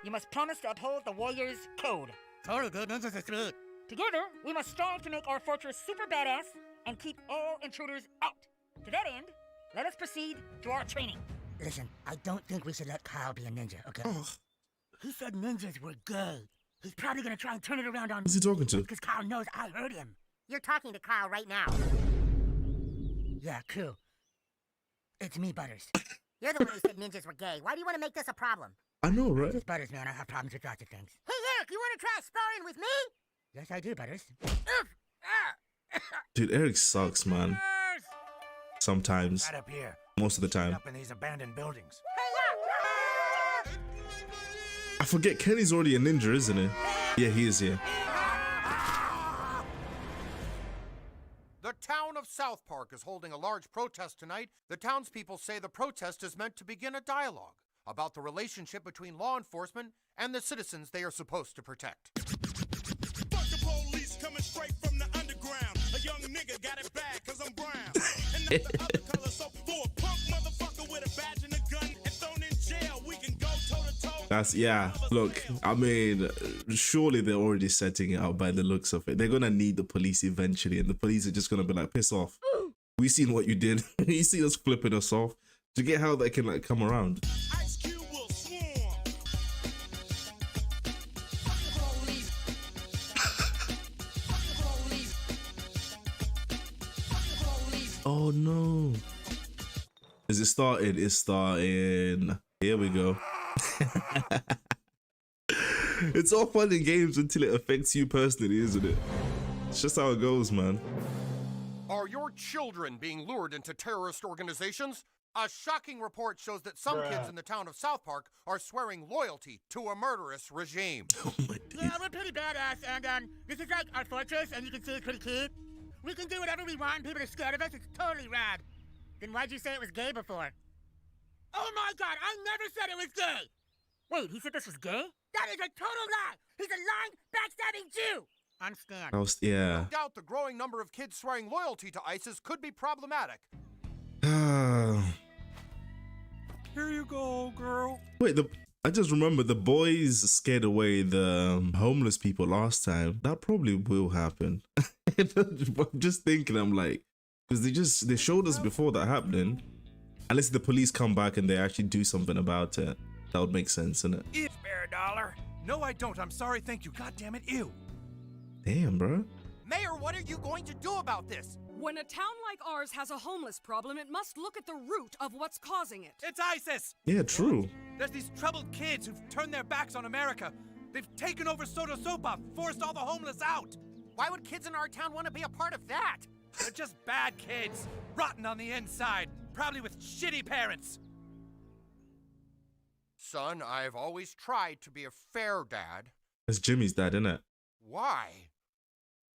You must promise to uphold the warrior's code. Together, we must strive to make our fortress super badass and keep all intruders out. To that end, let us proceed to our training. Listen, I don't think we should let Kyle be a ninja, okay? He said ninjas were gay. He's probably gonna try and turn it around on Who's he talking to? because Kyle knows I heard him. You're talking to Kyle right now. Yeah, cool. It's me, Butters. You're the one who said ninjas were gay. Why do you want to make this a problem? I know, right? Just Butters, man. I have problems with lots of things. Hey, Eric, you want to try sparring with me? Yes, I do, Butters. Dude, Eric sucks, man. Sometimes. Right up here. Most of the time. Up in these abandoned buildings. I forget, Kenny's already a ninja, isn't he? Yeah, he is here. The town of South Park is holding a large protest tonight. The townspeople say the protest is meant to begin a dialogue about the relationship between law enforcement and the citizens they are supposed to protect. Fuck the police coming straight from the underground. A young nigga got it bad cause I'm brown. And not the other color, so for a punk motherfucker with a badge and a gun and thrown in jail, we can go toe to toe. That's, yeah, look, I mean, surely they're already setting it out by the looks of it. They're gonna need the police eventually, and the police are just gonna be like, piss off. We seen what you did. You see us flipping us off. To get how they can like come around. Ice Cube will swarm. Oh no. Is it started? It's starting. Here we go. It's all fun and games until it affects you personally, isn't it? It's just how it goes, man. Are your children being lured into terrorist organizations? A shocking report shows that some kids in the town of South Park are swearing loyalty to a murderous regime. Yeah, we're pretty badass, and this is like our fortress, and you can see it's pretty cute. We can do whatever we want, and people are scared of us. It's totally rad. Then why'd you say it was gay before? Oh my god, I never said it was gay! Wait, he said this was gay? That is a total lie! He's a lying, backstabbing Jew! On Stan. That was, yeah. No doubt the growing number of kids swearing loyalty to ISIS could be problematic. Here you go, girl. Wait, I just remember the boys scared away the homeless people last time. That probably will happen. I'm just thinking, I'm like, because they showed us before that happening. Unless the police come back and they actually do something about it. That would make sense, innit? Spare a dollar? No, I don't. I'm sorry. Thank you. God damn it. Ew. Damn, bro. Mayor, what are you going to do about this? When a town like ours has a homeless problem, it must look at the root of what's causing it. It's ISIS! Yeah, true. There's these troubled kids who've turned their backs on America. They've taken over Soda Sopa, forced all the homeless out. Why would kids in our town want to be a part of that? They're just bad kids, rotten on the inside, probably with shitty parents. Son, I've always tried to be a fair dad. It's Jimmy's dad, innit? Why?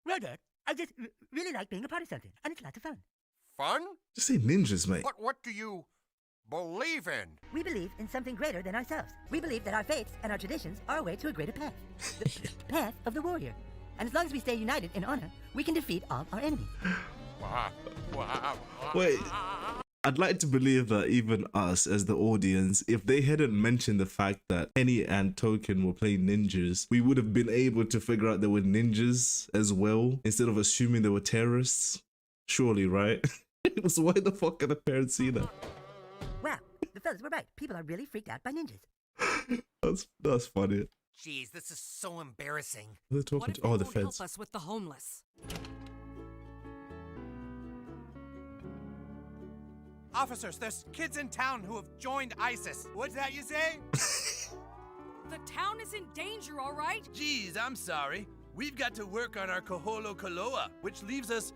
Well, Dad, I just really like being a part of something, and it's lots of fun. Fun? Just say ninjas, mate. But what do you believe in? We believe in something greater than ourselves. We believe that our faiths and our traditions are a way to a greater path. The path of the warrior. And as long as we stay united in honor, we can defeat all our enemies. Wait, I'd like to believe that even us as the audience, if they hadn't mentioned the fact that Kenny and Token were playing ninjas, we would have been able to figure out they were ninjas as well, instead of assuming they were terrorists. Surely, right? So why the fuck can the parents see that? Wow, the fellas were right. People are really freaked out by ninjas. That's funny. Jeez, this is so embarrassing. They're talking to the feds. Help us with the homeless. Officers, there's kids in town who have joined ISIS. What's that you say? The town is in danger, all right? Geez, I'm sorry. We've got to work on our Koholo Koloa, Which leaves us,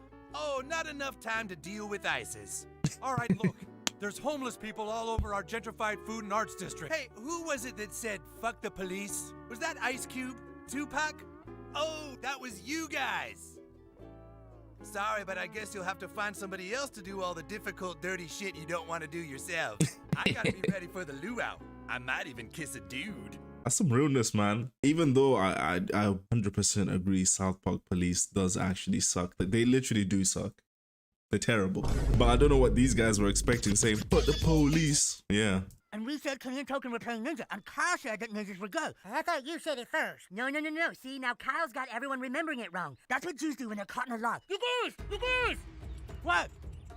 not enough time to deal with ISIS. All right, look. There's homeless people all over our gentrified food and arts district. Hey, who was it that said, fuck the police? Was that Ice Cube? Tupac? Oh, that was you guys. Sorry, but I guess you'll have to find somebody else to do all the difficult, dirty shit you don't want to do yourself. I gotta be ready for the luau. I might even kiss a dude. That's some realness, man. Even though I 100% agree South Park police does actually suck. Like, they literally do suck. They're terrible. But I don't know what these guys were expecting, saying, "But the police." Yeah. And we said Kenny and Token were playing ninja, and Kyle said that ninjas were good. I thought you said it first. No. See, now Kyle's got everyone remembering it wrong. That's what Jews do when they're caught in a lie. You guys! What?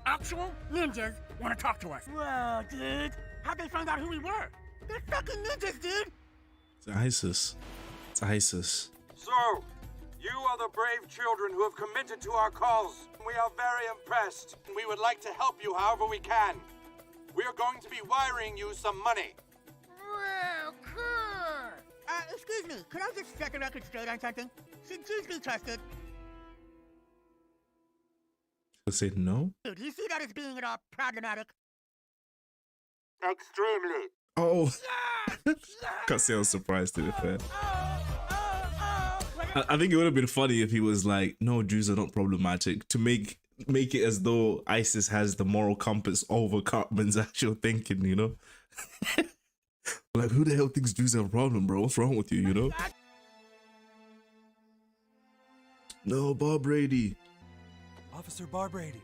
Actual ninjas want to talk to us. Whoa, dude. How'd they find out who we were? They're fucking ninjas, dude. It's ISIS. It's ISIS. So, you are the brave children who have committed to our cause. We are very impressed. We would like to help you however we can. We are going to be wiring you some money. Well, cool. Excuse me, could I just set the record straight on something? Should Jews be trusted? I said no. Do you see that as being at all problematic? Extremely. Oh. Can't say I was surprised, to be fair. I think it would have been funny if he was like, no, Jews are not problematic, to make it as though ISIS has the moral compass over Cartman's actual thinking, you know? Like, who the hell thinks Jews have a problem, bro? What's wrong with you, you know? No, Bob Brady. Officer Bar Brady.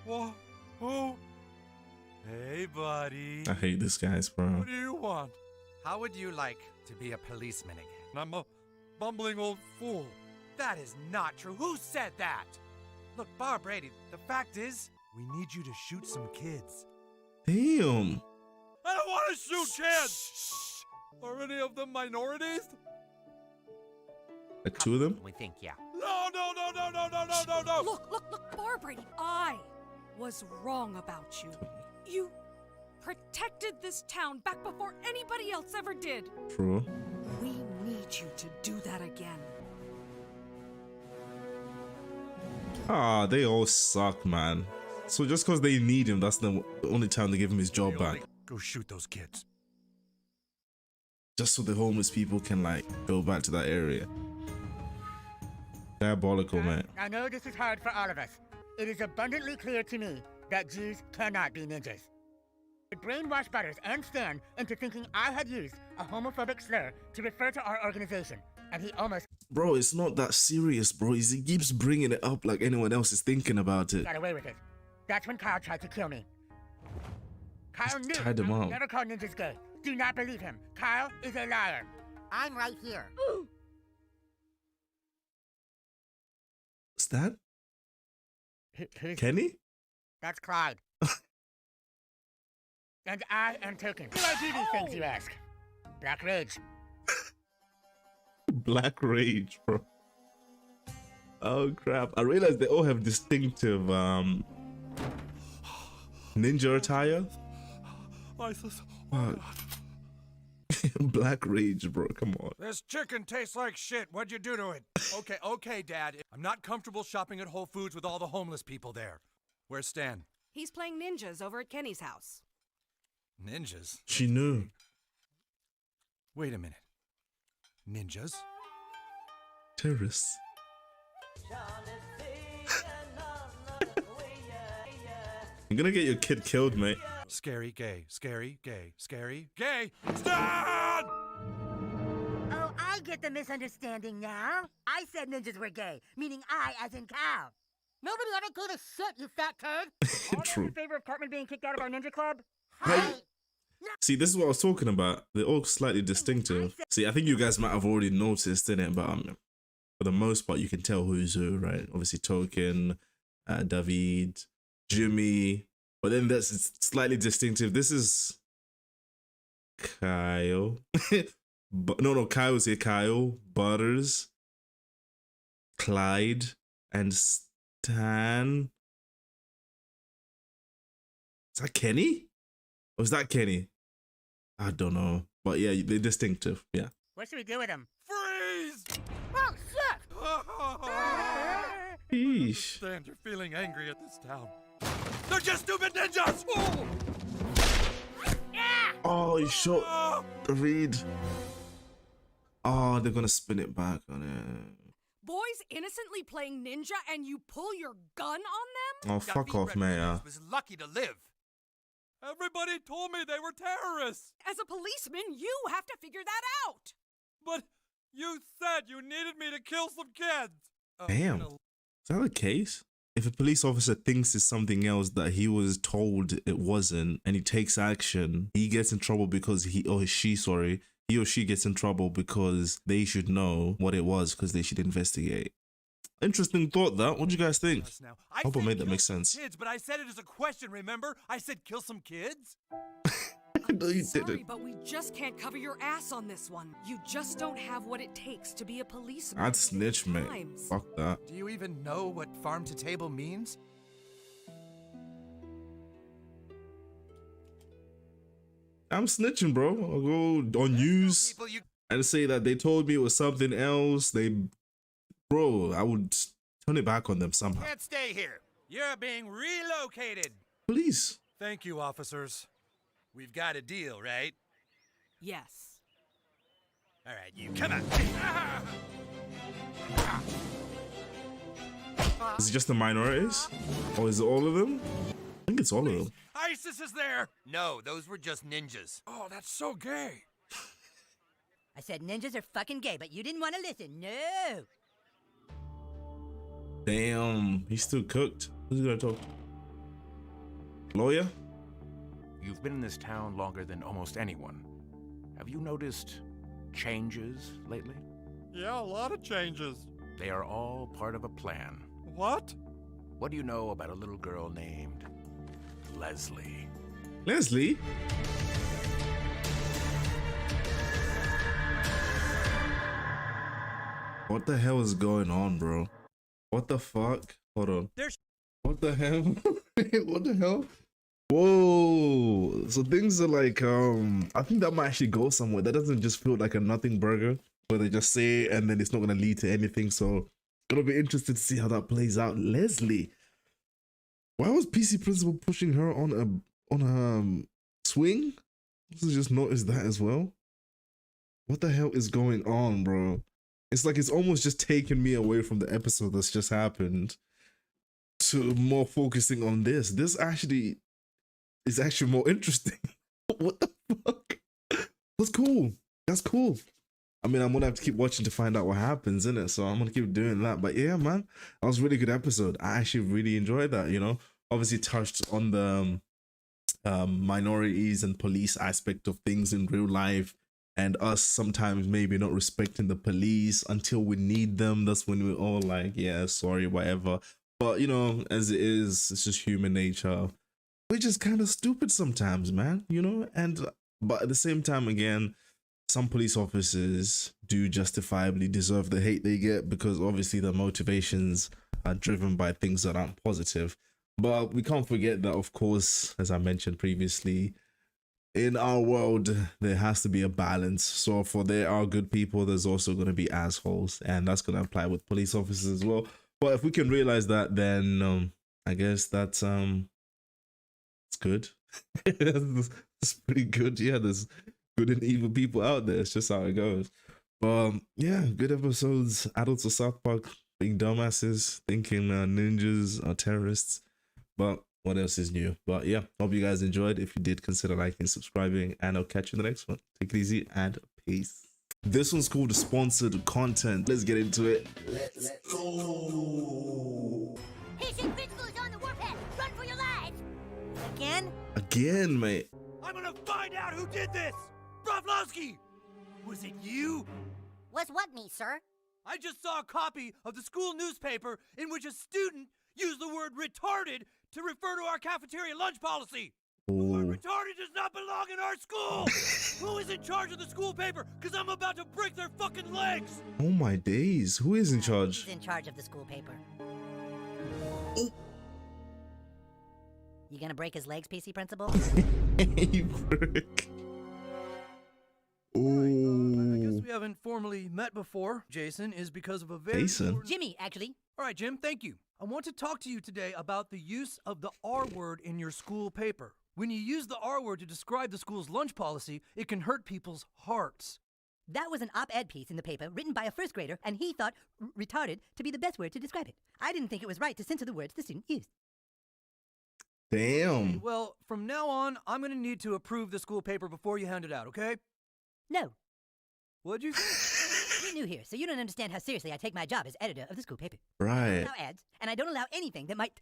What? Who? Hey, buddy. I hate this guys, bro. What do you want? How would you like to be a policeman again? I'm a bumbling old fool. That is not true. Who said that? Look, Bar Brady, the fact is, we need you to shoot some kids. Damn. I don't want to shoot kids! Are any of them minorities? Like two of them? We think, yeah. No! Look, Bar Brady, I was wrong about you. You protected this town back before anybody else ever did. True. We need you to do that again. Ah, they all suck, man. So just because they need him, that's the only time they give him his job back. Go shoot those kids. Just so the homeless people can, like, go back to that area. Diabolical, man. I know this is hard for all of us. It is abundantly clear to me that Jews cannot be ninjas. It brainwashed Butters and Stan into thinking I had used a homophobic slur to refer to our organization, and he almost— Bro, it's not that serious, bro. He keeps bringing it up like anyone else is thinking about it. got away with it. That's when Kyle tried to kill me. Kyle knew tied him up. Never called ninjas gay. Do not believe him. Kyle is a liar. I'm right here. What's that? Kenny? That's Clyde. And I am Token. Do I do these things, you ask? Black Rage. Black Rage, bro. Oh, crap. I realized they all have distinctive ninja attire. ISIS. What? Black Rage, bro. Come on. This chicken tastes like shit. What'd you do to it? Okay, Dad. I'm not comfortable shopping at Whole Foods with all the homeless people there. Where's Stan? He's playing ninjas over at Kenny's house. Ninjas? She knew. Wait a minute. Ninjas? Terrorists. You're gonna get your kid killed, mate. Scary, gay, scary, gay, scary, gay. Stan! Oh, I get the misunderstanding now. I said ninjas were gay, meaning I as in cow. Nobody ever gave a shit, you fat turd. All True. in favor of Cartman being kicked out of our ninja club? Hey. See, this is what I was talking about. They're all slightly distinctive. See, I think you guys might have already noticed, innit? But for the most part, you can tell who's who, right? Obviously, Token, David, Jimmy. But then that's slightly distinctive. This is Kyle. no, Kyle's here. Kyle, Butters, Clyde, and Stan. Is that Kenny? Or is that Kenny? I don't know. But yeah, they're distinctive. Yeah. What should we do with him? Freeze! Oh, shit! Yeesh. Understand you're feeling angry at this town. They're just stupid ninjas! Oh, he shot David. Oh, they're gonna spin it back on it. Boys innocently playing ninja and you pull your gun on them? Oh, fuck off, man. Was lucky to live. Everybody told me they were terrorists. As a policeman, you have to figure that out. But you said you needed me to kill some kids. Damn. Is that the case? If a police officer thinks it's something else that he was told it wasn't, and he takes action, he gets in trouble because he or she gets in trouble because they should know what it was because they should investigate. Interesting thought, that. What do you guys think? I hope I made that make sense. Kids, but I said it as a question, remember? I said kill some kids? No, you Sorry, didn't. but we just can't cover your ass on this one. You just don't have what it takes to be a policeman. I'd snitch, mate. Fuck that. Do you even know what farm to table means? I'm snitching, bro. I'll go on news and say that they told me it was something else. Bro, I would turn it back on them somehow. Can't stay here. You're being relocated. Please. Thank you, officers. We've got a deal, right? Yes. All right, you come on. Is it just the minorities? Or is it all of them? I think it's all of them. ISIS is there. No, those were just ninjas. Oh, that's so gay. I said ninjas are fucking gay, but you didn't want to listen. No. Damn, he's still cooked. Who's he gonna talk? Lawyer? You've been in this town longer than almost anyone. Have you noticed changes lately? Yeah, a lot of changes. They are all part of a plan. What? What do you know about a little girl named Leslie? Leslie? What the hell is going on, bro? What the fuck? Hold on. What the hell? What the hell? Whoa. So things are like, I think that might actually go somewhere. That doesn't just feel like a nothing burger where they just say it and then it's not going to lead to anything. So gonna be interested to see how that plays out. Leslie. Why was PC Principal pushing her on a swing? Let's just notice that as well. What the hell is going on, bro? It's like it's almost just taken me away from the episode that's just happened to more focusing on this. This actually is actually more interesting. What the fuck? That's cool. That's cool. I mean, I'm gonna have to keep watching to find out what happens, innit? So I'm gonna keep doing that. But yeah, man, that was a really good episode. I actually really enjoyed that, you know? Obviously touched on the minorities and police aspect of things in real life, and us sometimes maybe not respecting the police until we need them. That's when we're all like, yeah, sorry, whatever. But, you know, as it is, it's just human nature. We're just kind of stupid sometimes, man, you know? But at the same time, again, some police officers do justifiably deserve the hate they get because obviously their motivations are driven by things that aren't positive. But we can't forget that, of course, as I mentioned previously, in our world, there has to be a balance. So for there are good people, there's also going to be assholes. And that's going to apply with police officers as well. But if we can realize that, then I guess that's it's good. It's pretty good. Yeah, there's good and evil people out there. It's just how it goes. But yeah, good episodes. Adults of South Park being dumbasses, thinking ninjas are terrorists. But what else is new? But yeah, hope you guys enjoyed. If you did, consider liking, subscribing, and I'll catch you in the next one. Take it easy and peace. This one's called sponsored content. Let's get into it. Let's go. PC Principal is on the warpath. Run for your lives. Again? Again, mate. I'm gonna find out who did this! Broflovsky! Was it you? Was what me, sir? I just saw a copy of the school newspaper in which a student used the word retarded to refer to our cafeteria lunch policy. The word retarded does not belong in our school! Who is in charge of the school paper? Because I'm about to break their fucking legs! Oh my days. Who is in charge? Who's in charge of the school paper? You gonna break his legs, PC Principal? You prick. I guess we haven't formally met before, Jason, is because of a very important... Jimmy, actually. All right, Jim, thank you. I want to talk to you today about the use of the R word in your school paper. When you use the R word to describe the school's lunch policy, it can hurt people's hearts. That was an op-ed piece in the paper written by a first grader, and he thought retarded to be the best word to describe it. I didn't think it was right to censor the words the student used. Damn. Well, from now on, I'm going to need to approve the school paper before you hand it out, okay? No. What'd you say? You're new here, so you don't understand how seriously I take my job as editor of the school paper. Right. I don't allow ads, and I don't allow anything that might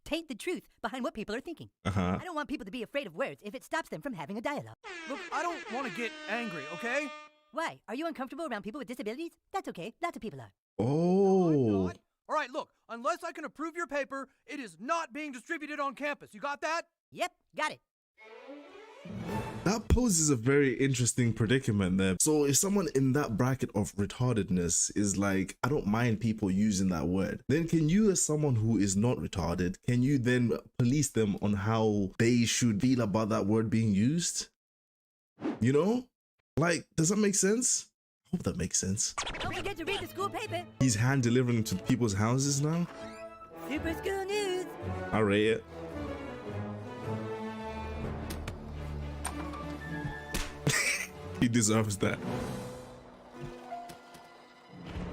taint the truth behind what people are thinking. Uh-huh. I don't want people to be afraid of words if it stops them from having a dialogue. Look, I don't want to get angry, okay? Why? Are you uncomfortable around people with disabilities? That's okay. Lots of people are. Oh. All right, look, unless I can approve your paper, it is not being distributed on campus. You got that? Yep, got it. That poses a very interesting predicament there. So if someone in that bracket of retardedness is like, I don't mind people using that word, then can you, as someone who is not retarded, can you then police them on how they should feel about that word being used? You know? Like, does that make sense? I hope that makes sense. Don't forget to read the school paper. He's hand delivering to people's houses now? Super school news. I rate it. He deserves that.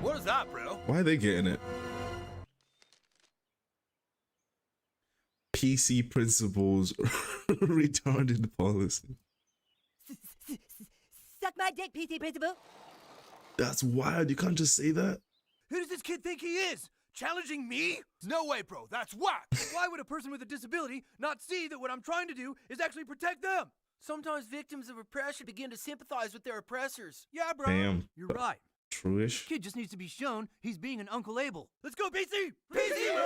What is that, bro? Why are they getting it? PC principals retarded policy. Suck my dick, PC Principal. That's wild. You can't just say that. Who does this kid think he is? Challenging me? No way, bro. That's whack. Why would a person with a disability not see that what I'm trying to do is actually protect them? Sometimes victims of oppression begin to sympathize with their oppressors. Yeah, bro. Damn. You're right. True-ish. Kid just needs to be shown he's being an Uncle Abel. Let's go, PC! PC!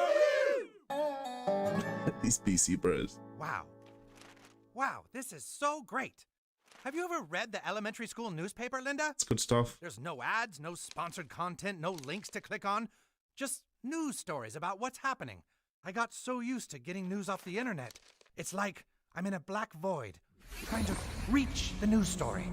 These PC bros. Wow. Wow, this is so great. Have you ever read the elementary school newspaper, Linda? It's good stuff. There's no ads, no sponsored content, no links to click on. Just news stories about what's happening. I got so used to getting news off the internet. It's like I'm in a black void, trying to reach the news story.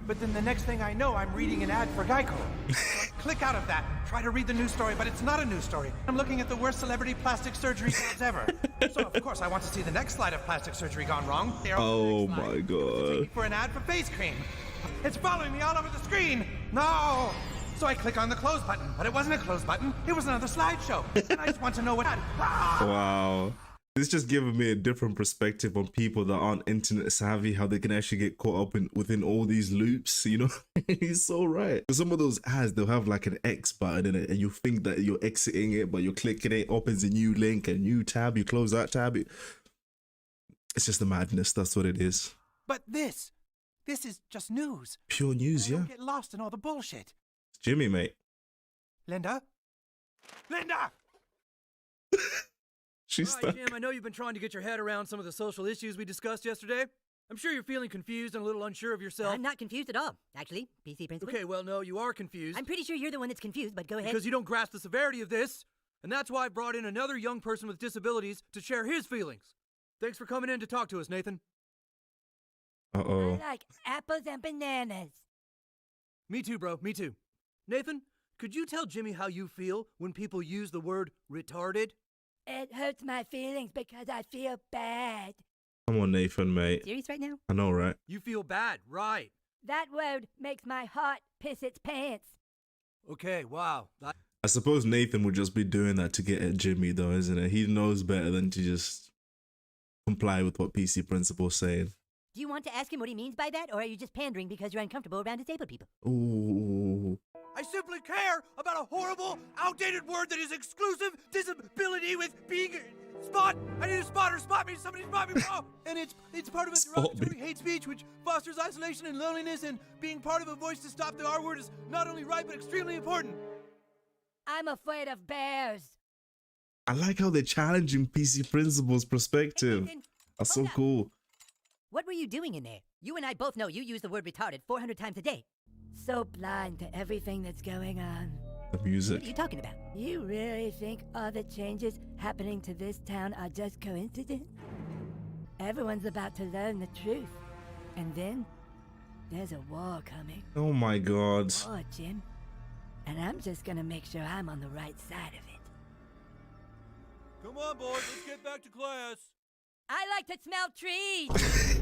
But then the next thing I know, I'm reading an ad for Geico. So I click out of that, try to read the news story, but it's not a news story. I'm looking at the worst celebrity plastic surgery jobs ever. So of course I want to see the next slide of plastic surgery gone wrong. Oh my god. For an ad for face cream. It's following me all over the screen. No! So I click on the close button, but it wasn't a close button. It was another slideshow. And I just want to know what ad. Wow. This just giving me a different perspective on people that aren't internet savvy, how they can actually get caught up within all these loops, you know? He's so right. Some of those ads, they'll have like an X button in it, and you think that you're exiting it, but you're clicking it, opens a new link, a new tab, you close that tab. It's just a madness, that's what it is. But this is just news. Pure news, yeah. Don't get lost in all the bullshit. It's Jimmy, mate. Linda? Linda! She's All right, Jim, I know you've been trying to get your head around some of the social issues we discussed yesterday. I'm sure you're feeling confused and a little unsure of yourself. I'm not confused at all, actually, PC Principal. Okay, well, no, you are confused. I'm pretty sure you're the one that's confused, but go ahead. Because you don't grasp the severity of this, and that's why I brought in another young person with disabilities to share his feelings. Thanks for coming in to talk to us, Nathan. Uh-oh. I like apples and bananas. Me too, bro, me too. Nathan, could you tell Jimmy how you feel when people use the word retarded? It hurts my feelings because I feel bad. Come on, Nathan, mate. Serious right now? I know, right? You feel bad, right? That word makes my heart piss its pants. Okay, wow. I suppose Nathan would just be doing that to get at Jimmy, though, isn't it? He knows better than to just comply with what PC Principal's saying. Do you want to ask him what he means by that, or are you just pandering because you're uncomfortable around disabled people? Ooh. I simply care about a horrible, outdated word that is exclusive disability with being spot. I need a spotter. Spot me. Somebody spot me, bro. And it's part of a derogatory hate speech which fosters isolation and loneliness, and being part of a voice to stop the R word is not only right but extremely important. I'm afraid of bears. I like how they're challenging PC Principal's perspective. Hey, Ethan, That's so hold up. cool. What were you doing in there? You and I both know you use the word retarded 400 times a day. So blind to everything that's going on. The music. What are you talking about? You really think all the changes happening to this town are just coincidence? Everyone's about to learn the truth. And then, there's a war coming. Oh my god. War, Jim. And I'm just gonna make sure I'm on the right side of it. Come on, boys. Let's get back to class. I like to smell trees!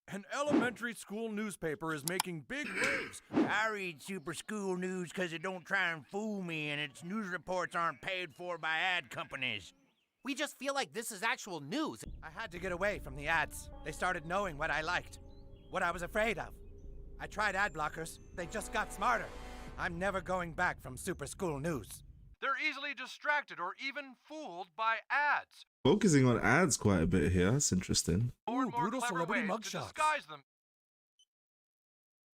An elementary school newspaper is making big waves. I read Super School News because it don't try and fool me, and its news reports aren't paid for by ad companies. We just feel like this is actual news. I had to get away from the ads. They started knowing what I liked, what I was afraid of. I tried ad blockers. They just got smarter. I'm never going back from Super School News. They're easily distracted or even fooled by ads. Focusing on ads quite a bit here. That's interesting. More brutal clever celebrity ways to mugshots. disguise them.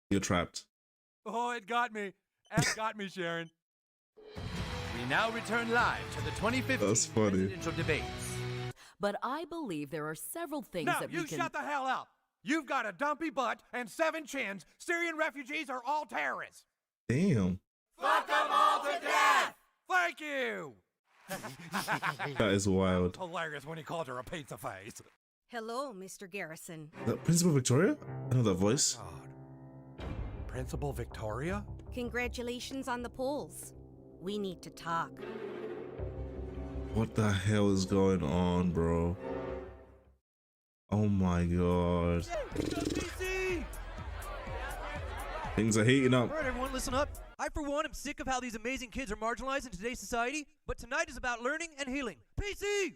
You're trapped. Oh, it got me. It got me, Sharon. We now return live to the 2015 That's funny. presidential debates. But I believe there are several things No, that you we can... shut the hell up. You've got a dumpy butt and 7 chins. Syrian refugees are all terrorists. Damn. Fuck them all to death! Thank you! That is wild. Hilarious when he called her a pizza face. Hello, Mr. Garrison. That Principal Victoria? I know that voice. Principal Victoria? Congratulations on the polls. We need to talk. What the hell is going on, bro? Oh my god. Things are heating up. All right, everyone, listen up. I, for one, am sick of how these amazing kids are marginalized in today's society, but tonight is about learning and healing. PC!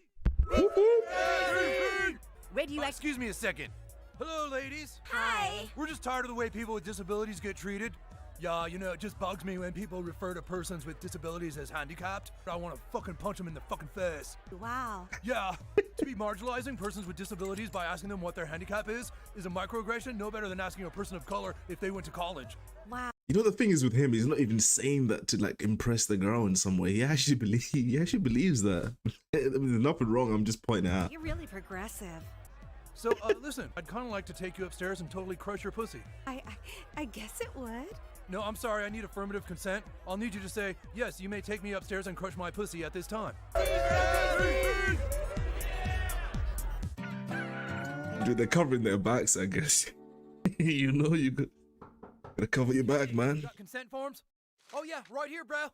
Excuse me a second. Hello, ladies. Hi. We're just tired of the way people with disabilities get treated. Yeah, you know, it just bugs me when people refer to persons with disabilities as handicapped. I want to fucking punch them in the fucking face. Wow. Yeah, to be marginalizing persons with disabilities by asking them what their handicap is a microaggression no better than asking a person of color if they went to college. Wow. You know, the thing is with him, he's not even saying that to like impress the girl in some way. He actually believes that. I mean, there's nothing wrong. I'm just pointing out. You're really progressive. So, listen, I'd kind of like to take you upstairs and totally crush your pussy. I guess it would. No, I'm sorry, I need affirmative consent. I'll need you to say, yes, you may take me upstairs and crush my pussy at this time. Dude, they're covering their backs, I guess. You know, you gotta cover your back, man. Got consent forms? Oh yeah, right here, bro.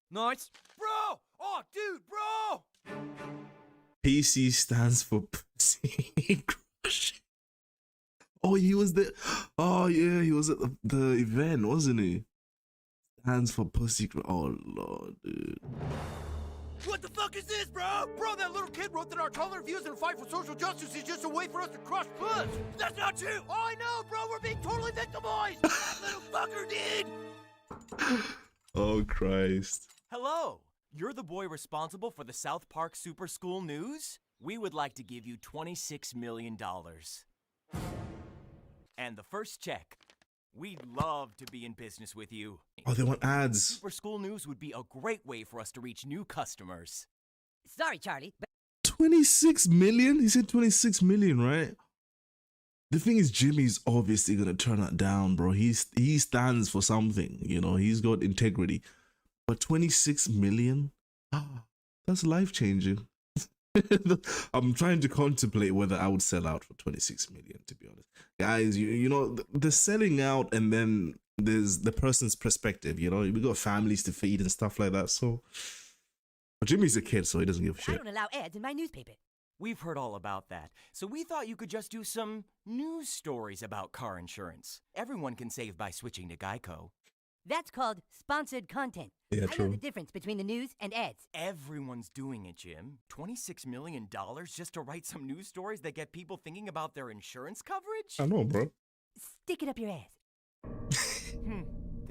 Nice. Bro! Oh, dude, bro! PC stands for pussy crush. Oh, he was there. Oh, yeah, he was at the event, wasn't he? Stands for pussy crush. Oh, Lord, dude. What the fuck is this, bro? Bro, that little kid wrote that our tolerant views and fight for social justice is just a way for us to crush puss. That's not true. Oh, I know, bro. We're being totally victimized. That little fucker did. Oh, Christ. Hello. You're the boy responsible for the South Park Super School News? We would like to give you $26 million. And the first check. We'd love to be in business with you. Oh, they want ads. Super School News would be a great way for us to reach new customers. Sorry, Charlie, but 26 million? He said 26 million, right? The thing is, Jimmy's obviously gonna turn that down, bro. He stands for something, you know. He's got integrity. But 26 million? That's life-changing. I'm trying to contemplate whether I would sell out for 26 million, to be honest. Guys, you know, the selling out, and then there's the person's perspective, you know. We got families to feed and stuff like that, so... But Jimmy's a kid, so he doesn't give a shit. I don't allow ads in my newspaper. We've heard all about that, so we thought you could just do some news stories about car insurance. Everyone can save by switching to Geico. That's called sponsored content. Yeah, I true. know the difference between the news and ads. Everyone's doing it, Jim. $26 million just to write some news stories that get people thinking about their insurance coverage? I know, bro. Stick it up your ass.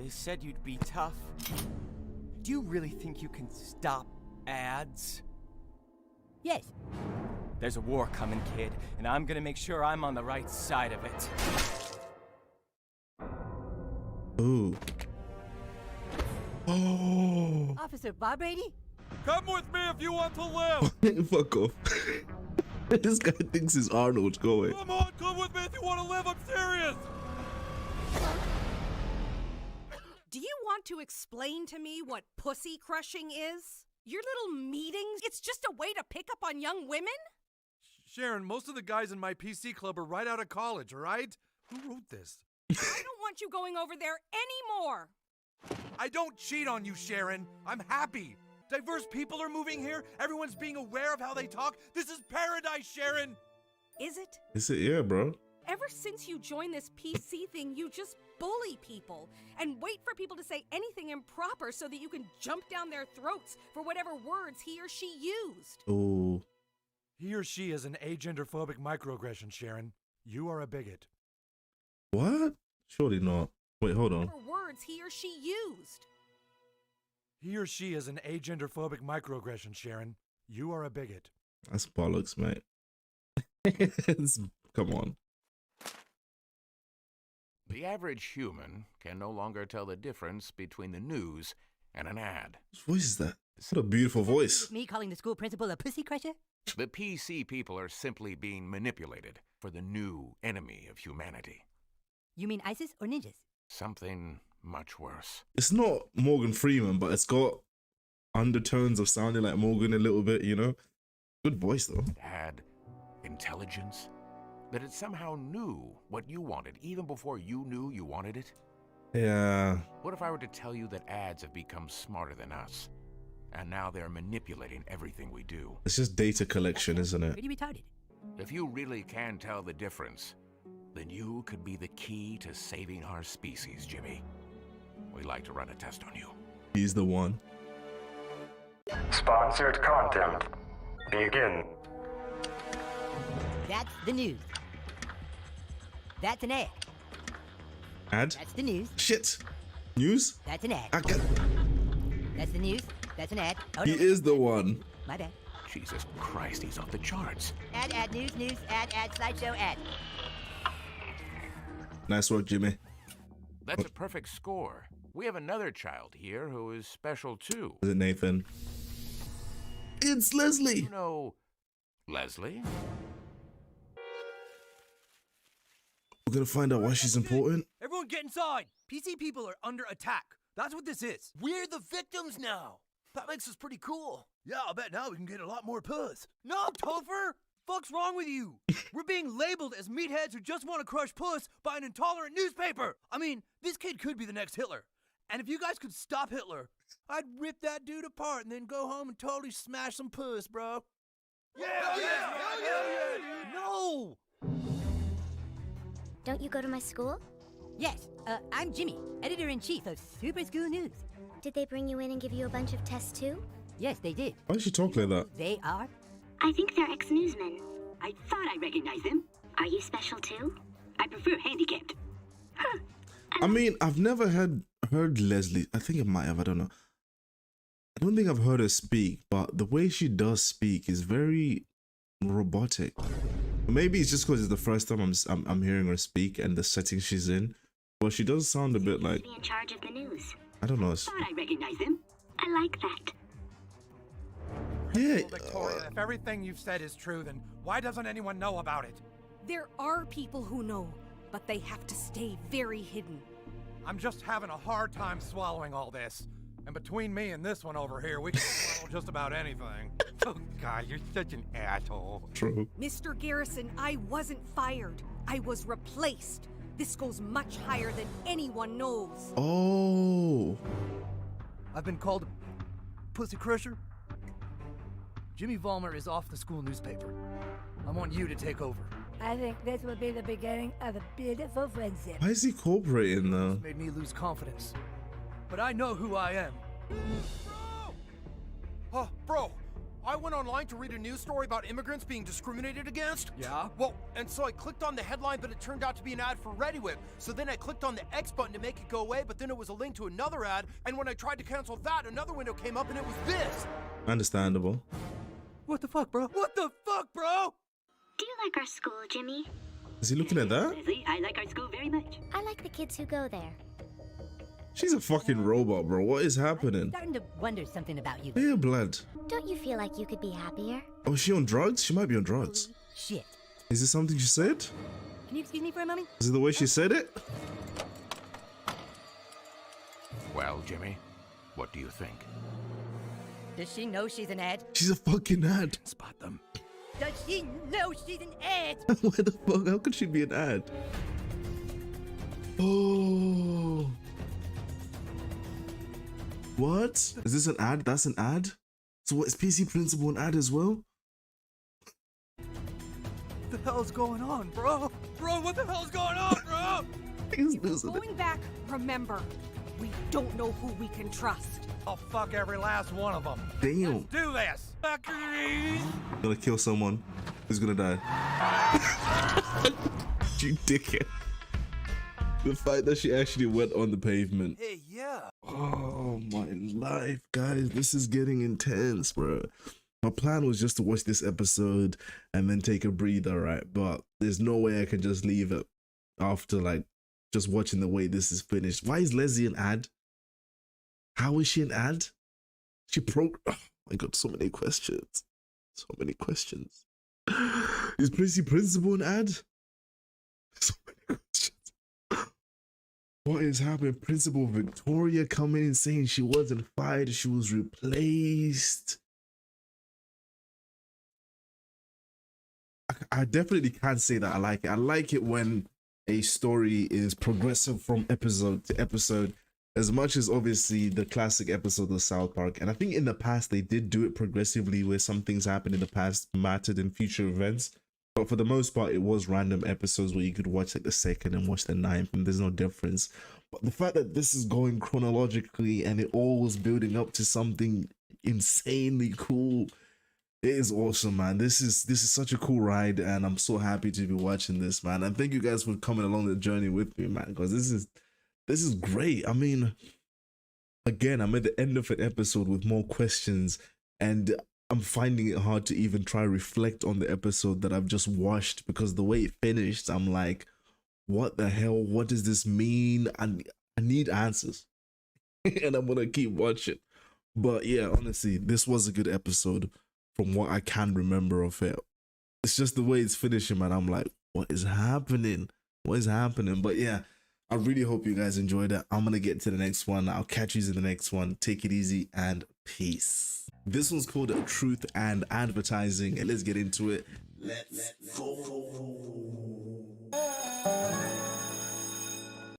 They said you'd be tough. Do you really think you can stop ads? Yes. There's a war coming, kid, and I'm gonna make sure I'm on the right side of it. Ooh. Oh. Officer Bob Brady? Come with me if you want to live! Fuck off. This guy thinks he's Arnold. Go away. Come on, come with me if you want to live, I'm serious! Do you want to explain to me what pussy crushing is? Your little meetings? It's just a way to pick up on young women? Sharon, most of the guys in my PC club are right out of college, all right? Who wrote this? I don't want you going over there anymore. I don't cheat on you, Sharon. I'm happy. Diverse people are moving here. Everyone's being aware of how they talk. This is paradise, Sharon. Is it? Is it? Yeah, bro. Ever since you joined this PC thing, you just bully people and wait for people to say anything improper so that you can jump down their throats for whatever words he or she used. Oh. He or she is an agenderphobic microaggression, Sharon. You are a bigot. What? Surely not. Wait, hold on. Whatever words he or she used. He or she is an agenderphobic microaggression, Sharon. You are a bigot. That's bollocks, mate. Come on. The average human can no longer tell the difference between the news and an ad. Whose voice is that? What a beautiful voice. Me calling the school principal a pussy crusher? The PC people are simply being manipulated for the new enemy of humanity. You mean ISIS or ninjas? Something much worse. It's not Morgan Freeman, but it's got undertones of sounding like Morgan a little bit, you know? Good voice, though. It had intelligence. That it somehow knew what you wanted, even before you knew you wanted it. Yeah. What if I were to tell you that ads have become smarter than us? And now they're manipulating everything we do. It's just data collection, isn't it? Pretty retarded. If you really can tell the difference, then you could be the key to saving our species, Jimmy. We'd like to run a test on you. He's the one. Sponsored content. Begin. That's the news. That's an ad. Ad? That's the news. Shit. News? That's an ad. I got... That's the news. That's an ad. Oh, He is the one. My bad. Jesus Christ, he's off the charts. Ad, news, ad, slideshow, ad. Nice work, Jimmy. That's a perfect score. We have another child here who is special too. Is it Nathan? It's Leslie. You know Leslie? We're gonna find out why she's important. Everyone get inside! PC people are under attack. That's what this is. We're the victims now. That makes us pretty cool. Yeah, I'll bet now we can get a lot more puss. No, Topher! Fuck's wrong with you? We're being labeled as meatheads who just want to crush puss by an intolerant newspaper. I mean, this kid could be the next Hitler. And if you guys could stop Hitler, I'd rip that dude apart and then go home and totally smash some puss, bro. Yeah! No! Don't you go to my school? Yes, I'm Jimmy, editor-in-chief of Super School News. Did they bring you in and give you a bunch of tests too? Yes, they did. Why does she talk like that? They are? I think they're ex-newsmen. I thought I recognized them. Are you special too? I prefer handicapped. Huh. I mean, I've never heard Leslie. I think I might have. I don't know. I don't think I've heard her speak, but the way she does speak is very robotic. Maybe it's just because it's the first time I'm hearing her speak and the setting she's in. But she does sound a bit like. Be in charge of the news. I don't know. Thought I recognized them. I like that. Yeah. Victoria, if everything you've said is true, then why doesn't anyone know about it? There are people who know, but they have to stay very hidden. I'm just having a hard time swallowing all this. And between me and this one over here, we can swallow just about anything. Oh, God, you're such an asshole. True. Mr. Garrison, I wasn't fired. I was replaced. This goes much higher than anyone knows. Oh. I've been called a pussy crusher. Jimmy Vollmer is off the school newspaper. I want you to take over. I think this will be the beginning of a beautiful friendship. Why is he cooperating though? It's made me lose confidence. But I know who I am. Oh, bro, I went online to read a news story about immigrants being discriminated against. Yeah? Well, and so I clicked on the headline, but it turned out to be an ad for ReadyWhip. So then I clicked on the X button to make it go away, but then it was a link to another ad, and when I tried to cancel that, another window came up and it was this. Understandable. What the fuck, bro? What the fuck, bro? Do you like our school, Jimmy? Is he looking at that? Leslie, I like our school very much. I like the kids who go there. She's a fucking robot, bro. What is happening? I'm starting to wonder something about you. Yeah, blood. Don't you feel like you could be happier? Oh, is she on drugs? She might be on drugs. Shit. Is this something she said? Can you excuse me for a moment? Is it the way she said it? Well, Jimmy, what do you think? Does she know she's an ad? She's a fucking ad. Spot them. Does she know she's an ad? Where the fuck? How could she be an ad? Oh. What? Is this an ad? That's an ad? So what, is PC Principal an ad as well? What the hell's going on, bro? Bro, what the hell's going on, bro? He's losing it. Going back, remember, we don't know who we can trust. I'll fuck every last one of them. Damn. Let's do this. Gonna kill someone who's gonna die. You dickhead. The fact that she actually went on the pavement. Hey, yeah. Oh my life, guys. This is getting intense, bro. My plan was just to watch this episode and then take a breather, right? But there's no way I can just leave it after like just watching the way this is finished. Why is Leslie an ad? How is she an ad? She oh my god, so many questions. So many questions. Is PC Principal an ad? So many questions. What is happening? Principal Victoria coming in saying she wasn't fired, she was replaced. I definitely can't say that I like it. I like it when a story is progressive from episode to episode, as much as obviously the classic episode of South Park. And I think in the past they did do it progressively where some things happened in the past mattered in future events. But for the most part, it was random episodes where you could watch like the second and watch the ninth and there's no difference. But the fact that this is going chronologically and it all was building up to something insanely cool, it is awesome, man. This is such a cool ride and I'm so happy to be watching this, man. And thank you guys for coming along the journey with me, man, because this is great. I mean, again, I'm at the end of an episode with more questions and I'm finding it hard to even try reflect on the episode that I've just watched, because the way it finished, I'm like, what the hell? What does this mean? I need answers. And I'm gonna keep watching. But yeah, honestly, this was a good episode from what I can remember of it. It's just the way it's finishing, man. I'm like, what is happening? What is happening? But yeah, I really hope you guys enjoyed it. I'm gonna get to the next one. I'll catch you in the next one. Take it easy and peace. This one's called Truth and Advertising, and let's get into it. Let's go.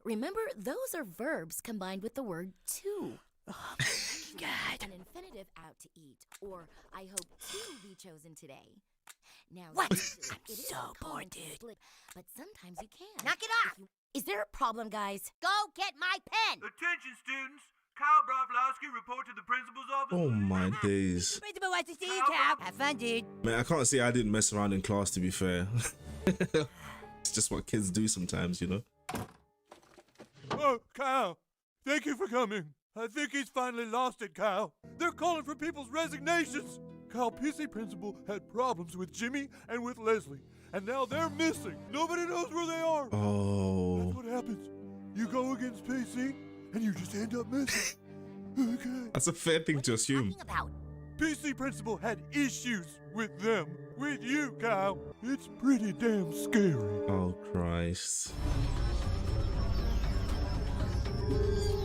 Remember, those are verbs combined with the word to. God. An infinitive out to eat, or I hope to be chosen today. Now, What? granted, I'm it is so common bored, to dude. split, but sometimes you can. Knock it off! Is there a problem, guys? Go get my pen! Attention, students. Kyle Broflowski, report to the principal's office. Oh my days. Principal wants to see you, Cal. Have fun, dude. Man, I can't say I didn't mess around in class, to be fair. It's just what kids do sometimes, you know? Oh, Kyle. Thank you for coming. I think he's finally lost it, Kyle. They're calling for people's resignations. Kyle, PC Principal had problems with Jimmy and with Leslie, and now they're missing. Nobody knows where they are. Oh. That's what happens. You go against PC, and you just end up missing. Okay. That's a fair thing to assume. PC Principal had issues with them. With you, Kyle. It's pretty damn scary. Oh, Christ.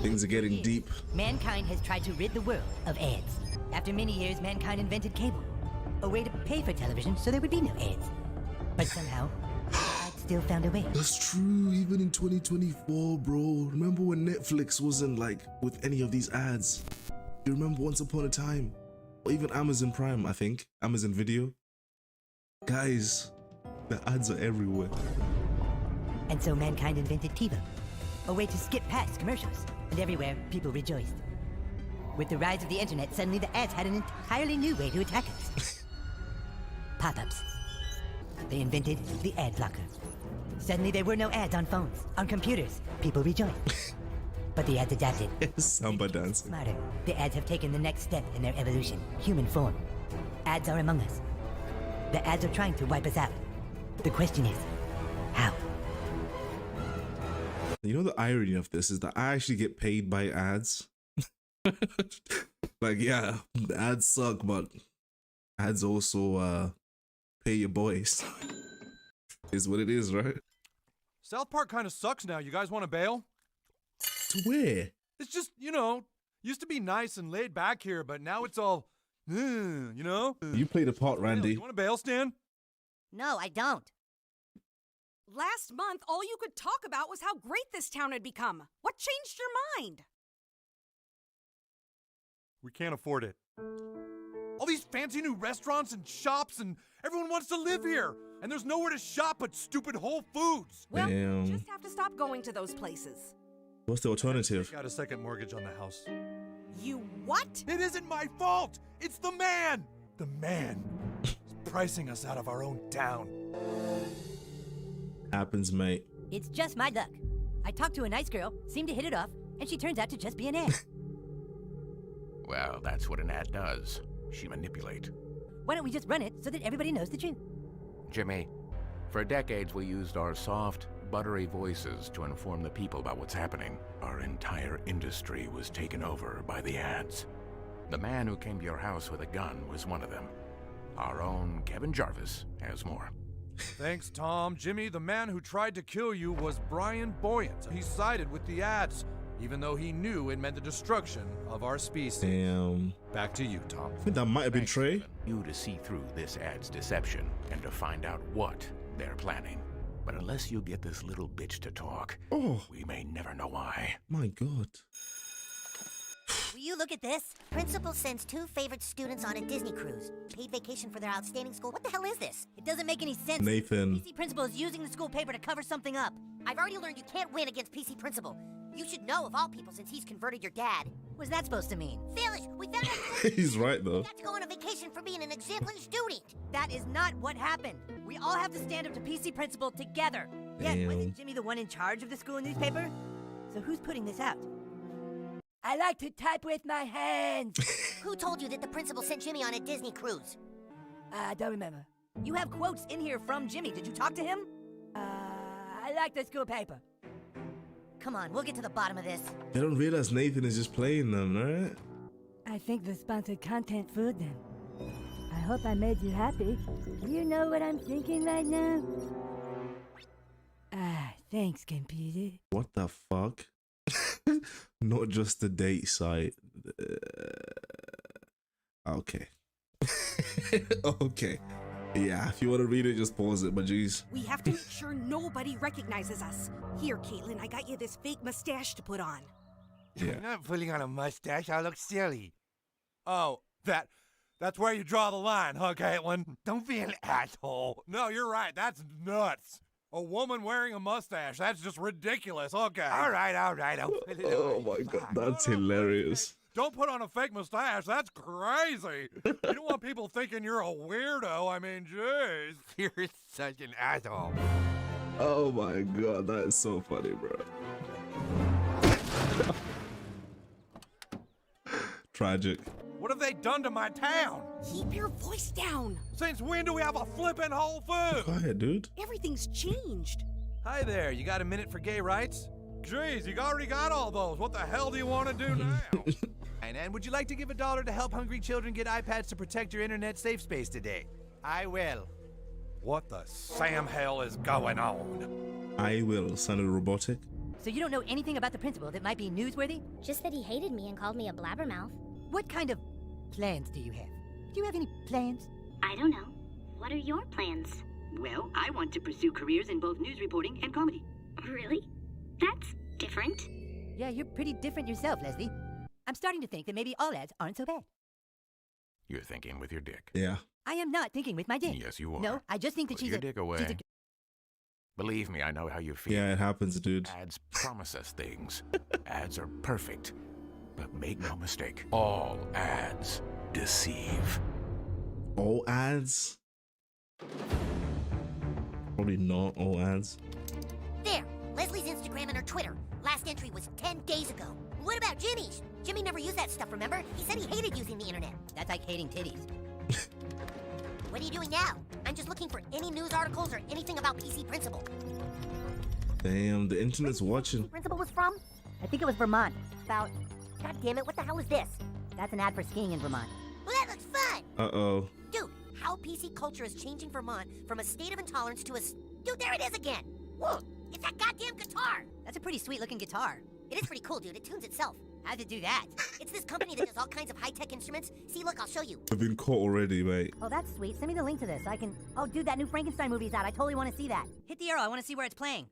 Things are getting deep. Mankind has tried to rid the world of ads. After many years, mankind invented cable, a way to pay for television so there would be no ads. But somehow, I still found a way. That's true, even in 2024, bro. Remember when Netflix wasn't like with any of these ads? You remember Once Upon a Time? Or even Amazon Prime, I think. Amazon Video. Guys, the ads are everywhere. And so mankind invented TiVo, a way to skip past commercials. And everywhere, people rejoiced. With the rise of the internet, suddenly the ads had an entirely new way to attack us. Pop-ups. They invented the ad blocker. Suddenly there were no ads on phones, on computers. People rejoiced. But the ads adapted. Samba dancing. Smarter. The ads have taken the next step in their evolution. Human form. Ads are among us. The ads are trying to wipe us out. The question is, how? You know the irony of this is that I actually get paid by ads. Like, yeah, the ads suck, but ads also pay your boys. Is what it is, right? South Park kind of sucks now. You guys want to bail? To where? It's just, you know, used to be nice and laid back here, but now it's all, you know? You played a part, Randy. You want to bail, Stan? No, I don't. Last month, all you could talk about was how great this town had become. What changed your mind? We can't afford it. All these fancy new restaurants and shops, and everyone wants to live here. And there's nowhere to shop but stupid Whole Foods. Well, Damn. you just have to stop going to those places. What's the alternative? Got a second mortgage on the house. You what? It isn't my fault. It's the man. The man is pricing us out of our own town. Happens, mate. It's just my luck. I talked to a nice girl, seemed to hit it off, and she turns out to just be an ad. Well, that's what an ad does. She manipulates. Why don't we just run it so that everybody knows the truth? Jimmy, for decades we used our soft, buttery voices to inform the people about what's happening. Our entire industry was taken over by the ads. The man who came to your house with a gun was one of them. Our own Kevin Jarvis has more. Thanks, Tom. Jimmy, the man who tried to kill you was Brian Boyant. He sided with the ads, even though he knew it meant the destruction of our species. Damn. Back to you, Tom. I think that might have been Trey. You to see through this ad's deception and to find out what they're planning. But unless you get this little bitch to talk, we may never know why. My God. Will you look at this? Principal sends 2 favorite students on a Disney cruise. Paid vacation for their outstanding school. What the hell is this? It doesn't make any sense. Nathan. PC Principal is using the school paper to cover something up. I've already learned you can't win against PC Principal. You should know of all people since he's converted your dad. What's that supposed to mean? Phyllis, we found out He's right, though. you got to go on a vacation for being an exemplary student. That is not what happened. We all have to stand up to PC Principal together. Yeah, Damn. wasn't Jimmy the one in charge of the school newspaper? So who's putting this out? I like to type with my hands. Who told you that the principal sent Jimmy on a Disney cruise? I don't remember. You have quotes in here from Jimmy. Did you talk to him? I like the school paper. Come on, we'll get to the bottom of this. They don't realize Nathan is just playing them, right? I think the sponsored content fooled them. I hope I made you happy. You know what I'm thinking right now? Thanks, computer. What the fuck? Not just the date site. Okay. Okay. Yeah, if you want to read it, just pause it, but geez. We have to make sure nobody recognizes us. Here, Caitlin, I got you this fake mustache to put on. Yeah. I'm not putting on a mustache. I look silly. Oh, that's where you draw the line, huh, Caitlin? Don't be an asshole. No, you're right. That's nuts. A woman wearing a mustache. That's just ridiculous. Okay. All right. I'll put it Oh on. my God, that's hilarious. Don't put on a fake mustache. That's crazy. You don't want people thinking you're a weirdo. I mean, jeez. You're such an asshole. Oh my God, that is so funny, bro. Tragic. What have they done to my town? Keep your voice down. Since when do we have a flippin' Whole Foods? Quiet, dude. Everything's changed. Hi there. You got a minute for gay rights? Jeez, you already got all those. What the hell do you want to do now? And would you like to give $1 to help hungry children get iPads to protect your internet safe space today? I will. What the Sam hell is going on? I will, sounded robotic. So you don't know anything about the principal that might be newsworthy? Just that he hated me and called me a blabbermouth. What kind of plans do you have? Do you have any plans? I don't know. What are your plans? Well, I want to pursue careers in both news reporting and comedy. Really? That's different. Yeah, you're pretty different yourself, Leslie. I'm starting to think that maybe all ads aren't so bad. You're thinking with your dick. Yeah. I am not thinking with my dick. Yes, you are. No, I just think that Put she's your dick away. she's a... Believe me, I know how you feel. Yeah, it happens, dude. Ads promise us things. Ads are perfect. But make no mistake, all ads deceive. All ads? Probably not all ads. There, Leslie's Instagram and her Twitter. Last entry was 10 days ago. What about Jimmy's? Jimmy never used that stuff, remember? He said he hated using the internet. That's like hating titties. What are you doing now? I'm just looking for any news articles or anything about PC Principal. Damn, the internet's watching. Principal was from? I think it was Vermont. About... God damn it, what the hell is this? That's an ad for skiing in Vermont. Well, that looks fun! Uh-oh. Dude, how PC culture is changing Vermont from a state of intolerance to a... Dude, there it is again! Whoa! It's that goddamn guitar! That's a pretty sweet-looking guitar. It is pretty cool, dude. It tunes itself. How'd it do that? It's this company that does all kinds of high-tech instruments. See, look, I'll show you. I've been caught already, mate. Oh, that's sweet. Send me the link to this so I can... Oh, dude, that new Frankenstein movie's out. I totally want to see that. Hit the arrow. I want to see where it's playing.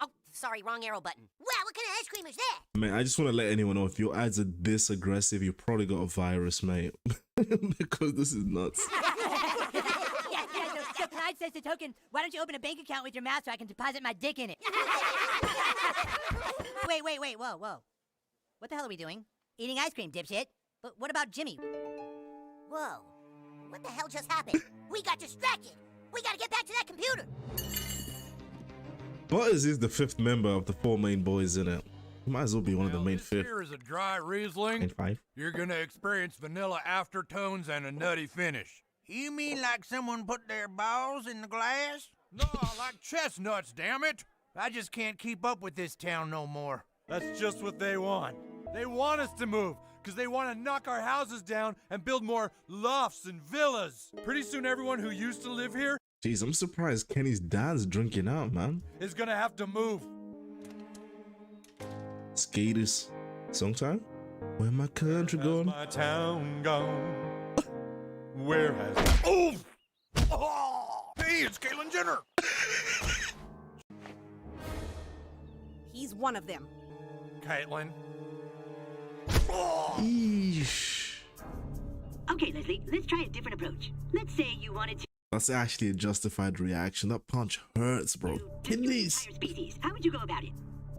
Oh, sorry, wrong arrow button. Wow, what kind of ice cream is that? Man, I just want to let anyone know, if your ads are this aggressive, you probably got a virus, mate. Because this is nuts. So Clyde says to Token, why don't you open a bank account with your mouth so I can deposit my dick in it? Wait, whoa. What the hell are we doing? Eating ice cream, dipshit. But what about Jimmy? Whoa, what the hell just happened? We got distracted. We gotta get back to that computer. Butters is the 5th member of the 4 main boys in it. He might as well be one of the main 5. Here is a dry Riesling. Main 5. You're gonna experience vanilla aftertones and a nutty finish. You mean like someone put their balls in the glass? No, like chestnuts, damn it! I just can't keep up with this town no more. That's just what they want. They want us to move, because they want to knock our houses down and build more lofts and villas. Pretty soon everyone who used to live here Jeez, I'm surprised Kenny's dad's drinking out, man. is gonna have to move. Skaters. Song time? Where my country gone? My town gone. Where has... Oh! Hey, it's Caitlyn Jenner! He's one of them. Caitlyn. Eesh. Okay, Leslie, let's try a different approach. Let's say you wanted to... That's actually a justified reaction. That punch hurts, bro. Kidneys. Species. How would you go about it?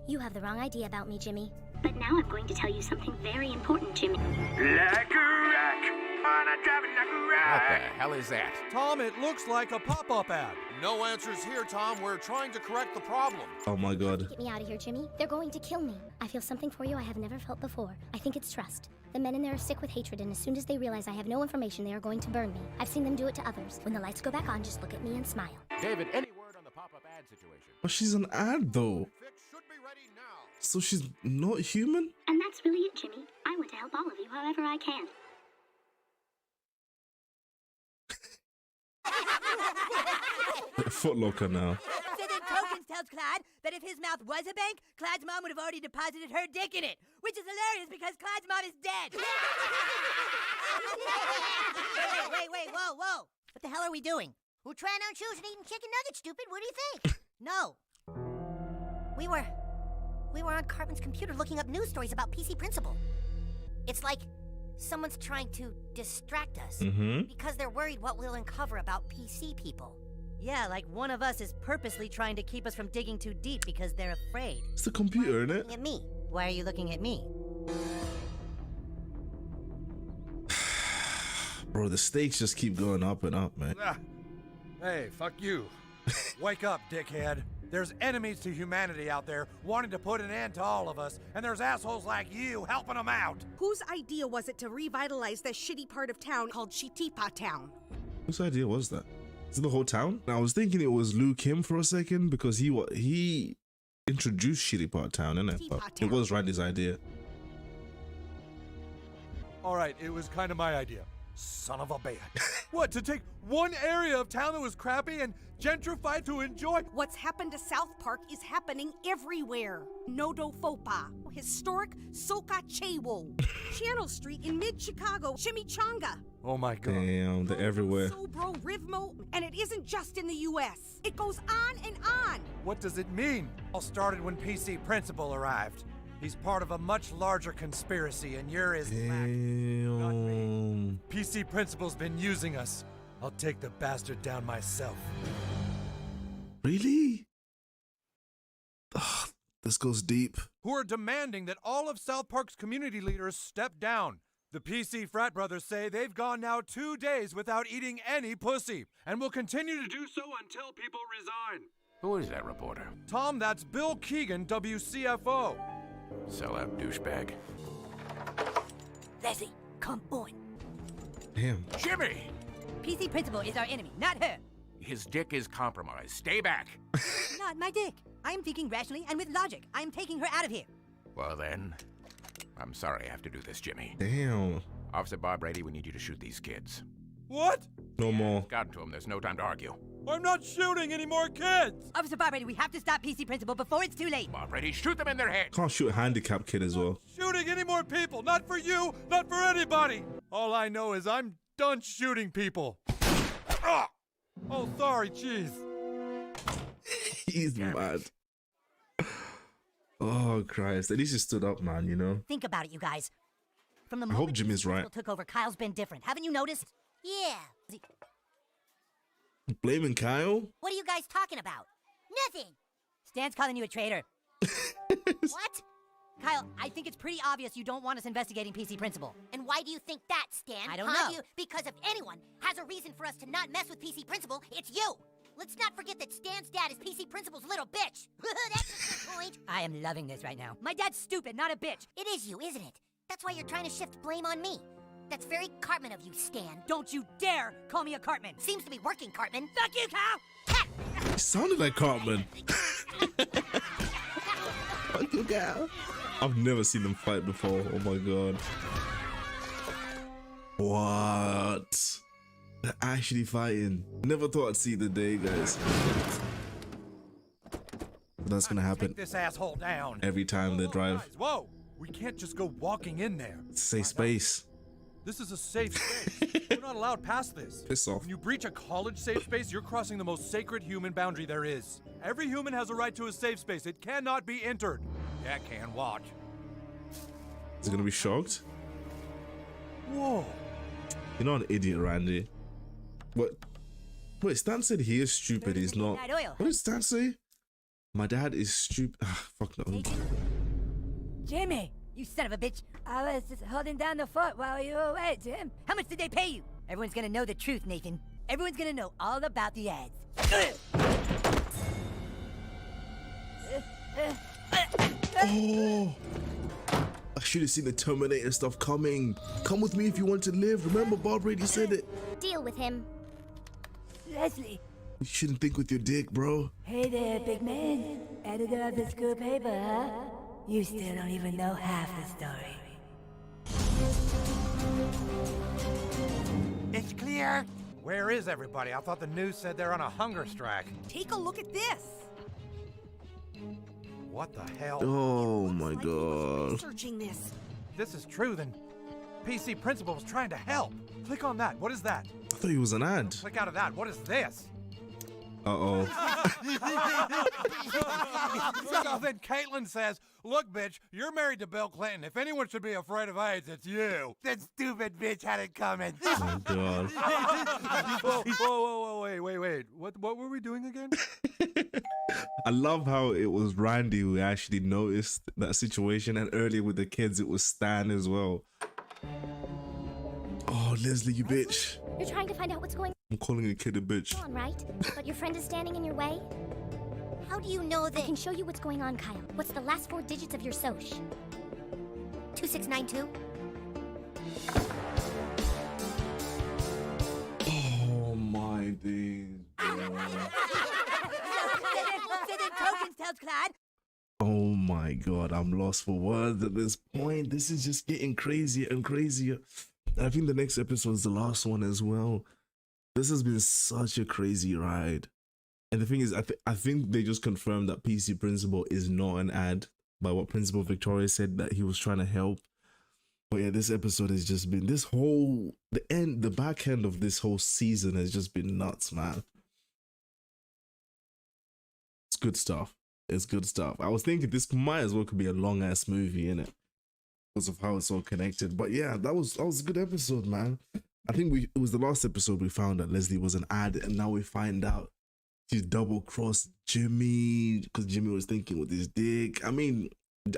You have the wrong idea about me, Jimmy. But now I'm going to tell you something very important, Jimmy. Like a rock, on a driving like a rock. What the hell is that? Tom, it looks like a pop-up ad. No answers here, Tom. We're trying to correct the problem. Oh my god. Get me out of here, Jimmy. They're going to kill me. I feel something for you I have never felt before. I think it's trust. The men in there are sick with hatred, and as soon as they realize I have no information, they are going to burn me. I've seen them do it to others. When the lights go back on, just look at me and smile. David, any word on the pop-up ad situation? But she's an ad, though. Fix should be ready now. So she's not human? And that's really it, Jimmy. I want to help all of you however I can. Foot Locker now. So then Tokens tells Clyde that if his mouth was a bank, Clyde's mom would have already deposited her dick in it, which is hilarious because Clyde's mom is dead. wait, whoa. What the hell are we doing? We're trying on shoes and eating chicken nuggets, stupid. What do you think? No. We were on Cartman's computer looking up news stories about PC Principal. It's like someone's trying to distract us because they're worried what we'll uncover about PC people. Yeah, like one of us is purposely trying to keep us from digging too deep because they're afraid. It's the computer, isn't it? Looking at me. Why are you looking at me? Bro, the stakes just keep going up and up, man. Hey, fuck you. Wake up, dickhead. There's enemies to humanity out there wanting to put an end to all of us, and there's assholes like you helping them out. Whose idea was it to revitalize that shitty part of town called Shitipa Town? Whose idea was that? Is it the whole town? I was thinking it was Liu Kim for a second because he introduced Shitty Part Town, innit? But it was Randy's idea. All right, it was kind of my idea. Son of a bitch. What, to take one area of town that was crappy and gentrify to enjoy? What's happened to South Park is happening everywhere. Nodo Fopa, historic Soka Chewo, Channel Street in mid-Chicago, Chimichanga. Oh my god. Damn, they're everywhere. Sobro, Rivmo, and it isn't just in the U.S. It goes on and on. What does it mean? All started when PC Principal arrived. He's part of a much larger conspiracy, and you're his Damn. PC Principal's been using us. I'll take the bastard down myself. Really? Ugh, This goes deep. Who are demanding that all of South Park's community leaders step down. The PC frat brothers say they've gone now 2 days without eating any pussy and will continue to do so until people resign. Who is that reporter? Tom, that's Bill Keegan, WCFO. Sellout douchebag. Leslie, come on. Damn. Jimmy! PC Principal is our enemy, not her. His dick is compromised. Stay back. Not my dick. I am thinking rationally and with logic. I am taking her out of here. Well then, I'm sorry I have to do this, Jimmy. Damn. Officer Bob Brady, we need you to shoot these kids. What? No more. Gotten to them. There's no time to argue. I'm not shooting any more kids! Officer Bob Brady, we have to stop PC Principal before it's too late. Bob Brady, shoot them in their head. Can't shoot a handicapped kid as well. Shooting any more people! Not for you! Not for anybody! All I know is I'm done shooting people. Ah! Oh, sorry, jeez. He's mad. Oh, Christ. At least he stood up, man, you know? Think about it, you guys. From the I hope Jimmy's right. took over, Kyle's been different. Haven't you noticed? Yeah. Blaming Kyle? What are you guys talking about? Nothing. Stan's calling you a traitor. What? Kyle, I think it's pretty obvious you don't want us investigating PC Principal. And why do you think that, Stan? I don't know. Because if anyone has a reason for us to not mess with PC Principal, it's you. Let's not forget that Stan's dad is PC Principal's little bitch. That's the point. I am loving this right now. My dad's stupid, not a bitch. It is you, isn't it? That's why you're trying to shift blame on me. That's very Cartman of you, Stan. Don't you dare call me a Cartman. Seems to be working, Cartman. Fuck you, Kyle! He sounded like Cartman. Fuck you, Kyle. I've never seen them fight before. Oh my god. What? They're actually fighting. Never thought I'd see the day, guys. But that's gonna happen. Take this asshole down. Every time they drive. Guys, whoa! We can't just go walking in there. It's a safe space. This is a safe space. We're not allowed past this. Piss off. When you breach a college safe space, you're crossing the most sacred human boundary there is. Every human has a right to a safe space. It cannot be entered. Yeah, can. Watch. Is he gonna be shocked? Whoa. You're not an idiot, Randy. What? Wait, Stan said he is stupid. He's not. What did Stan say? My dad is stupid. Ah, fuck no. Jimmy, you son of a bitch. I was just holding down the fort while you were away, Jim. How much did they pay you? Everyone's gonna know the truth, Nathan. Everyone's gonna know all about the ads. Oh! I should have seen the Terminator stuff coming. Come with me if you want to live. Remember, Bob Brady said it. Deal with him. Leslie. You shouldn't think with your dick, bro. Hey there, big man. Editor of the school paper, huh? You still don't even know half the story. It's clear. Where is everybody? I thought the news said they're on a hunger strike. Take a look at this. What the hell? Oh my god. Researching this. If this is true, then PC Principal was trying to help. Click on that. What is that? I thought he was an ad. Click out of that. What is this? Uh-oh. So then Caitlin says, look, bitch, you're married to Bill Clinton. If anyone should be afraid of AIDS, it's you. That stupid bitch had it coming. Oh, God. Whoa, wait. What were we doing again? I love how it was Randy who actually noticed that situation, and earlier with the kids, it was Stan as well. Oh, Leslie, you bitch. You're trying to find out what's going I'm calling a kid a bitch. on, right? But your friend is standing in your way? How do you know that? I can show you what's going on, Kyle. What's the last 4 digits of your SOCH? 2692. Oh, my days. Oh my god, I'm lost for words at this point. This is just getting crazier and crazier. And I think the next episode is the last one as well. This has been such a crazy ride. And the thing is, I think they just confirmed that PC Principal is not an ad by what Principal Victoria said that he was trying to help. But yeah, this episode has just been the back end of this whole season has just been nuts, man. It's good stuff. It's good stuff. I was thinking this might as well could be a long ass movie, innit? Because of how it's all connected. But yeah, that was a good episode, man. I think it was the last episode we found that Leslie was an ad, and now we find out she double-crossed Jimmy because Jimmy was thinking with his dick. I mean,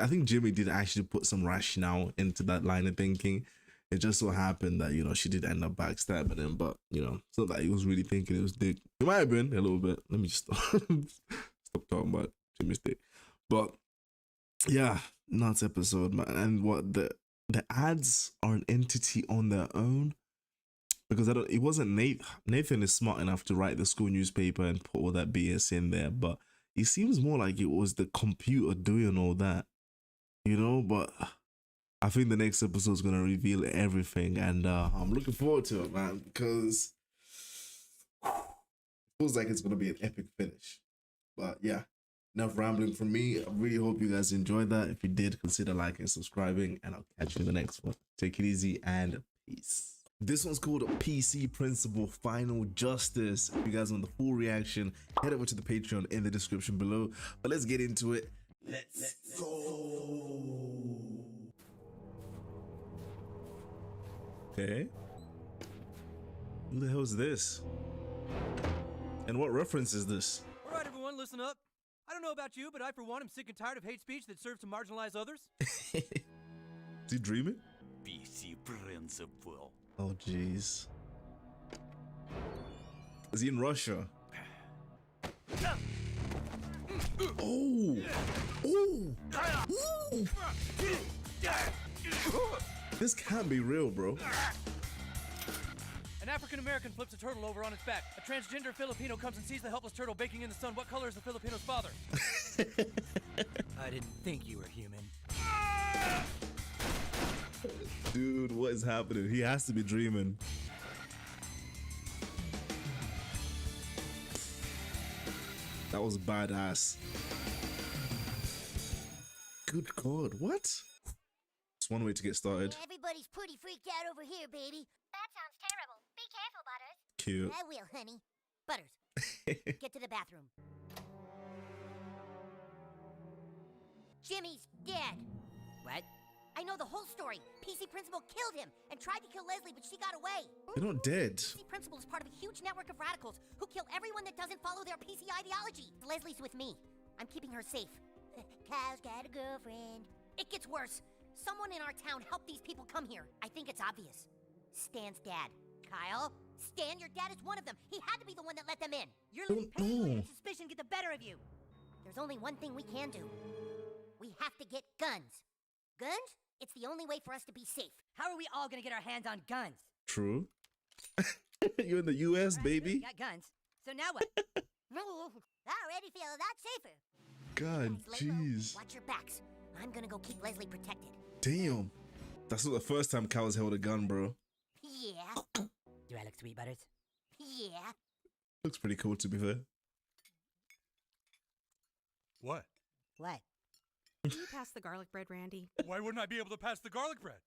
I think Jimmy did actually put some rationale into that line of thinking. It just so happened that, you know, she did end up backstabbing him, but, you know, it's not that he was really thinking it was dick. It might have been a little bit. Let me just stop talking about Jimmy's dick. But yeah, nuts episode, man. And what the ads are an entity on their own, because it wasn't Nathan is smart enough to write the school newspaper and put all that BS in there, but it seems more like it was the computer doing all that, you know. But I think the next episode is gonna reveal everything, and I'm looking forward to it, man, because it feels like it's gonna be an epic finish. But yeah, enough rambling from me. I really hope you guys enjoyed that. If you did, consider liking and subscribing, and I'll catch you in the next one. Take it easy and peace. This one's called PC Principal Final Justice. If you guys want the full reaction, head over to the Patreon in the description below. But let's get into it. Let's go. Okay. Who the hell is this? And what reference is this? All right, everyone, listen up. I don't know about you, but I, for one, am sick and tired of hate speech that serves to marginalize others. Is he dreaming? PC Principal. Oh, jeez. Is he in Russia? Oh! Oh! Ooh. This can't be real, bro. An African American flips a turtle over on its back. A transgender Filipino comes and sees the helpless turtle baking in the sun. What color is the Filipino's father? I didn't think you were human. Dude, what is happening? He has to be dreaming. That was badass. Good God, what? It's one way to get started. Everybody's pretty freaked out over here, baby. That sounds terrible. Be careful, Butters. Cute. I will, honey. Butters, get to the bathroom. Jimmy's dead. What? I know the whole story. PC Principal killed him and tried to kill Leslie, but she got away. They're not dead. PC Principal is part of a huge network of radicals who kill everyone that doesn't follow their PC ideology. Leslie's with me. I'm keeping her safe. Kyle's got a girlfriend. It gets worse. Someone in our town helped these people come here. I think it's obvious. Stan's dad. Kyle? Stan, your dad is one of them. He had to be the one that let them in. You're letting paranoia and suspicion get the better of you. There's only one thing we can do. We have to get guns. Guns? It's the only way for us to be safe. How are we all gonna get our hands on guns? True. You're in the US, baby. We got guns. So now what? I already feel a lot safer. God, jeez. Watch your backs. I'm gonna go keep Leslie protected. Damn. That's not the first time Cal's held a gun, bro. Yeah. Do I look sweet, Butters? Yeah. Looks pretty cool, to be fair. What? What? Can you pass the garlic bread, Randy? Why wouldn't I be able to pass the garlic bread?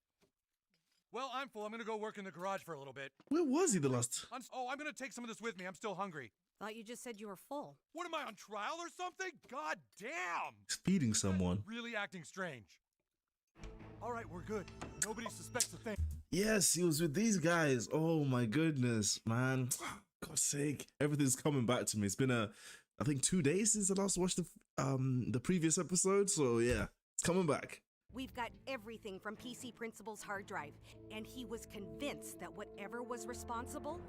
Well, I'm full. I'm gonna go work in the garage for a little bit. Where was he the last? I'm gonna take some of this with me. I'm still hungry. Thought you just said you were full. What am I, on trial or something? God damn! He's feeding someone. Really acting strange. All right, we're good. Nobody suspects a thing. Yes, he was with these guys. Oh my goodness, man. God's sake. Everything's coming back to me. It's been I think 2 days since I last watched the previous episode. So yeah, it's coming back. We've got everything from PC Principal's hard drive, and he was convinced that whatever was responsible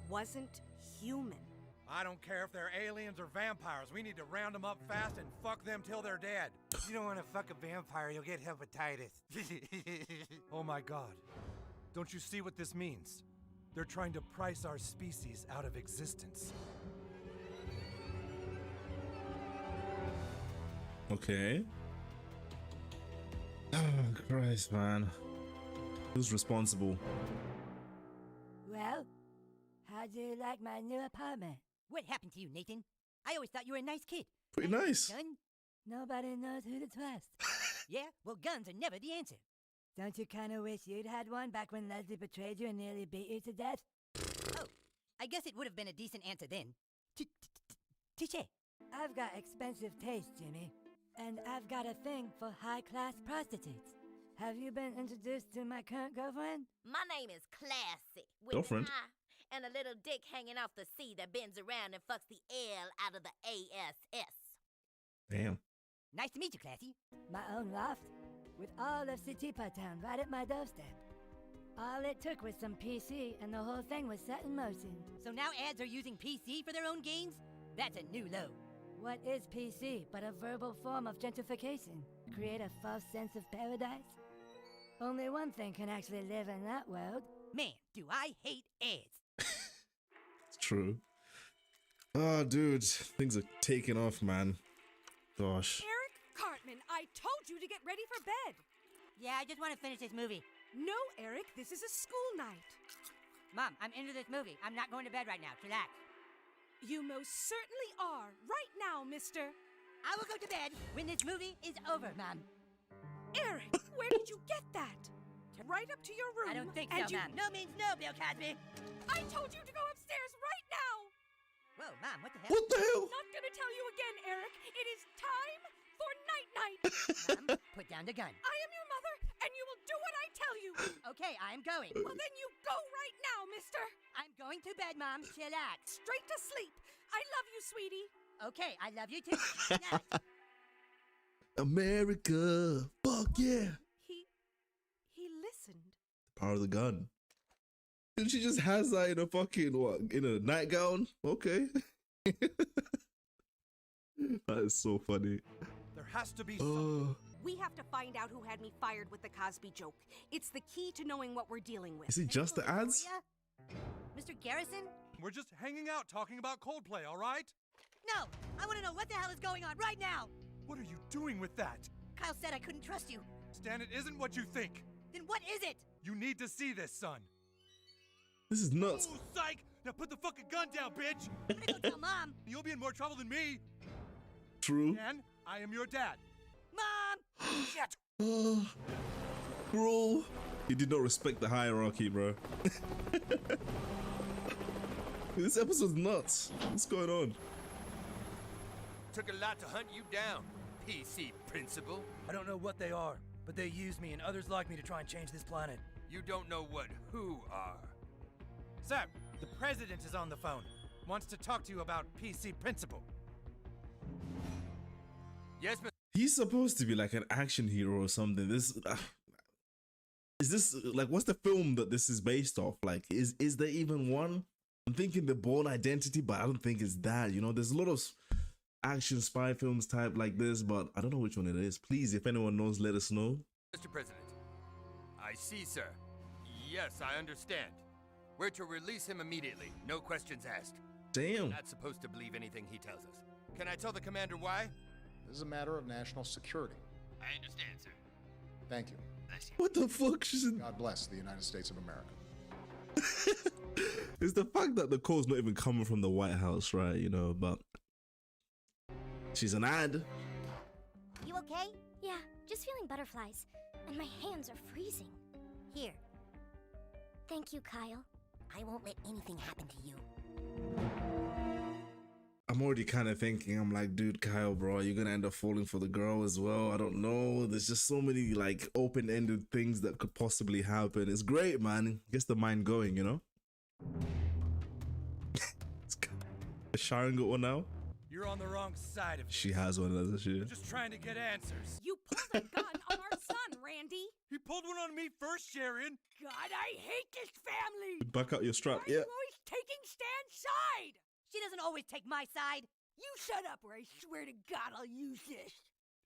wasn't human. I don't care if they're aliens or vampires. We need to round them up fast and fuck them till they're dead. You don't want to fuck a vampire, you'll get hepatitis. Oh my God. Don't you see what this means? They're trying to price our species out of existence. Okay. Oh, Christ, man. Who's responsible? Well, how do you like my new apartment? What happened to you, Nathan? I always thought you were a nice kid. Pretty nice. Gun? Nobody knows who to trust. Yeah, well, guns are never the answer. Don't you kind of wish you'd had one back when Leslie betrayed you and nearly beat you to death? Oh, I guess it would have been a decent answer then. Touche. I've got expensive taste, Jimmy. And I've got a thing for high-class prostitutes. Have you been introduced to my current girlfriend? My name is Classy. With Girlfriend? an I, and a little dick hanging off the C that bends around and fucks the L out of the ASS. Damn. Nice to meet you, Classy. My own loft, with all of Sitipa Town right at my doorstep. All it took was some PC, and the whole thing was set in motion. So now ads are using PC for their own games? That's a new low. What is PC but a verbal form of gentrification? Create a false sense of paradise? Only one thing can actually live in that world. Man, do I hate ads. It's true. Oh, dude, things are taking off, man. Gosh. Eric Cartman, I told you to get ready for bed. Yeah, I just want to finish this movie. No, Eric, this is a school night. Mom, I'm into this movie. I'm not going to bed right now. Relax. You most certainly are. Right now, mister. I will go to bed when this movie is over, Mom. Eric, where did you get that? Right up to your room. I don't think so, Mom. No means no, Bill Cosby. I told you to go upstairs right now. Whoa, Mom, what the hell? What the hell? Not gonna tell you again, Eric. It is time for night-night. Mom, put down the gun. I am your mother, and you will do what I tell you. Okay, I'm going. Well, then you go right now, mister. I'm going to bed, Mom. Chillax. Straight to sleep. I love you, sweetie. Okay, I love you too. Night. America. Fuck yeah. He listened. The power of the gun. And she just has that in a fucking, what, in a nightgown? Okay. That is so funny. There has to be something. We have to find out who had me fired with the Cosby joke. It's the key to knowing what we're dealing with. Is it just the ads? Mr. Garrison? We're just hanging out talking about Coldplay, all right? No, I want to know what the hell is going on right now. What are you doing with that? Kyle said I couldn't trust you. Stan, it isn't what you think. Then what is it? You need to see this, son. This is nuts. Ooh, psych! Now put the fucking gun down, bitch! I'm gonna go tell Mom. You'll be in more trouble than me. True. Stan, I am your dad. Mom! Shit! Bro. You did not respect the hierarchy, bro. This episode's nuts. What's going on? Took a lot to hunt you down, PC principal. I don't know what they are, but they use me and others like me to try and change this planet. You don't know what who are. Sir, the president is on the phone. Wants to talk to you about PC principal. Yes, Mr. He's supposed to be like an action hero or something. This is this like, what's the film that this is based off? Like, is there even one? I'm thinking The Bourne Identity, but I don't think it's that. You know, there's a lot of action spy films type like this, but I don't know which one it is. Please, if anyone knows, let us know. Mr. President, I see, sir. Yes, I understand. We're to release him immediately, no questions asked. Damn. Not supposed to believe anything he tells us. Can I tell the commander why? This is a matter of national security. I understand, sir. Thank you. Bless you. What the fuck? God bless the United States of America. It's the fact that the call's not even coming from the White House, right? You know, but she's an ad. You okay? Yeah, just feeling butterflies. And my hands are freezing. Here, Thank you, Kyle. I won't let anything happen to you. I'm already kind of thinking, I'm like, dude, Kyle, bro, you're gonna end up falling for the girl as well. I don't know. There's just so many like open-ended things that could possibly happen. It's great, man. Gets the mind going, you know? Has Sharon got one now? You're on the wrong side of it. She has one, doesn't she? Just trying to get answers. You pulled a gun on our son, Randy. He pulled one on me first, Sharon. God, I hate this family. Back out your strap, Why yeah. are you always taking Stan's side? She doesn't always take my side. You shut up or I swear to God I'll use this.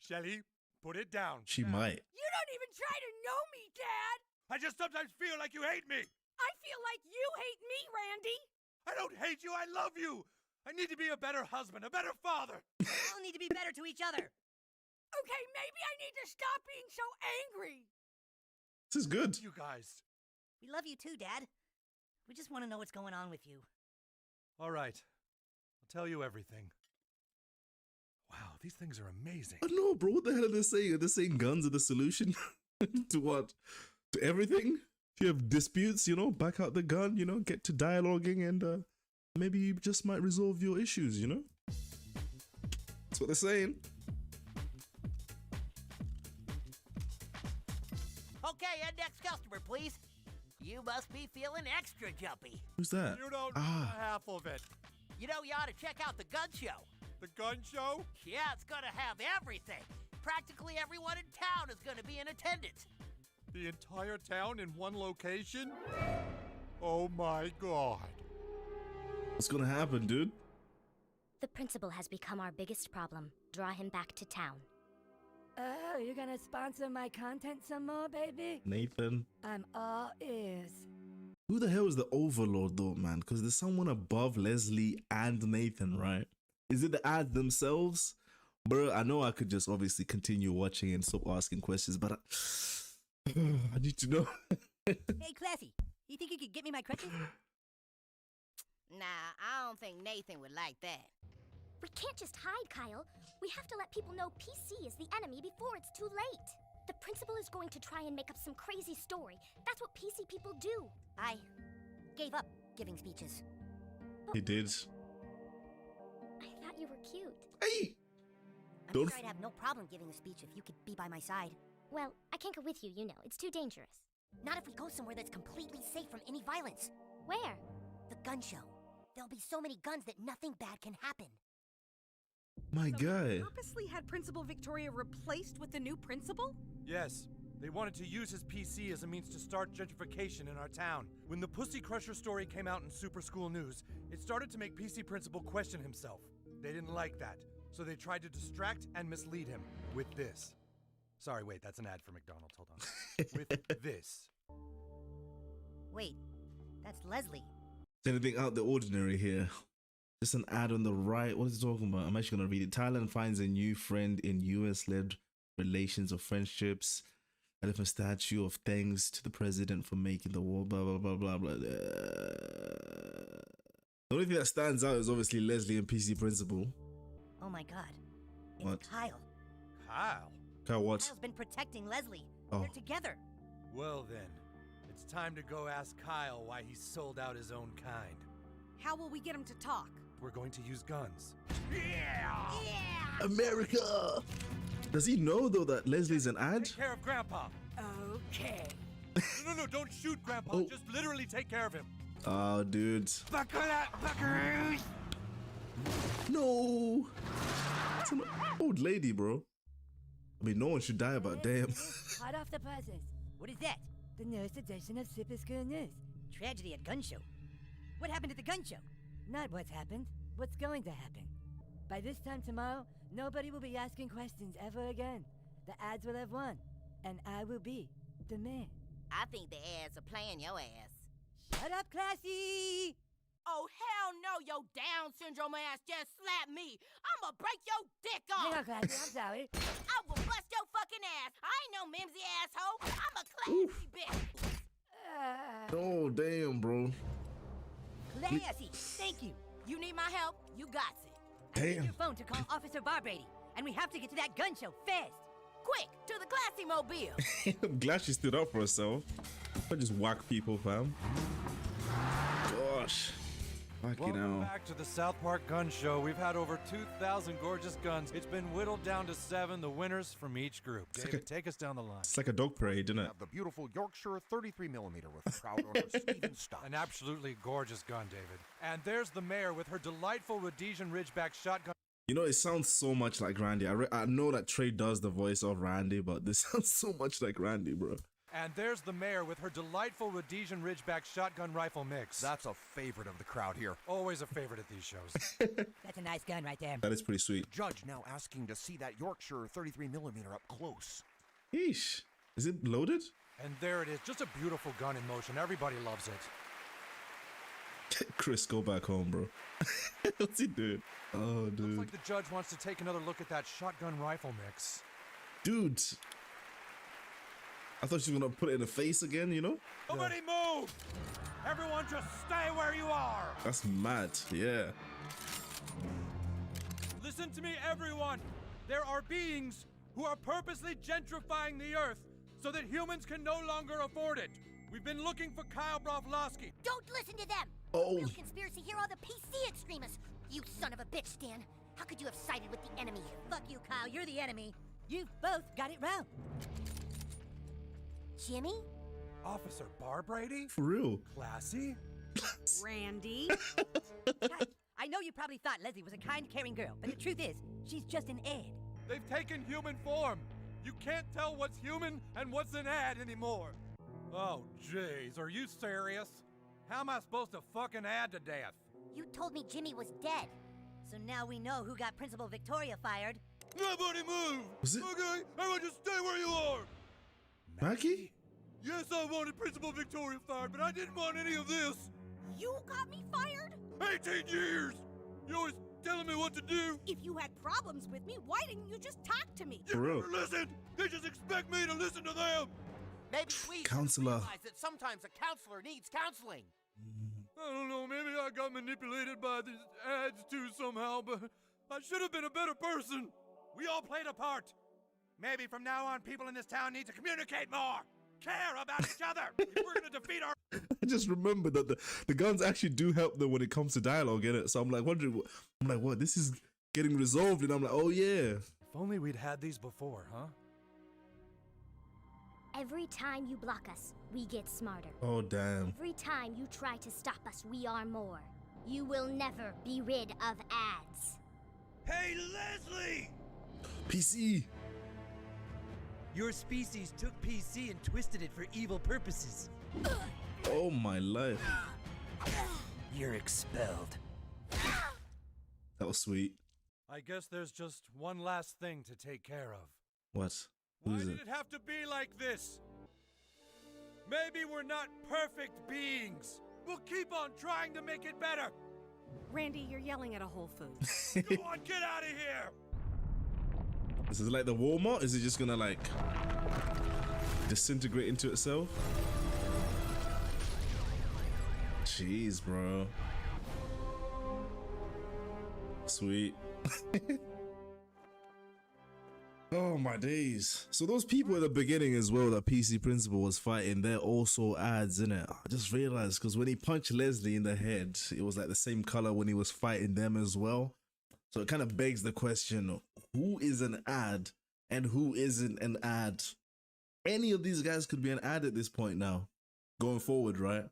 Shelly, put it down. She might. You don't even try to know me, Dad. I just sometimes feel like you hate me. I feel like you hate me, Randy. I don't hate you, I love you. I need to be a better husband, a better father. We all need to be better to each other. Okay, maybe I need to stop being so angry. This is good. You guys. We love you too, Dad. We just want to know what's going on with you. All right. I'll tell you everything. Wow, these things are amazing. I know, bro. What the hell are they saying? Are they saying guns are the solution? To what? To everything? If you have disputes, you know, back out the gun, you know, get to dialoguing and maybe you just might resolve your issues, you know? That's what they're saying. Okay, and next customer, please. You must be feeling extra jumpy. Who's that? You don't know half of it. You know, you ought to check out the gun show. The gun show? Yeah, it's gonna have everything. Practically everyone in town is gonna be in attendance. The entire town in one location? Oh my god. What's gonna happen, dude? The principal has become our biggest problem. Draw him back to town. Oh, you're gonna sponsor my content some more, baby? Nathan. I'm all ears. Who the hell is the overlord though, man? Because there's someone above Leslie and Nathan, right? Is it the ads themselves? Bro, I know I could just obviously continue watching and stop asking questions, but I need to know. Hey, Classy, you think you could get me my crutches? Nah, I don't think Nathan would like that. We can't just hide, Kyle. We have to let people know PC is the enemy before it's too late. The principal is going to try and make up some crazy story. That's what PC people do. I gave up giving speeches. He did. I thought you were cute. Hey! I'm sure I'd have no problem giving a speech if you could be by my side. Well, I can't go with you, you know. It's too dangerous. Not if we go somewhere that's completely safe from any violence. Where? The gun show. There'll be so many guns that nothing bad can happen. My guy. Purposely had Principal Victoria replaced with the new principal? Yes. They wanted to use his PC as a means to start gentrification in our town. When the Pussy Crusher story came out in Super School News, it started to make PC Principal question himself. They didn't like that, so they tried to distract and mislead him with this. Sorry, wait, that's an ad for McDonald's. Hold on. With this. Wait, that's Leslie. Is anything out the ordinary here? Just an ad on the right. What is it talking about? I'm actually going to read it. Thailand finds a new friend in US-led relations or friendships. Elephant statue of thanks to the president for making the war. Blah, blah, blah, blah, blah. The only thing that stands out is obviously Leslie and PC Principal. Oh my god. It's What? Kyle. Kyle? Kyle what? Kyle's been protecting Leslie. Oh. They're together. Well then, it's time to go ask Kyle why he sold out his own kind. How will we get him to talk? We're going to use guns. Yeah! America! Does he know though that Leslie's an ad? Take care of Grandpa. Okay. No, don't shoot Grandpa. Oh. Just literally take care of him. Oh, dude. Buckle up, buckaroos! No! It's an old lady, bro. I mean, no one should die about damn. Hot off the presses. What is that? The newest edition of Super School News. Tragedy at gun show. What happened at the gun show? Not what's happened, what's going to happen. By this time tomorrow, nobody will be asking questions ever again. The ads will have won, and I will be the man. I think the ads are playing your ass. Shut up, Classy! Oh, hell no, your Down syndrome ass just slapped me. I'ma break your dick off. Hang on, Classy, I'm sorry. I will bust your fucking ass. I ain't no mimsy asshole. I'm a classy bitch. Oh, damn, bro. Classy, thank you. You need my help? You got it. Use Damn. your phone to call Officer Barbrady, and we have to get to that gun show fast. Quick, to the classy mobile. I'm glad she stood up for herself. I just whack people, fam. Gosh. Fucking Welcome hell. back to the South Park Gun Show. We've had over 2,000 gorgeous guns. It's been whittled down to 7, the winners from each group. David, take us down the line. It's like a dog parade, isn't it? The beautiful Yorkshire 33mm with proud owner Stephen Stott. An absolutely gorgeous gun, David. And there's the mayor with her delightful Rhodesian Ridgeback shotgun. You know, it sounds so much like Randy. I know that Trey does the voice of Randy, but this sounds so much like Randy, bro. And there's the mayor with her delightful Rhodesian Ridgeback shotgun rifle mix. That's a favorite of the crowd here. Always a favorite at these shows. That's a nice gun right there. That is pretty sweet. Judge now asking to see that Yorkshire 33mm up close. Yeesh. Is it loaded? And there it is, just a beautiful gun in motion. Everybody loves it. Chris, go back home, bro. What's he doing? Oh, dude. Looks like the judge wants to take another look at that shotgun rifle mix. Dude. I thought she was gonna put it in the face again, you know? Nobody move! Everyone just stay where you are! That's mad, yeah. Listen to me, everyone! There are beings who are purposely gentrifying the earth so that humans can no longer afford it. We've been looking for Kyle Broflovsky. Don't listen to them! Oh. Real conspiracy here are the PC extremists! You son of a bitch, Stan! How could you have sided with the enemy? Fuck you, Kyle. You're the enemy. You've both got it wrong. Jimmy? Officer Barbrady? For real. Classy? Randy? Guys, I know you probably thought Leslie was a kind, caring girl, but the truth is, she's just an ad. They've taken human form. You can't tell what's human and what's an ad anymore. Oh, jeez, are you serious? How am I supposed to fucking ad to death? You told me Jimmy was dead. So now we know who got Principal Victoria fired. Nobody move! Was it Okay, everyone just stay where you are! Maggie? Yes, I wanted Principal Victoria fired, but I didn't want any of this! You got me fired? 18 years! You're always telling me what to do! If you had problems with me, why didn't you just talk to me? For real. Never listen! They just expect me to listen to them! Maybe we Counselor. realize that sometimes a counselor needs counseling. I don't know, maybe I got manipulated by these ads too somehow, but I should have been a better person. We all played a part. Maybe from now on, people in this town need to communicate more, care about each other. If we're gonna defeat our... I just remember that the guns actually do help them when it comes to dialogue, innit? So I'm like wondering, I'm like, what? This is getting resolved, and I'm like, oh yeah. If only we'd had these before, huh? Every time you block us, we get smarter. Oh damn. Every time you try to stop us, we are more. You will never be rid of ads. Hey, Leslie! PC. Your species took PC and twisted it for evil purposes. Oh my life. You're expelled. That was sweet. I guess there's just one last thing to take care of. What? Who Why is did it? it have to be like this? Maybe we're not perfect beings. We'll keep on trying to make it better. Randy, you're yelling at a Whole Foods. Go on, get out of here! Is it like the Walmart? Is it just gonna like disintegrate into itself? Jeez, bro. Sweet. Oh my days. So those people at the beginning as well that PC Principal was fighting, they're also ads, innit? I just realized because when he punched Leslie in the head, it was like the same color when he was fighting them as well. So it kind of begs the question, who is an ad and who isn't an ad? Any of these guys could be an ad at this point now, going forward, right?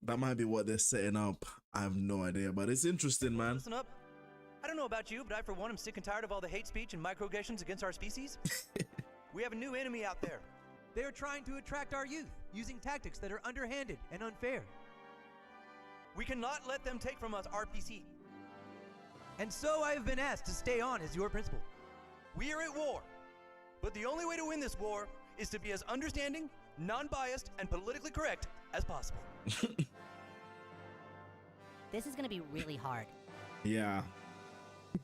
That might be what they're setting up. I have no idea, but it's interesting, man. Listen up. I don't know about you, but I for one am sick and tired of all the hate speech and microaggressions against our species. We have a new enemy out there. They are trying to attract our youth using tactics that are underhanded and unfair. We cannot let them take from us our PC. And so I have been asked to stay on as your principal. We are at war, but the only way to win this war is to be as understanding, non-biased, and politically correct as possible. This is gonna be really hard. Yeah.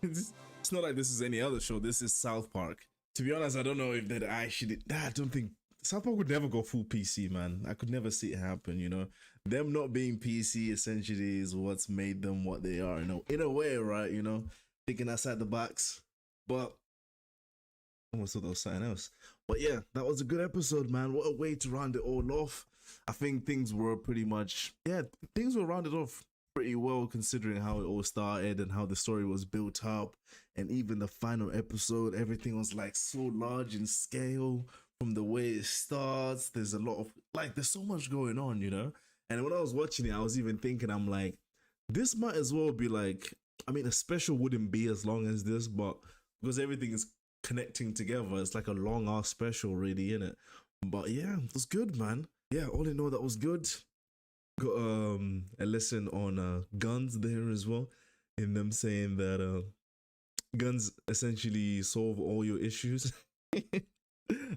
It's not like this is any other show. This is South Park. To be honest, I don't know if that actually... I don't think... South Park would never go full PC, man. I could never see it happen, you know? Them not being PC essentially is what's made them what they are, you know? In a way, right, you know? Thinking outside the box. But... I almost thought that was something else. But yeah, that was a good episode, man. What a way to round it all off. I think things were pretty much... Yeah, things were rounded off pretty well considering how it all started and how the story was built up, and even the final episode, everything was like so large in scale from the way it starts. There's a lot of like, there's so much going on, you know? And when I was watching it, I was even thinking, I'm like, this might as well be like, I mean, a special wouldn't be as long as this, but because everything is connecting together, it's like a long ass special really, innit? But yeah, it was good, man. Yeah, all in all, that was good. Got a lesson on guns there as well, in them saying that guns essentially solve all your issues.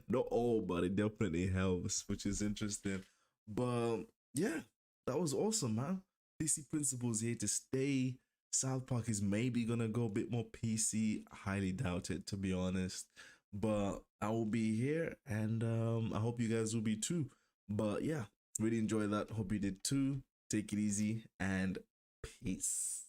Not all, but it definitely helps, which is interesting. But yeah, that was awesome, man. PC Principal's here to stay. South Park is maybe gonna go a bit more PC. Highly doubt it, to be honest. But I will be here, and I hope you guys will be too. But yeah, really enjoy that. Hope you did too. Take it easy and peace.